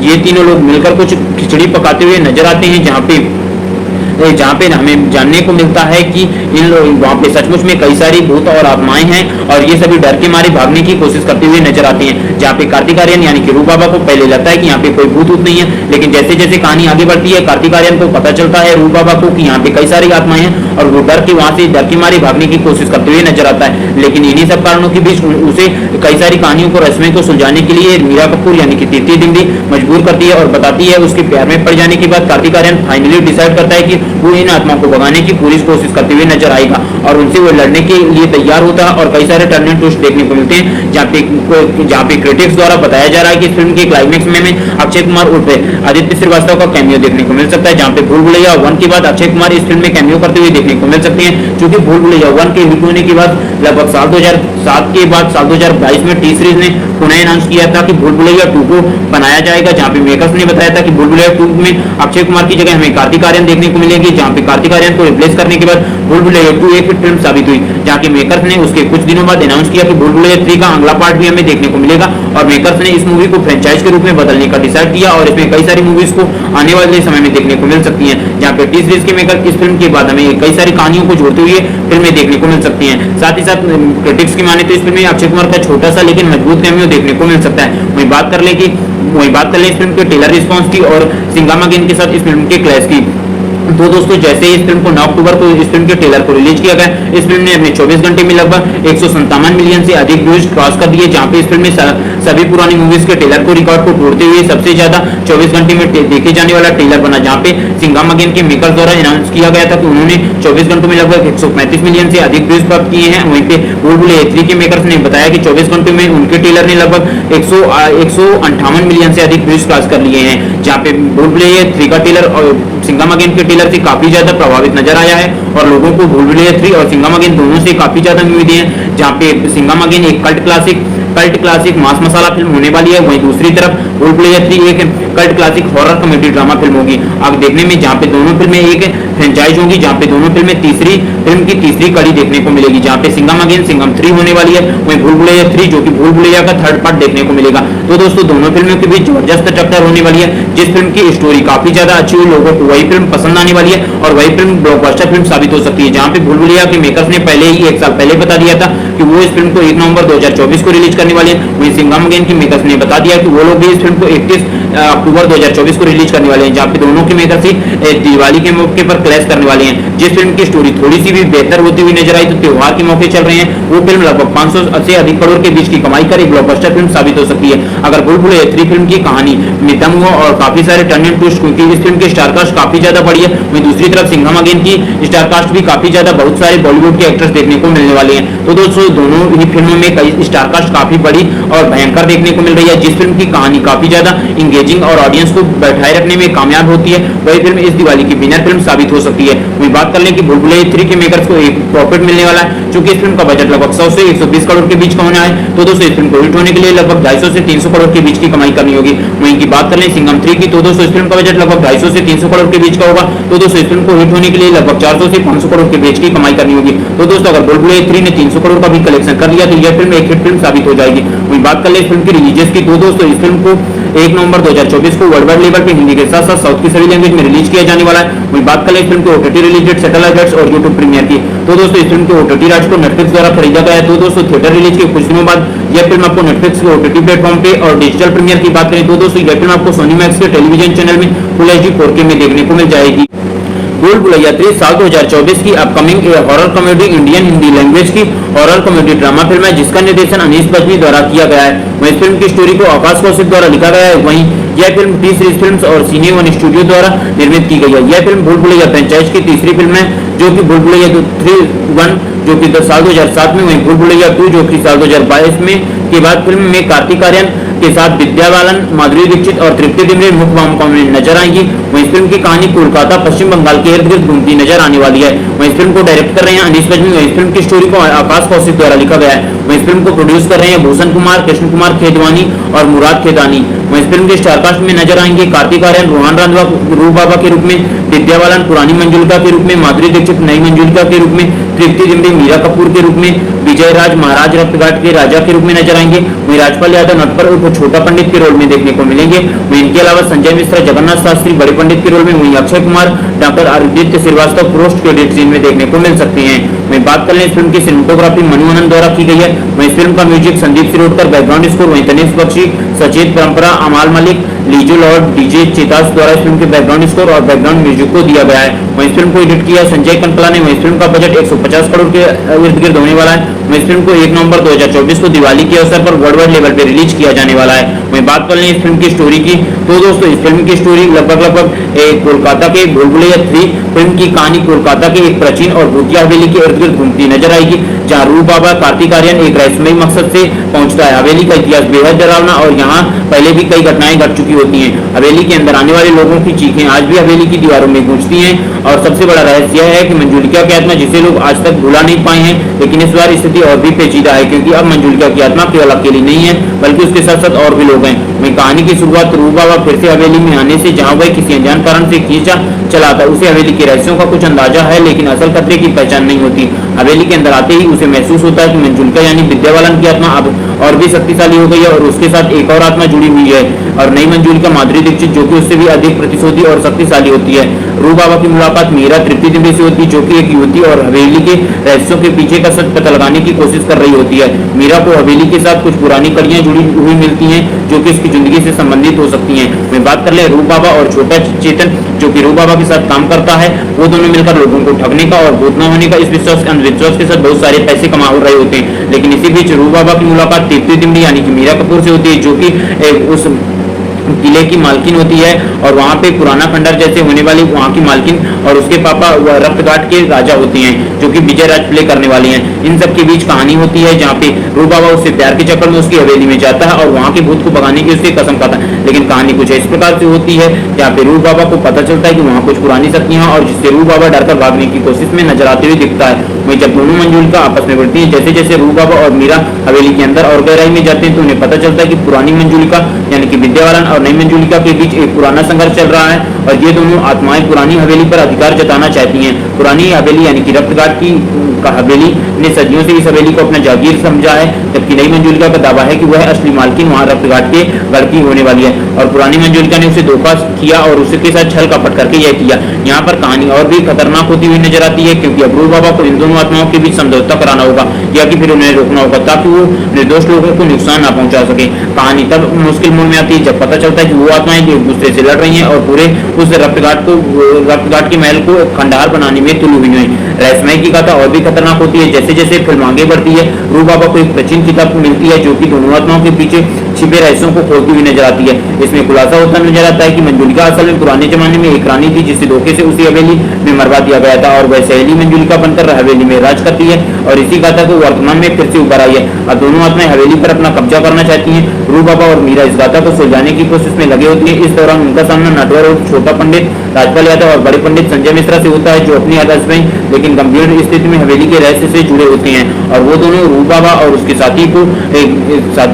ये तीनों लोग मिलकर कुछ खिचड़ी पकाते हुए नजर आते हैं, जहाँ पे हमें जानने को मिलता है कि इन लोग वहाँ पे सचमुच में कई सारी भूत और आत्माएं हैं और ये सभी डर के मारे भागने की कोशिश करते हुए नजर आते हैं, जहाँ पे कार्तिक आर्यन यानी कि रू बाबा को पहले लगता है कि यहाँ पे कोई भूत नहीं है, लेकिन जैसे जैसे कहानी आगे बढ़ती है कार्तिक आर्यन को पता चलता है रू बाबा को कि यहाँ पे कई सारी आत्माएं हैं और वो वहां से डर के मारे भागने की कोशिश करते हुए नजर आता है, लेकिन इन्हीं सब कारणों के बीच उसे कई सारी कहानियों को रहस्यमय को सुलझाने के लिए मीरा कपूर यानी कि तृप्ति डिमरी मजबूर करती है और बताती है। उसके प्यार में पड़ जाने के बाद कार्तिक आर्यन फाइनली डिसाइड करता है कि वो इन आत्माओं को भगाने की पूरी कोशिश करते हुए नजर आएगा और उनसे वो लड़ने के लिए तैयार होता है और कई सारे टर्न एंड ट्विस्ट देखने को मिलते हैं, जहाँ पे क्रिटिक्स द्वारा बताया जा रहा है कि इस फिल्म के क्लाइमेक्स में अक्षय कुमार उर्फ आदित्य श्रीवास्तव का कैमियो देखने को मिल सकता है, जहाँ पे भूल भुलैया 1 के बाद अक्षय कुमार इस फिल्म में कैमियो करते हुए देखने को मिल सकते हैं, क्योंकि भूल भुलैया 1 के हिट होने के बाद लगभग साल 2007 के बाद साल 2022 में टी सीरीज ने पुनः अनाउंस किया था कि भूल भुलैया 2 को बनाया जाएगा, जहाँ पे मेकर्स ने बताया था कि भूल भुलैया 2 में अक्षय कुमार की जगह हमें कार्तिक आर्यन देखने को मिलेगी, जहाँ पे कार्तिक आर्यन को रिप्लेस करने के बाद भूल भुलैया 2 एक हिट फिल्म साबित हुई, जहाँ के मेकर्स ने उसके कुछ दिनों बाद अनाउंस किया कि भूल भुलैया 3 का अगला पार्ट भी हमें देखने को मिलेगा और मेकर्स ने इस मूवी को फ्रेंचाइज के रूप में बदलने का डिसाइड किया और इसमें कई सारी मूवीज को आने वाले समय में देखने को मिल सकती हैं, जहाँ पे टी सीरीज के मेकर इस फिल्म के बाद हमें कई सारी कहानियों को जोड़ते हुए फिल्में देखने को मिल सकती हैं। साथ ही साथ क्रिटिक्स की माने तो इस फिल्म में अक्षय कुमार का छोटा सा लेकिन मजबूत कैमियो देखने को मिल सकता है। वहीं बात कर ले इस फिल्म के ट्रेलर रिस्पांस की और सिंघामा गेन के साथ इस फिल्म के क्लैश की, तो दोस्तों जैसे इस फिल्म को 9 अक्टूबर को इस फिल्म के ट्रेलर को रिलीज किया गया, इस फिल्म ने अपने 24 घंटे में लगभग 157 मिलियन से अधिक व्यूज क्रॉस कर दिए, जहां पे इस फिल्म में सभी पुरानी मूवीज के ट्रेलर को रिकॉर्ड को तोड़ते हुए सबसे ज्यादा 24 घंटे में देखे जाने वाला ट्रेलर बना, जहां पे सिंघामा गेन के मेकर्स द्वारा अनाउंस किया गया था कि उन्होंने 24 घंटों में लगभग 135 मिलियन से अधिक व्यूज प्राप्त किए हैं। वहीं पे भूल भुलैया 3 के मेकर्स ने बताया कि 24 घंटों में उनके ट्रेलर ने लगभग 158 मिलियन से अधिक व्यूज क्रॉस कर लिए हैं, जहाँ पे भूल भुलैया 3 का ट्रेलर और सिंघामा गेन के ट्रेलर से काफी ज्यादा प्रभावित नजर आया है और लोगों को भूल भुलैया 3 और सिंघामा गेन दोनों से काफी ज्यादा उम्मीदें हैं, जहाँ पे सिंघामा गेन एक कल्ट क्लासिक मास मसाला फिल्म होने वाली है, वहीं दूसरी तरफ भूल भुलैया 3 एक cult classic horror comedy drama film होगी आगे देखने में, जहाँ पे दोनों फिल्में एक फ्रेंचाइज होगी, जहाँ पे दोनों फिल्में फिल्म की तीसरी कड़ी देखने को मिलेगी, जहाँ पे सिंघामा गेन सिंघम 3 होने वाली है, वहीं भूल भुलैया 3 जो कि भूल भुलैया का थर्ड पार्ट देखने को मिलेगा। तो दोस्तों दोनों फिल्मों के बीच जबरदस्त टक्कर होने वाली है, जिस फिल्म की स्टोरी काफी ज्यादा अच्छी हुई लोगों को वही फिल्म पसंद आने वाली है और वही फिल्म ब्लॉकबस्टर फिल्म साबित हो सकती है, जहाँ पे भूल भुलैया के मेकर्स ने पहले ही 1 साल पहले बता दिया था कि वो इस फिल्म को 1 नवंबर 2024 को रिलीज करने वाले हैं। वहीं सिंघामा गेन के मेकर्स ने बता दिया कि वो लोग भी इस फिल्म को 31 अक्टूबर 2024 को रिलीज करने वाले हैं, जहाँ पे दोनों के मेकर्स ही दिवाली के मौके पर क्लैश करने वाले हैं। जिस फिल्म की स्टोरी थोड़ी सी भी बेहतर होती हुई नजर आई तो त्योहार के मौके चल रहे हैं, वो फिल्म लगभग 500 से अधिक करोड़ के बीच की कमाई कर एक ब्लॉकबस्टर फिल्म साबित हो सकती है। अगर भूल भुलैया 3 फिल्म की कहानी में दम हुआ और काफी सारे टर्न एंड ट्विस्ट, क्योंकि इस फिल्म की स्टार कास्ट काफी ज्यादा बड़ी है, वहीं दूसरी तरफ सिंघामा गेन की स्टार कास्ट भी काफी ज्यादा बहुत सारे बॉलीवुड के एक्टर्स देखने को मिलने वाले हैं। तो दोस्तों दोनों ही फिल्मों में कई स्टार कास्ट काफी बड़ी और भयंकर देखने को मिल रही है। जिस फिल्म की कहानी काफी ज्यादा इंगेजिंग और ऑडियंस को बैठाए रखने में कामयाब होती है, वही फिल्म इस दिवाली की विनर फिल्म साबित हो सकती है। वहीं बात कर लें कि भूल भुलैया 3 के मेकर्स को एक प्रॉफिट मिलने वाला है, क्योंकि इस फिल्म का बजट लगभग 100 से 120 करोड़ के बीच का होना है। तो दोस्तों इस फिल्म को हिट होने के लिए लगभग 250 से 300 करोड़ के बीच की कमाई करनी होगी। वहीं की बात कर लें सिंघम 3 की, तो दोस्तों इस फिल्म का बजट लगभग 250 से 300 करोड़ के बीच का होगा। तो दोस्तों इस फिल्म को हिट होने के लिए लगभग 400 से 500 करोड़ के बीच की कमाई करनी होगी। तो दोस्तों अगर भूल भुलैया 3 ने 300 करोड़ का भी कलेक्शन कर लिया तो यह फिल्म एक हिट फिल्म साबित हो जाएगी। वहीं बात कर ले इस फिल्म की रिलीजेस की, तो दोस्तों इस फिल्म को 1 नवंबर 2024 को वर्ल्ड वाइड लेवल पे हिंदी के साथ साथ साउथ की सभी लैंग्वेज में रिलीज किया जाने वाला है। वहीं बात कर ले इस फिल्म के OTT release date, satellite rights और यूट्यूब प्रीमियर की, तो दोस्तों इस फिल्म के ओटीटी राइट्स को नेटफ्लिक्स द्वारा खरीदा गया है। तो दोस्तों थिएटर रिलीज के कुछ दिनों बाद यह फिल्म आपको नेटफ्लिक्स के ओटीटी प्लेटफॉर्म पे और डिजिटल प्रीमियर की बात करें तो दोस्तों यह फिल्म आपको सोनी मैक्स के टेलीविजन चैनल में फुल HD 4K में देखने को मिल जाएगी। भूल भुलैया 3 साल 2024 की upcoming horror comedy Indian Hindi language की हॉरर कॉमेडी ड्रामा फिल्म है, जिसका निर्देशन अनीस बज्मी द्वारा किया गया है। वहीं इस फिल्म की स्टोरी को आकाश कौशिक द्वारा लिखा गया है। वहीं यह फिल्म टी सीरीज फिल्म्स और सिने वन स्टूडियो द्वारा निर्मित की गई है। यह फिल्म भूल भुलैया फ्रेंचाइज की तीसरी फिल्म है, जो कि भूल भुलैया 3 जो कि साल 2007 में, वहीं भूल भुलैया 2 जो कि साल 2022 में के बाद फिल्म में कार्तिक आर्यन के साथ विद्या बालन, माधुरी दीक्षित और तृप्ति डिमरी मुख्य भूमिकाओं में नजर आएंगी। वहीं इस फिल्म की कहानी कोलकाता पश्चिम बंगाल के इर्द गिर्द घूमती नजर आने वाली है। वहीं इस फिल्म को डायरेक्ट कर रहे हैं अनीस बज्मी। वहीं इस फिल्म की स्टोरी को आकाश कौशिक द्वारा लिखा गया है। वहीं इस फिल्म को प्रोड्यूस कर रहे हैं भूषण कुमार, कृष्ण कुमार खेदवानी और मुराद खेदानी। वहीं इस फिल्म के स्टारकास्ट में नजर आएंगे कार्तिक आर्यन रोहन रांधवा रूप बाबा के रूप में, विद्या बालन पुरानी मंजुलिका के रूप में, माधुरी दीक्षित नई मंजुलिका के रूप में, तृप्ति डिमरी मीरा कपूर के रूप में, विजय राज महाराज रक्तघाट के राजा के रूप में नजर आएंगे। वहीं राजपाल यादव नटपर उर्फ छोटा पंडित के रोल में देखने को मिलेंगे। वहीं इनके अलावा संजय मिश्रा जगन्नाथ शास्त्री बड़े पंडित के रोल में, वहीं Akshay Kumar doctor Aditya Shrivastava post credit scene में देखने को मिल सकते हैं। वहीं बात कर लें इस फिल्म की सिनेमेटोग्राफी मनु आनंद द्वारा की गई है। वहीं इस फिल्म का music Sandeep Shirodkar, background score वहीं तनिष्क बख्शी, सचेत परंपरा, अमाल मलिक, लीजू लॉर्ड, डीजे चेतास द्वारा इस फिल्म के बैकग्राउंड स्कोर और बैकग्राउंड म्यूजिक को दिया गया है। वहीं इस फिल्म को एडिट किया संजय कंपला ने। वहीं इस फिल्म का बजट 150 करोड़ के इर्द गिर्द होने वाला है। वहीं इस फिल्म को 1 नवंबर 2024 को दिवाली के अवसर पर वर्ल्ड वाइड लेवल पे रिलीज किया जाने वाला है। वहीं बात कर लें इस फिल्म की स्टोरी की, तो दोस्तों इस फिल्म की स्टोरी लगभग कोलकाता के भूल भुलैया 3 फिल्म की कहानी कोलकाता के एक प्राचीन और भूतिया हवेली के इर्द गिर्द घूमती नजर आएगी, जहाँ रूप बाबा कार्तिक आर्यन एक रहस्यमयी मकसद से पहुंचता है। हवेली का इतिहास बेहद डरावना और यहाँ पहले भी कई घटनाएं घट चुकी होती हैं। हवेली के अंदर आने वाले लोगों की चीखें आज भी हवेली की दीवारों में गूंजती हैं। और सबसे बड़ा रहस्य यह है कि मंजुलिका की आत्मा, जिसे लोग आज तक भुला नहीं पाए हैं, लेकिन इस बार स्थिति और भी पेचीदा है, क्योंकि अब मंजुलिका की आत्मा केवल अकेली नहीं है, बल्कि उसके साथ साथ और भी लोग हैं। वहीं कहानी की शुरुआत रूप बाबा फिर से हवेली में आने से, जहां वह किसी अनजान कारण से खींचा चला था। उसे हवेली के रहस्यों का कुछ अंदाजा है, लेकिन असल खतरे की पहचान नहीं होती। हवेली के अंदर आते ही उसे महसूस होता है कि मंजुलिका यानी विद्या बालन की आत्मा अब और भी शक्तिशाली हो गई है और उसके साथ एक और आत्मा जुड़ी हुई है, और नई मंजुलिका माधुरी दीक्षित, जो कि उससे भी अधिक प्रतिशोधी और शक्तिशाली होती है। रूप बाबा की मुलाकात मीरा तृप्ति डिमरी से होती है, जो कि एक युवती और हवेली के रहस्यों के पीछे का सच पता लगाने की कोशिश कर रही होती है। मीरा को हवेली के साथ कुछ पुरानी कड़ियां जुड़ी हुई मिलती हैं, जो कि उसकी जिंदगी से संबंधित हो सकती हैं। मैं बात कर ले रूप बाबा और छोटा चेतन, जो कि रूप बाबा के साथ काम करता है, वो दोनों मिलकर लोगों को ठगने का और भूत न होने का इस विश्वास अंधविश्वास के साथ बहुत सारे पैसे कमा रहे होते हैं। लेकिन इसी बीच रूप बाबा की मुलाकात तृप्ति डिमरी यानी कि मीरा कपूर से होती है, जो कि उस किले की मालकिन होती है, और वहाँ पे पुराना खंडर जैसे होने वाली वहाँ की मालकिन और उसके पापा रक्तघाट के राजा होते हैं, जो कि विजय राज प्ले करने वाले हैं। इन सब के बीच कहानी होती है, जहाँ पे रूप बाबा उससे प्यार के चक्कर में उसकी हवेली में जाता है और वहाँ के भूत को भगाने की उसकी कसम खाता है। लेकिन कहानी कुछ इस प्रकार से होती है, जहाँ पे रूप बाबा को पता चलता है कि वहाँ कुछ पुरानी शक्तियां और जिससे रूप बाबा डरकर भागने की कोशिश में नजर आते हुए दिखता है। वहीं जब दोनों मंजुलिका आपस में बढ़ती है, जैसे जैसे रूप बाबा और मीरा हवेली के अंदर और गहराई में जाते हैं, तो उन्हें पता चलता है कि पुरानी मंजुलिका यानी कि विद्या बालन और नई मंजुलिका के बीच एक पुराना संघर्ष चल रहा है, और ये दोनों आत्माएं पुरानी हवेली पर अधिकार जताना चाहती हैं। पुरानी हवेली यानी कि रक्तघाट की हवेली ने सदियों से इस हवेली को अपना जागीर समझा है, जबकि नई मंजुलिका का दावा है कि वह असली मालकिन वहां रक्तघाट के गढ़ की होने वाली है, और पुरानी मंजुलिका ने उसे धोखा किया और उसके साथ छल कपट करके यह किया। यहाँ पर कहानी और भी खतरनाक होती हुई नजर आती है, क्योंकि अब रूप बाबा को इन दोनों आत्माओं के बीच समझौता कराना होगा, या कि फिर उन्हें रोकना होगा, ताकि वो निर्दोष लोगों को नुकसान न पहुंचा सके। कहानी तब मुश्किल मोड़ में आती है जब पता चलता है कि वो आत्माएं एक दूसरे से लड़ रही हैं और पूरे उस रक्तघाट के महल को खंडहार बनाने में तुली हुई है। रहस्यमय की कथा और भी खतरनाक होती है। जैसे जैसे फिल्म आगे बढ़ती है, रूप बाबा को एक प्राचीन किताब मिलती है, जो कि दोनों आत्माओं के पीछे छिपे रहस्यों को खोलती हुई नजर आती है। इसमें खुलासा होता नजर आता है कि मंजुलिका असल में पुराने जमाने में एक रानी थी, जिसे धोखे से उसी हवेली में मरवा दिया गया था, और वह सहेली मंजुलिका बनकर हवेली में राज करती है, और इसी गाथा को वर्तमान में फिर से उभर आई है। अब दोनों आत्माएं हवेली पर अपना कब्जा करना चाहती हैं। रूप बाबा और मीरा इस गाथा को सुलझाने की कोशिश में लगे होते हैं। इस दौरान उनका सामना नटवर और छोटा पंडित राजपाल यादव और बड़े पंडित संजय मिश्रा से होता है, जो अपनी याददाश्त में लेकिन गंभीर स्थिति में हवेली के रहस्य से जुड़े होते हैं, और वो दोनों रूप बाबा और उसके साथी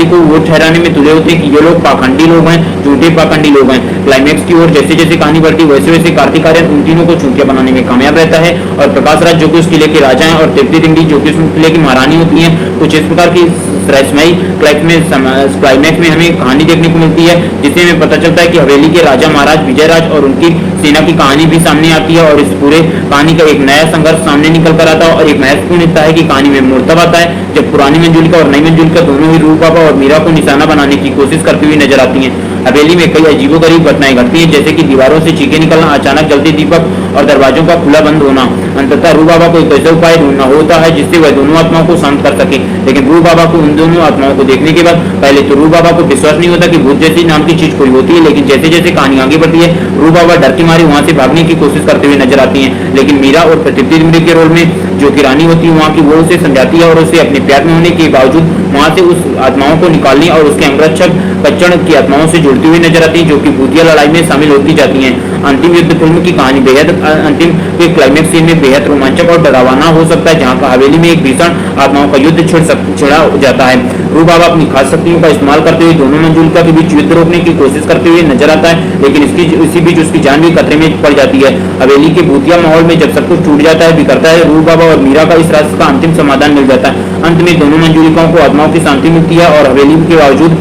को वो ठहराने में तुले होते हैं कि ये लोग पाखंडी लोग हैं, झूठे पाखंडी लोग हैं। क्लाइमैक्स की ओर जैसे जैसे कहानी बढ़ती वैसे वैसे कार्तिक आर्यन उन तीनों को चूतिया बनाने में कामयाब रहता है, और प्रकाश राज जो कि उस किले के राजा हैं, और तृप्ति डिमरी जो कि उस किले की महारानी होती हैं। कुछ इस प्रकार की रहस्यमयी क्लाइमैक्स में हमें कहानी देखने को मिलती है, जिससे हमें पता चलता है कि हवेली के राजा महाराज विजय राज और उनकी सेना की कहानी भी सामने आती है, और इस पूरे कहानी का एक नया संघर्ष सामने निकल कर आता है। और एक महत्वपूर्ण हिस्सा है कि कहानी में मोड़ तब आता है जब पुरानी मंजुलिका और नई मंजुलिका दोनों ही रूप बाबा और मीरा को निशाना बनाने की कोशिश करती हुई नजर आती हैं। हवेली में कई अजीबोगरीब घटनाएं घटती हैं, जैसे कि दीवारों से चीखें निकलना, अचानक जलते दीपक और दरवाजों का खुला बंद होना। अंततः रूह बाबा को एक ऐसा उपाय ढूंढना होता है जिससे वह दोनों आत्माओं को शांत कर सके। लेकिन रूह बाबा को उन दोनों आत्माओं को देखने के बाद पहले तो रूह बाबा को विश्वास नहीं होता कि भूत जैसी नाम की चीज कोई होती है, लेकिन जैसे जैसे कहानी आगे बढ़ती है रूह बाबा डर के मारे वहां से भागने की कोशिश करते हुए नजर आती हैं। लेकिन मीरा और प्रतीति दिमरी के रोल में जो कि रानी होती है वहाँ की, वो उसे समझाती है और उसे अपने प्यार में होने के बावजूद वहां से उस आत्माओं को निकालने और उसके अंगरक्षक कच्चड़ की आत्माओं से जुड़ती हुई नजर आती है, जो कि भूतिया लड़ाई में शामिल होती जाती हैं। अंतिम युद्ध फिल्म की कहानी बेहद अंतिम के क्लाइमेक्स सीन में बेहद रोमांचक और डरावना हो सकता है, जहां का हवेली में एक भीषण आत्माओं का युद्ध छिड़ा जाता है। रूह बाबा अपनी खास शक्तियों का इस्तेमाल करते हुए दोनों मंजुलिका के बीच युद्ध रोकने की कोशिश करते हुए नजर आता है, लेकिन इसी बीच उसकी जान भी खतरे में पड़ जाती है। हवेली के भूतिया माहौल में जब सब कुछ टूट जाता है, बिखरता है, रूह बाबा और मीरा का इस रास्ते का अंतिम समाधान मिल जाता है। अंत में दोनों मंजुलिकाओं को आत्माओं की शांति मिलती है और हवेली के बावजूद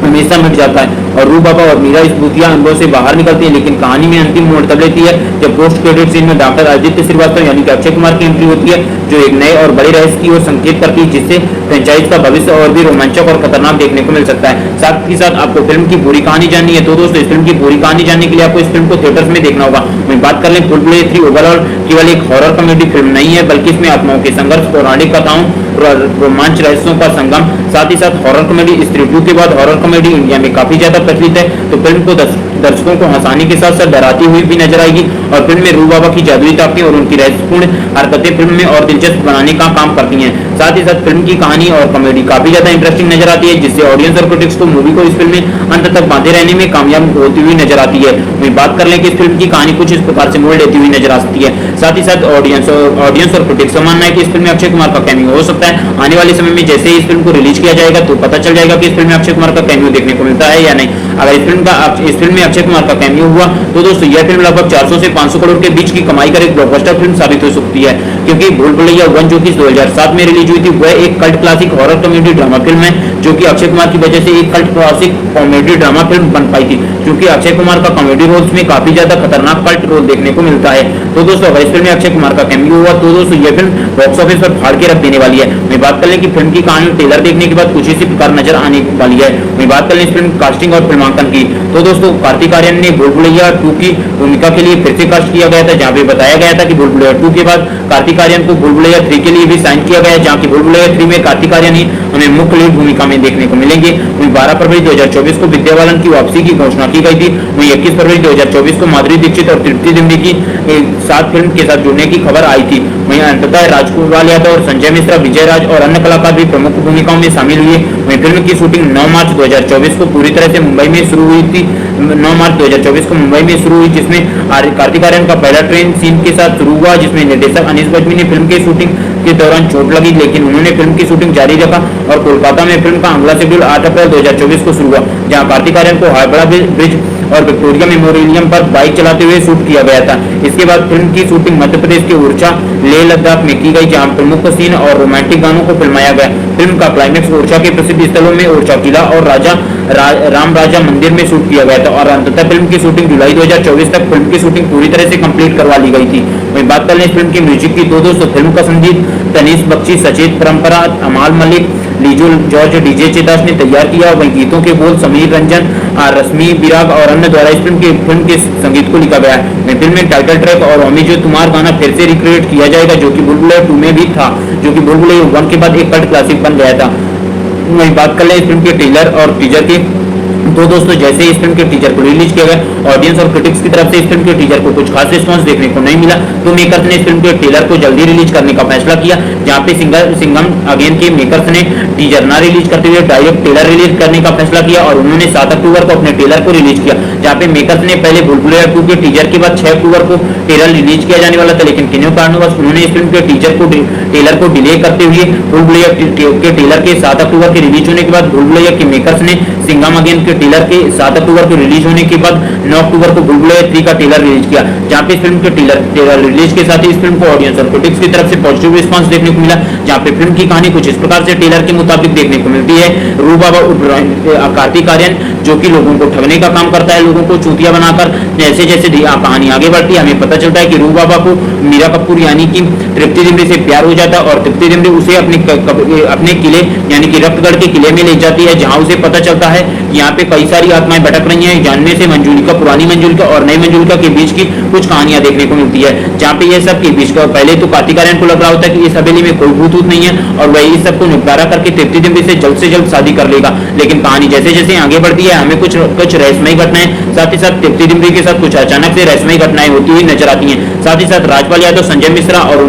हमेशा मिट जाता है और रूह बाबा और मीरा इस भूतिया अनुभव से बाहर निकलती है। लेकिन कहानी में अंतिम मोड़ तब लेती है जब पोस्ट क्रेडिट सीन में डॉक्टर आदित्य श्रीवास्तव यानी कि अक्षय कुमार की एंट्री होती है, जो एक नए और बड़े रहस्य की ओर संकेत करती है, जिससे फ्रेंचाइज का भविष्य और भी रोमांचक और खतरनाक देखने को मिल सकता है। साथ ही साथ आपको फिल्म की पूरी कहानी जाननी है तो दोस्तों इस फिल्म की पूरी कहानी जानने के लिए आपको इस फिल्म को थिएटर्स में देखना होगा। वहीं बात कर लें भूल भुलैया 3 ओवरऑल केवल एक हॉरर कॉमेडी फिल्म नहीं है, बल्कि इसमें आत्माओं के संघर्ष, पौराणिक कथाओं, रोमांच, रहस्यों का संगम, साथ ही साथ हॉरर कॉमेडी। स्त्री 2 के बाद हॉरर कॉमेडी इंडिया में काफी ज्यादा प्रचलित है, तो फिल्म को दर्शकों को हंसाने के साथ साथ डराती हुई भी नजर आएगी और फिल्म में रूह बाबा की जादुई ताकतें और उनकी रहस्यपूर्ण हरकतें फिल्म में और दिलचस्प बनाने का काम करती हैं। साथ ही साथ फिल्म की कहानी और कॉमेडी काफी ज्यादा इंटरेस्टिंग नजर आती है, जिससे ऑडियंस और क्रिटिक्स को मूवी को इस फिल्म में अंत तक बांधे रहने में कामयाब होती हुई नजर आती है। वहीं बात कर लें कि इस फिल्म की कहानी कुछ इस प्रकार से मोड़ लेती हुई नजर आती है। साथ ही साथ ऑडियंस और क्रिटिक्स का मानना है कि इस फिल्म में अक्षय कुमार का कैमियो हो सकता है। आने वाले समय में जैसे ही इस फिल्म को रिलीज किया जाएगा तो पता चल जाएगा कि इस फिल्म में अक्षय कुमार का कैमियो देखने को मिलता है या नहीं। अगर इस फिल्म में अक्षय कुमार का कैमियो हुआ तो दोस्तों यह फिल्म लगभग 400 से 500 करोड़ के बीच की कमाई कर एक ब्लॉकबस्टर फिल्म साबित हो सकती है, क्योंकि भूल भुलैया 1 जो कि 2007 में रिलीज हुई थी वह एक cult classic horror comedy drama film है, जो कि अक्षय कुमार की वजह से एक cult classic comedy drama film बन पाई थी, क्योंकि अक्षय कुमार का कॉमेडी रोल्स में काफी ज्यादा खतरनाक कल्ट रोल देखने को मिलता है। तो दोस्तों अगर इस फिल्म में अक्षय कुमार का कैमियो हुआ तो दोस्तों यह फिल्म बॉक्स ऑफिस पर फाड़ के रख देने वाली है। मैं बात कर लें कि फिल्म की कहानी ट्रेलर देखने के बाद कुछ इसी प्रकार नजर आने वाली है। मैं बात कर लें इस फिल्म कास्टिंग और फिल्मांकन की तो दोस्तों कार्तिक आर्यन ने भूल भुलैया 2 की भूमिका के लिए फिर से कास्ट किया गया था, जहां पे बताया गया था कि भूल भुलैया 2 के बाद कार्तिक आर्यन को भूल भुलैया 3 के लिए भी साइन किया गया है, जहां की भूल भुलैया 3 में कार्तिक आर्यन ही हमें मुख्य लीड भूमिका में देखने को मिलेंगे। वहीं 12 फरवरी 2024 को विद्या बालन की वापसी की घोषणा की गई थी। वहीं 21 फरवरी 2024 को माधुरी दीक्षित और तृप्ति दिमरी की साथ फिल्म के साथ जुड़ने की खबर आई थी। वहीं अंततः राजकुमार यादव और संजय मिश्रा, विजय राज और अन्य कलाकार भी प्रमुख भूमिकाओं में शामिल हुए। वहीं फिल्म की शूटिंग 9 मार्च 2024 को पूरी तरह से मुंबई में शुरू हुई थी। 9 मार्च 2024 को मुंबई में शुरू हुई, जिसमें कार्तिक आर्यन का पहला ट्रेन सीन के साथ शुरू हुआ, जिसमें निर्देशक अनीस बज्मी ने फिल्म की शूटिंग के दौरान चोट लगी, लेकिन उन्होंने फिल्म की शूटिंग जारी रखा और कोलकाता में फिल्म का अगला शेड्यूल 8 अप्रैल 2024 को शुरू हुआ, जहां कार्तिक आर्यन को हावड़ा ब्रिज और विक्टोरिया मेमोरियम पर बाइक चलाते हुए शूट किया गया था। इसके बाद फिल्म की शूटिंग मध्य प्रदेश के ओरछा, लेह लद्दाख में की गई, जहां प्रमुख सीन और रोमांटिक गानों को फिल्माया गया। फिल्म का क्लाइमेक्स ओरछा के प्रसिद्ध स्थलों में ओरछा किला और राम राजा मंदिर में शूट किया गया था और अंततः फिल्म की शूटिंग जुलाई 2024 तक फिल्म की शूटिंग पूरी तरह से कंप्लीट करवा ली गई थी। वहीं बात कर लें इस फिल्म की म्यूजिक की तो दोस्तों फिल्म का संगीत तनीष बख्शी, सचेत परंपरा, अमाल मलिक, लीजू जॉर्ज, डीजे चेदास ने तैयार किया। वहीं गीतों के बोल समीर रंजन, रश्मि बिराग और अन्य द्वारा इस फिल्म के संगीत को लिखा गया है। फिल्म में टाइटल ट्रैक और ओमी जो तुम्हार गाना फिर से रिक्रिएट किया जाएगा, जो कि भूल भुलैया 2 में भी था, जो कि भूल भुलैया 1 के बाद एक कल्ट क्लासिक बन गया था। वहीं बात कर ले इस फिल्म के ट्रेलर और टीजर की तो दोस्तों जैसे इस फिल्म के टीजर को रिलीज किया गया ऑडियंस और क्रिटिक्स की तरफ से इस फिल्म के टीजर को कुछ खास रिस्पांस देखने को नहीं मिला, तो मेकर्स ने इस फिल्म के ट्रेलर को जल्दी रिलीज करने का फैसला किया, जहां पे सिंघम अगेन के मेकर्स ने टीजर ना रिलीज करते हुए डायरेक्ट ट्रेलर रिलीज करने का फैसला किया और उन्होंने 7 अक्टूबर को अपने ट्रेलर को रिलीज किया, जहां पे मेकर्स ने पहले भूल भुलैया 2 के टीजर के बाद 6 अक्टूबर को ट्रेलर रिलीज किया जाने वाला था, लेकिन किन्हीं कारणवश उन्होंने इस फिल्म के ट्रेलर को डिले करते हुए भूल भुलैया के ट्रेलर के 7 अक्टूबर के रिलीज होने के बाद भूल भुलैया के मेकर्स ने सिंघम अगेन के ट्रेलर के 7 अक्टूबर को रिलीज होने के बाद 9 अक्टूबर को भूल भुलैया 3 का ट्रेलर रिलीज किया, जहां पे इस फिल्म के ट्रेलर रिलीज के साथ ही इस फिल्म को ऑडियंस और क्रिटिक्स की तरफ से पॉजिटिव रिस्पांस देखने को मिला, जहां पे फिल्म की कहानी कुछ इस प्रकार से ट्रेलर के मुताबिक देखने को मिलती है। रूह बाबा कार्तिक आर्यन जो कि लोगों को ठगने का काम करता है, लोगों को चूतिया बनाकर जैसे जैसे कहानी आगे बढ़ती है हमें पता चलता है कि रूप बाबा को मीरा कपूर यानी कि तृप्ति डिमरी से प्यार हो जाता है और तृप्ति डिमरी उसे अपने किले यानी कि रक्तगढ़ के किले में ले जाती है, जहां उसे पता चलता है कि यहाँ पे कई सारी आत्माएं भटक रही हैं, जानने से मंजूलिका पुरानी मंजूलिका और नई मंजूलिका के बीच की कुछ कहानियां देखने को मिलती है, जहाँ पे ये सब के बीच का पहले तो कार्तिकार्यन को लग रहा होता है कि इस हवेली में कोई भूत नहीं है और वही इस सबको निपटारा करके तृप्ति डिमरी से जल्द शादी कर लेगा। लेकिन कहानी जैसे जैसे आगे बढ़ती है हमें कुछ रहस्यमयी घटनाएं, साथ ही साथ तृप्ति डिमरी के साथ कुछ अचानक से रहस्यमयी घटनाएं होती हुई नजर आती हैं। साथ ही साथ राजपाल यादव, संजय मिश्रा और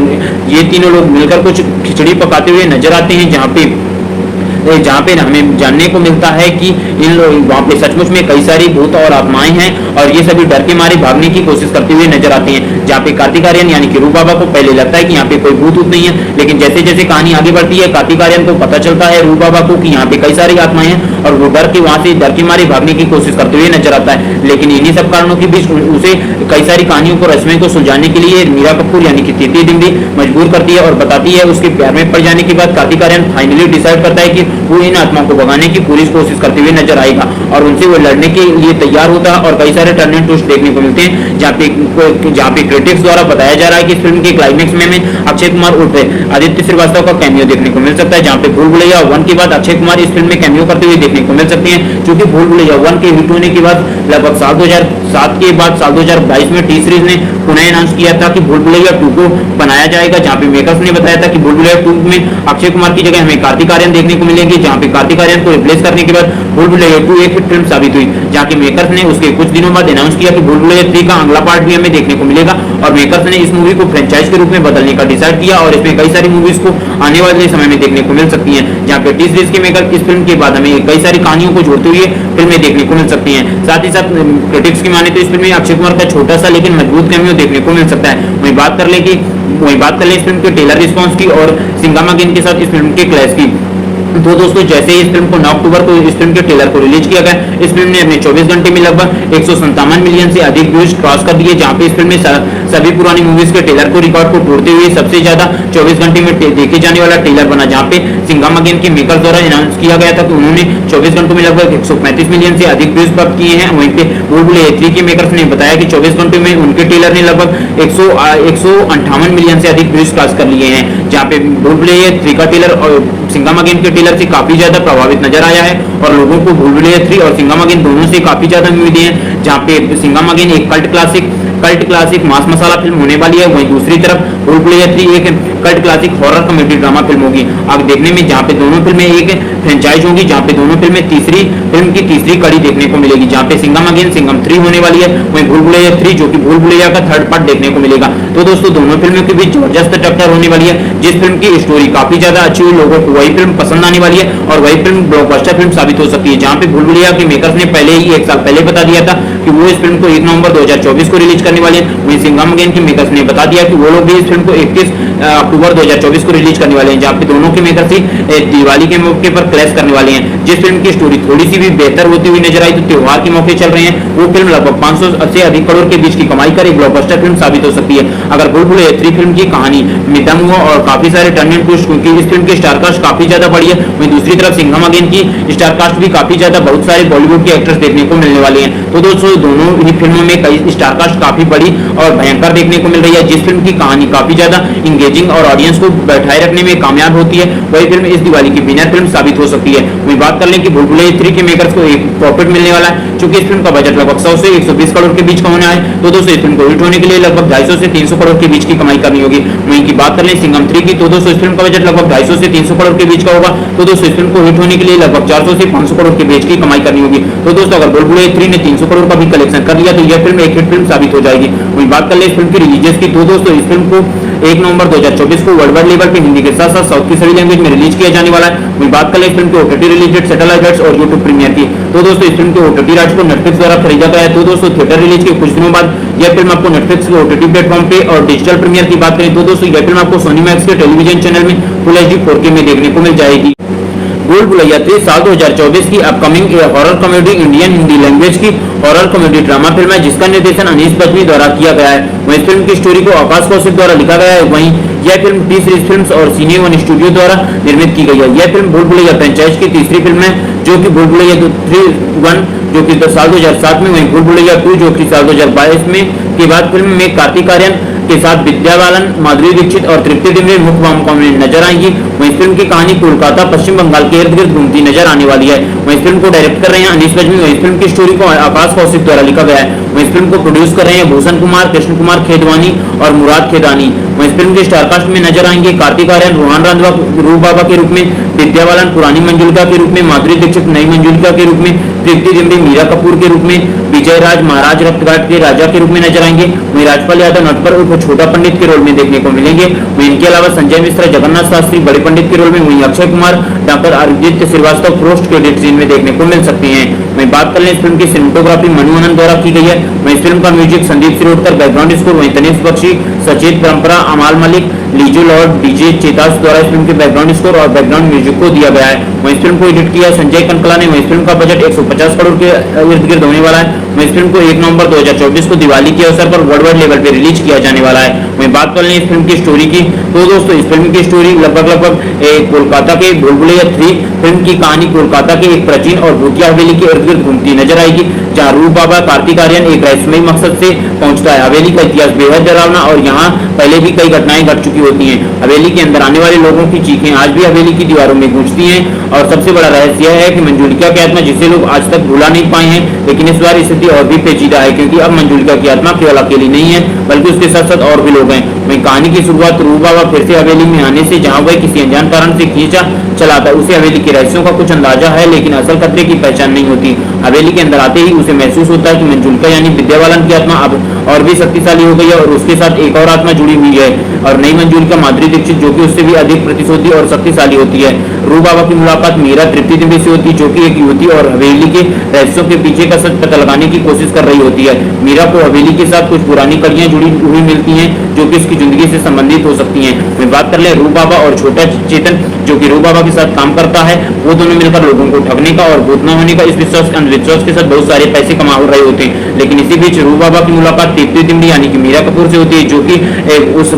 ये तीनों लोग मिलकर कुछ खिचड़ी पकाते हुए नजर आते हैं, जहाँ पे हमें जानने को मिलता है कि इन लोग वहाँ पे सचमुच में कई सारी भूत और आत्माएं हैं और ये सभी डर के मारे भागने की कोशिश करते हुए नजर आते हैं। जहाँ पे कार्तिकार्यन यानी कि रूप बाबा को पहले लगता है कि यहाँ पे कोई भूत नहीं है, लेकिन जैसे जैसे कहानी आगे बढ़ती है कार्तिकार्यन को पता चलता है रूप बाबा को कि यहाँ पे कई सारी आत्माएं हैं और वो डर के मारे भागने की कोशिश करते हुए नजर आता है। लेकिन इन्हीं सब कारणों के बीच उसे कई सारी कहानियों को रहस्यों को सुलझाने के लिए मीरा कपूर यानी कि तृप्ति डिमरी मजबूर करती है और बताती है। उसके प्यार में पड़ जाने के बाद कार्तिकार्यन फाइनली डिसाइड करता है कि वो इन आत्माओं को भगाने की पूरी कोशिश करते हुए नजर आएगा और उनसे वो लड़ने के लिए तैयार होता है और कई सारे टर्न एंड ट्विस्ट देखने को मिलते हैं, जहाँ पे क्रिटिक्स द्वारा बताया जा रहा है कि इस फिल्म के क्लाइमेक्स में अक्षय कुमार उर्फ आदित्य श्रीवास्तव का कैमियो देखने को मिल सकता है, जहाँ पे भूल भुलैया 1 के बाद अक्षय कुमार इस फिल्म में कैमियो करते हुए देखने को मिल सकते हैं। क्योंकि भूल भुलैया 1 के हिट होने के बाद लगभग साल 2007 के बाद साल 2022 में टी सीरीज ने पुनः अनाउंस किया था कि भूल भुलैया 2 को बनाया जाएगा, जहाँ पे मेकर्स ने बताया था कि भूल भुलैया 2 में अक्षय कुमार की जगह हमें कार्तिकार्यन देखने को मिलेगी, जहाँ पे कार्तिकार्यन को रिप्लेस करने के बाद भूल भुलैया 2 एक हिट फिल्म साबित हुई, जहाँ के मेकर्स ने उसके कुछ दिनों बाद अनाउंस किया कि भूल भुलैया 3 का अगला पार्ट भी हमें देखने को मिलेगा और मेकर्स ने इस मूवी को फ्रेंचाइज के रूप में बदलने का डिसाइड किया और इसमें कई सारी मूवीज को आने वाले समय में देखने को मिल सकती हैं, जहाँ पे टी सीरीज के मेकर इस फिल्म के बाद हमें कई सारी कहानियों को जोड़ते हुए फिल्में देखने को मिल सकती हैं। साथ ही साथ क्रिटिक्स की माने तो इस फिल्म में अक्षय कुमार का छोटा सा लेकिन मजबूत कैमियो देखने को मिल सकता है। वहीं बात कर ले इस फिल्म के ट्रेलर रिस्पांस की और सिंघम अगेन के साथ इस फिल्म के क्लैश की। तो दोस्तों जैसे इस फिल्म को 9 अक्टूबर को इस फिल्म के ट्रेलर को रिलीज किया गया, इस फिल्म ने अपने 24 घंटे में लगभग 157 मिलियन से अधिक व्यूज क्रॉस कर दिए, जहां पे इस फिल्म में सभी पुरानी मूवीज के ट्रेलर को रिकॉर्ड को तोड़ते हुए सबसे ज्यादा 24 घंटे में देखे जाने वाला ट्रेलर बना, जहां पे सिंघम अगेन के मेकर्स द्वारा अनाउंस किया गया था कि उन्होंने 24 घंटों में लगभग 135 मिलियन से अधिक व्यूज प्राप्त किए हैं। वहीं पे भूल भुलैया 3 के मेकर्स ने बताया कि 24 घंटों में उनके ट्रेलर ने लगभग 158 मिलियन से अधिक व्यूज क्रॉस कर लिए हैं, जहाँ पे भूल भुलैया 3 का ट्रेलर और सिंघम अगेन के ट्रेलर से काफी ज्यादा प्रभावित नजर आया है और लोगों को भूल भुलैया 3 और सिंघम अगेन दोनों से काफी ज्यादा उम्मीदें हैं, जहाँ पे सिंघम अगेन एक कल्ट क्लासिक मास मसाला फिल्म होने वाली है, वहीं दूसरी तरफ भूल भुलैया 3 एक cult classic horror comedy drama film होगी। अब देखने में जहाँ पे दोनों फिल्में एक फ्रेंचाइज होगी, जहाँ पे दोनों फिल्में फिल्म की तीसरी कड़ी देखने को मिलेगी, जहाँ पे सिंघम अगेन सिंघम 3 होने वाली है, वहीं भूल भुलैया 3 जो कि भूल भुलैया का थर्ड पार्ट देखने को मिलेगा। तो दोस्तों दोनों फिल्मों के बीच जबरदस्त टक्कर होने वाली है, जिस फिल्म की स्टोरी काफी ज्यादा अच्छी हुई लोगों को वही फिल्म पसंद आने वाली है और वही फिल्म ब्लॉकबस्टर फिल्म साबित हो सकती है। जहाँ पे भूल भुलैया के मेकर्स ने पहले ही 1 साल पहले बता दिया था कि वो इस फिल्म को 1 नवंबर 2024 को रिलीज करने वाले हैं, वहीं सिंघम अगेन के मेकर्स ने बता दिया कि वो लोग भी इस फिल्म को 31 अक्टूबर 2024 को रिलीज करने वाले हैं, जहाँ पे दोनों के मेकर्स ही दिवाली के मौके पर क्लैश करने वाले हैं। जिस फिल्म की स्टोरी थोड़ी सी भी बेहतर होती हुई नजर आई तो त्योहार के मौके चल रहे हैं, वो फिल्म लगभग 500 से अधिक करोड़ के बीच की कमाई कर एक ब्लॉकबस्टर फिल्म साबित हो सकती है। अगर भूल भुलैया 3 फिल्म की कहानी में दम हुआ और काफी सारे टर्न एंड ट्विस्ट, क्योंकि इस फिल्म की स्टार कास्ट काफी ज्यादा बड़ी है, वहीं दूसरी तरफ सिंघम अगेन की स्टार कास्ट भी काफी ज्यादा बहुत सारे बॉलीवुड के एक्टर्स देखने को मिलने वाले हैं। तो दोस्तों दोनों ही फिल्मों में कई स्टार कास्ट काफी बड़ी और भयंकर देखने को मिल रही है। जिस फिल्म की कहानी काफी ज्यादा इंगेजिंग और ऑडियंस को बैठाए रखने में कामयाब होती है, वही फिल्म इस दिवाली की विनर फिल्म साबित हो सकती है। वही बात कर लें कि भूल भुलैया 3 के मेकर्स को एक प्रॉफिट मिलने वाला है, क्योंकि इस फिल्म का बजट लगभग 100 से 120 करोड़ के बीच का होना है। तो दोस्तों इस फिल्म को हिट होने के लिए लगभग 250 से 300 करोड़ के बीच की कमाई करनी होगी। वहीं की बात कर लें सिंघम 3 की, तो दोस्तों इस फिल्म का बजट लगभग 250 से 300 करोड़ के बीच का होगा। तो दोस्तों इस फिल्म को हिट होने के लिए लगभग 400 से 500 करोड़ के बीच की कमाई करनी होगी। तो दोस्तों अगर भूल भुलैया 3 ने 300 करोड़ का भी कलेक्शन कर लिया तो यह फिल्म एक हिट फिल्म साबित हो जाएगी। वहीं बात कर ले इस फिल्म की रिलीजियस की, तो दोस्तों इस फिल्म को 1 नवंबर 2024 को वर्ल्ड वाइड लेवल पे हिंदी के साथ साथ साउथ की सभी लैंग्वेज में रिलीज किया जाने वाला है। वहीं बात कर ले इस फिल्म के OTT release date, satellite rights और यूट्यूब प्रीमियर की, तो दोस्तों इस फिल्म के ओटीटी राइट्स को नेटफ्लिक्स द्वारा खरीदा गया है। तो दोस्तों थिएटर रिलीज के कुछ दिनों बाद यह फिल्म आपको नेटफ्लिक्स के ओटीटी प्लेटफॉर्म पे और डिजिटल प्रीमियर की बात करें तो दोस्तों यह फिल्म आपको सोनी मैक्स के टेलीविजन चैनल में फुल HD 4K में देखने को मिल जाएगी। भूल भुलैया 3 साल 2024 की upcoming horror comedy Indian Hindi language की हॉरर कॉमेडी ड्रामा फिल्म है, जिसका निर्देशन अनीस बज्मी द्वारा किया गया है। वहीं इस फिल्म की स्टोरी को आकाश कौशिक द्वारा लिखा गया है। वहीं यह फिल्म टी सीरीज फिल्म्स और सिने वन स्टूडियो द्वारा निर्मित की गई है। यह फिल्म भूल भुलैया फ्रेंचाइज की तीसरी फिल्म है, जो कि भूल भुलैया 3-1 जो कि साल 2007 में, वहीं भूल भुलैया 2 जो कि साल 2022 में के बाद फिल्म में कार्तिक आर्यन के साथ विद्या बालन, माधुरी दीक्षित और तृप्ति डिमरी मुख्य भूमिकाओं में नजर आएंगी। वहीं फिल्म की कहानी कोलकाता पश्चिम बंगाल के इर्द गिर्द घूमती नजर आने वाली है। वहीं फिल्म को डायरेक्ट कर रहे हैं अनीस बज्मी। वहीं फिल्म की स्टोरी को आकाश कौशिक द्वारा लिखा गया है। वहीं फिल्म को प्रोड्यूस कर रहे हैं भूषण कुमार, कृष्ण कुमार खेदवानी और मुराद खेदानी। वहीं फिल्म के स्टारकास्ट में नजर आएंगे कार्तिक आर्यन रोहान रांधवा रूप बाबा के रूप में, विद्या बालन पुरानी मंजुलिका के रूप में, माधुरी दीक्षित नई मंजुलिका के रूप में, तृप्ति डिमरी मीरा कपूर के रूप में, विजय राज महाराज रक्तघाट के राजा के रूप में नजर आएंगे। वहीं राजपाल यादव नटवर उर्फ छोटा पंडित के रोल में देखने को मिलेंगे। वहीं इनके अलावा संजय मिश्रा जगन्नाथ शास्त्री बड़े पंडित के रोल में, वहीं Akshay Kumar doctor Aditya Shrivastava post credit scene में देखने को मिल सकते हैं। वहीं बात कर लें इस फिल्म की सिनेमेटोग्राफी मनु आनंद द्वारा की गई है। वहीं फिल्म का music Sandeep Shirodkar, background score वहीं तनिष्क बख्शी, सचेत परंपरा, अमाल मलिक, लीजो लॉर्ड, डीजे चेतास द्वारा इस फिल्म के बैकग्राउंड स्कोर और बैकग्राउंड म्यूजिक को दिया गया है। वहीं फिल्म को एडिट किया संजय कनकला ने। वहीं फिल्म का बजट 150 करोड़ के इर्द गिर्द होने वाला है। वहीं इस फिल्म को 1 नवंबर 2024 को दिवाली के अवसर पर वर्ल्ड वाइड लेवल पे रिलीज किया जाने वाला है। वहीं बात कर लें इस फिल्म की स्टोरी की, तो दोस्तों इस फिल्म की स्टोरी लगभग कोलकाता के भूल भुलैया 3 फिल्म की कहानी कोलकाता के एक प्राचीन और भूतिया हवेली के इर्द गिर्द घूमती नजर आएगी, जहाँ रूप बाबा कार्तिक आर्यन एक रहस्यमयी मकसद से पहुंचता है। हवेली का इतिहास बेहद डरावना और यहाँ पहले भी कई घटनाएं घट चुकी होती हैं। हवेली के अंदर आने वाले लोगों की चीखें आज भी हवेली की दीवारों में गूंजती हैं। और सबसे बड़ा रहस्य यह है कि मंजुलिका की आत्मा, जिसे लोग आज तक भुला नहीं पाए हैं, लेकिन इस बार स्थिति और भी पेचीदा है, क्योंकि अब मंजुलिका की आत्मा केवल अकेली नहीं है, बल्कि उसके साथ साथ और भी लोग हैं। वहीं कहानी की शुरुआत रूप बाबा फिर से हवेली में आने से, जहां वह किसी अनजान कारण से खींचा चला था। उसे हवेली के रहस्यों का कुछ अंदाजा है, लेकिन असल खतरे की पहचान नहीं होती। हवेली के अंदर आते ही उसे महसूस होता है कि मंजुलिका यानी विद्या बालन की आत्मा अब और भी शक्तिशाली हो गई है और उसके साथ एक और आत्मा जुड़ी हुई है, और नई मंजुलिका माधुरी दीक्षित जो कि उससे भी अधिक प्रतिशोधी और शक्तिशाली होती है। रूप बाबा की मुलाकात मीरा तृप्ति डिमरी से होती है, जो कि एक युवती और हवेली के रहस्यों के पीछे का सच पता लगाने की कोशिश कर रही होती है। मीरा को हवेली के साथ कुछ पुरानी कड़ियां जुड़ी हुई मिलती हैं, जो कि इसकी जिंदगी से संबंधित हो सकती हैं। मैं बात कर ले रूप बाबा और छोटा चेतन, जो कि रूप बाबा के साथ काम करता है, वो दोनों मिलकर लोगों को ठगने का और भूत न होने का इस विश्वास अंधविश्वास के साथ बहुत सारे पैसे कमा रहे होते हैं। लेकिन इसी बीच रूप बाबा की मुलाकात तृप्ति डिमरी यानी कि मीरा कपूर से होती है, जो कि उस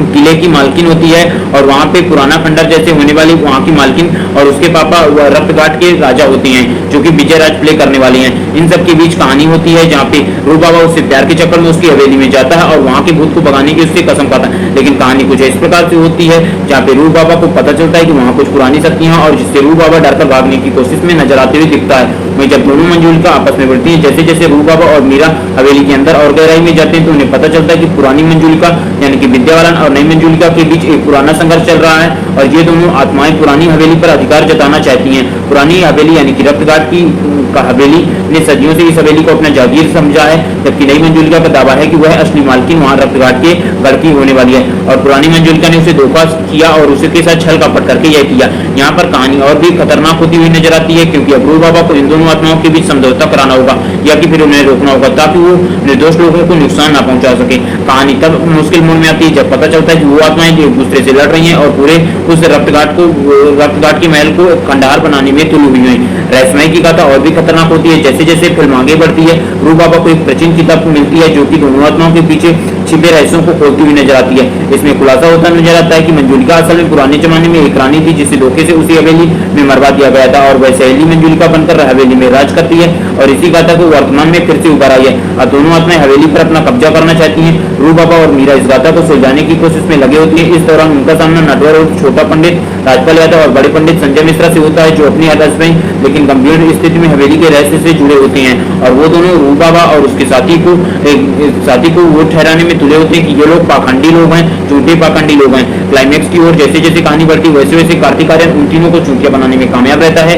किले की मालकिन होती है और वहाँ पे पुराना खंडर जैसे होने वाली वहाँ की मालकिन और उसके पापा रक्तघाट के राजा होती हैं, जो कि विजय राज प्ले करने वाली हैं। इन सब के बीच कहानी होती है, जहाँ पे रूप बाबा उससे प्यार के चक्कर में उसकी हवेली में जाता है और वहाँ के भूत को भगाने की उससे कसम खाता है। लेकिन कहानी कुछ इस प्रकार से होती है, जहाँ पे रूप बाबा को पता चलता है कि वहाँ कुछ पुरानी शक्तियां और जिससे रूप बाबा डरकर भागने की कोशिश में नजर आते हुए दिखता है। वहीं जब दोनों मंजुलिका आपस में बढ़ती है, जैसे जैसे रूप बाबा और मीरा हवेली के अंदर और गहराई में जाते हैं, तो उन्हें पता चलता है कि पुरानी मंजुलिका यानी कि विद्या बालन और नई मंजुलिका के बीच एक पुराना संघर्ष चल रहा है और ये दोनों आत्माएं पुरानी हवेली पर अधिकार जताना चाहती हैं। पुरानी हवेली यानी कि रक्तघाट की हवेली ने सदियों से इस हवेली को अपना जागीर समझा है, जबकि नई मंजुलिका का दावा है कि वह असली मालकिन वहां रक्तघाट के गढ़ की होने वाली है और पुरानी मंजुलिका ने उसे धोखा किया और उसके साथ छल कपट करके यह किया। यहाँ पर कहानी और भी खतरनाक होती हुई नजर आती है, क्योंकि अब रूप बाबा को इन दोनों आत्माओं के बीच समझौता कराना होगा या कि फिर उन्हें रोकना होगा, ताकि वो निर्दोष लोगों को नुकसान ना पहुंचा सके। कहानी तब मुश्किल मोड़ में आती है जब पता चलता है कि वो आत्माएं एक दूसरे से लड़ रही हैं और पूरे उस रक्तघाट के महल को खंडहर बनाने में तुली हुई है। रहस्यमय की कथा और भी खतरनाक होती है। जैसे जैसे फिल्म आगे बढ़ती है, रूप बाबा को एक प्राचीन किताब मिलती है, जो कि दोनों आत्माओं के पीछे छिपे रहस्यों को खोलती हुई नजर आती है। इसमें खुलासा होता नजर आता है कि मंजुलिका असल में पुराने जमाने में एक रानी थी, जिसे धोखे से उसी हवेली में मरवा दिया गया था और वह सहेली मंजुलिका बनकर हवेली में राज करती है और इसी गाथा को वर्तमान में फिर से उभर आई है। अब दोनों आत्माएं हवेली पर अपना कब्जा करना चाहती हैं। रूप बाबा और मीरा इस गाथा को सुलझाने की कोशिश में लगे होती है। इस दौरान उनका सामना नटवर और छोटा पंडित राजपाल यादव और बड़े पंडित संजय मिश्रा से होता है, जो अपनी रहस्यमय लेकिन गंभीर स्थिति में हवेली के रहस्य से जुड़े होते हैं और वो दोनों रूप बाबा और उसके साथी को वो ठहराने में तुले होते हैं कि ये लोग पाखंडी लोग हैं, झूठे पाखंडी लोग हैं। क्लाइमेक्स की ओर जैसे जैसे कहानी बढ़ती वैसे वैसे कार्तिक आर्यन उन तीनों को चूतिया बनाने में कामयाब रहता है।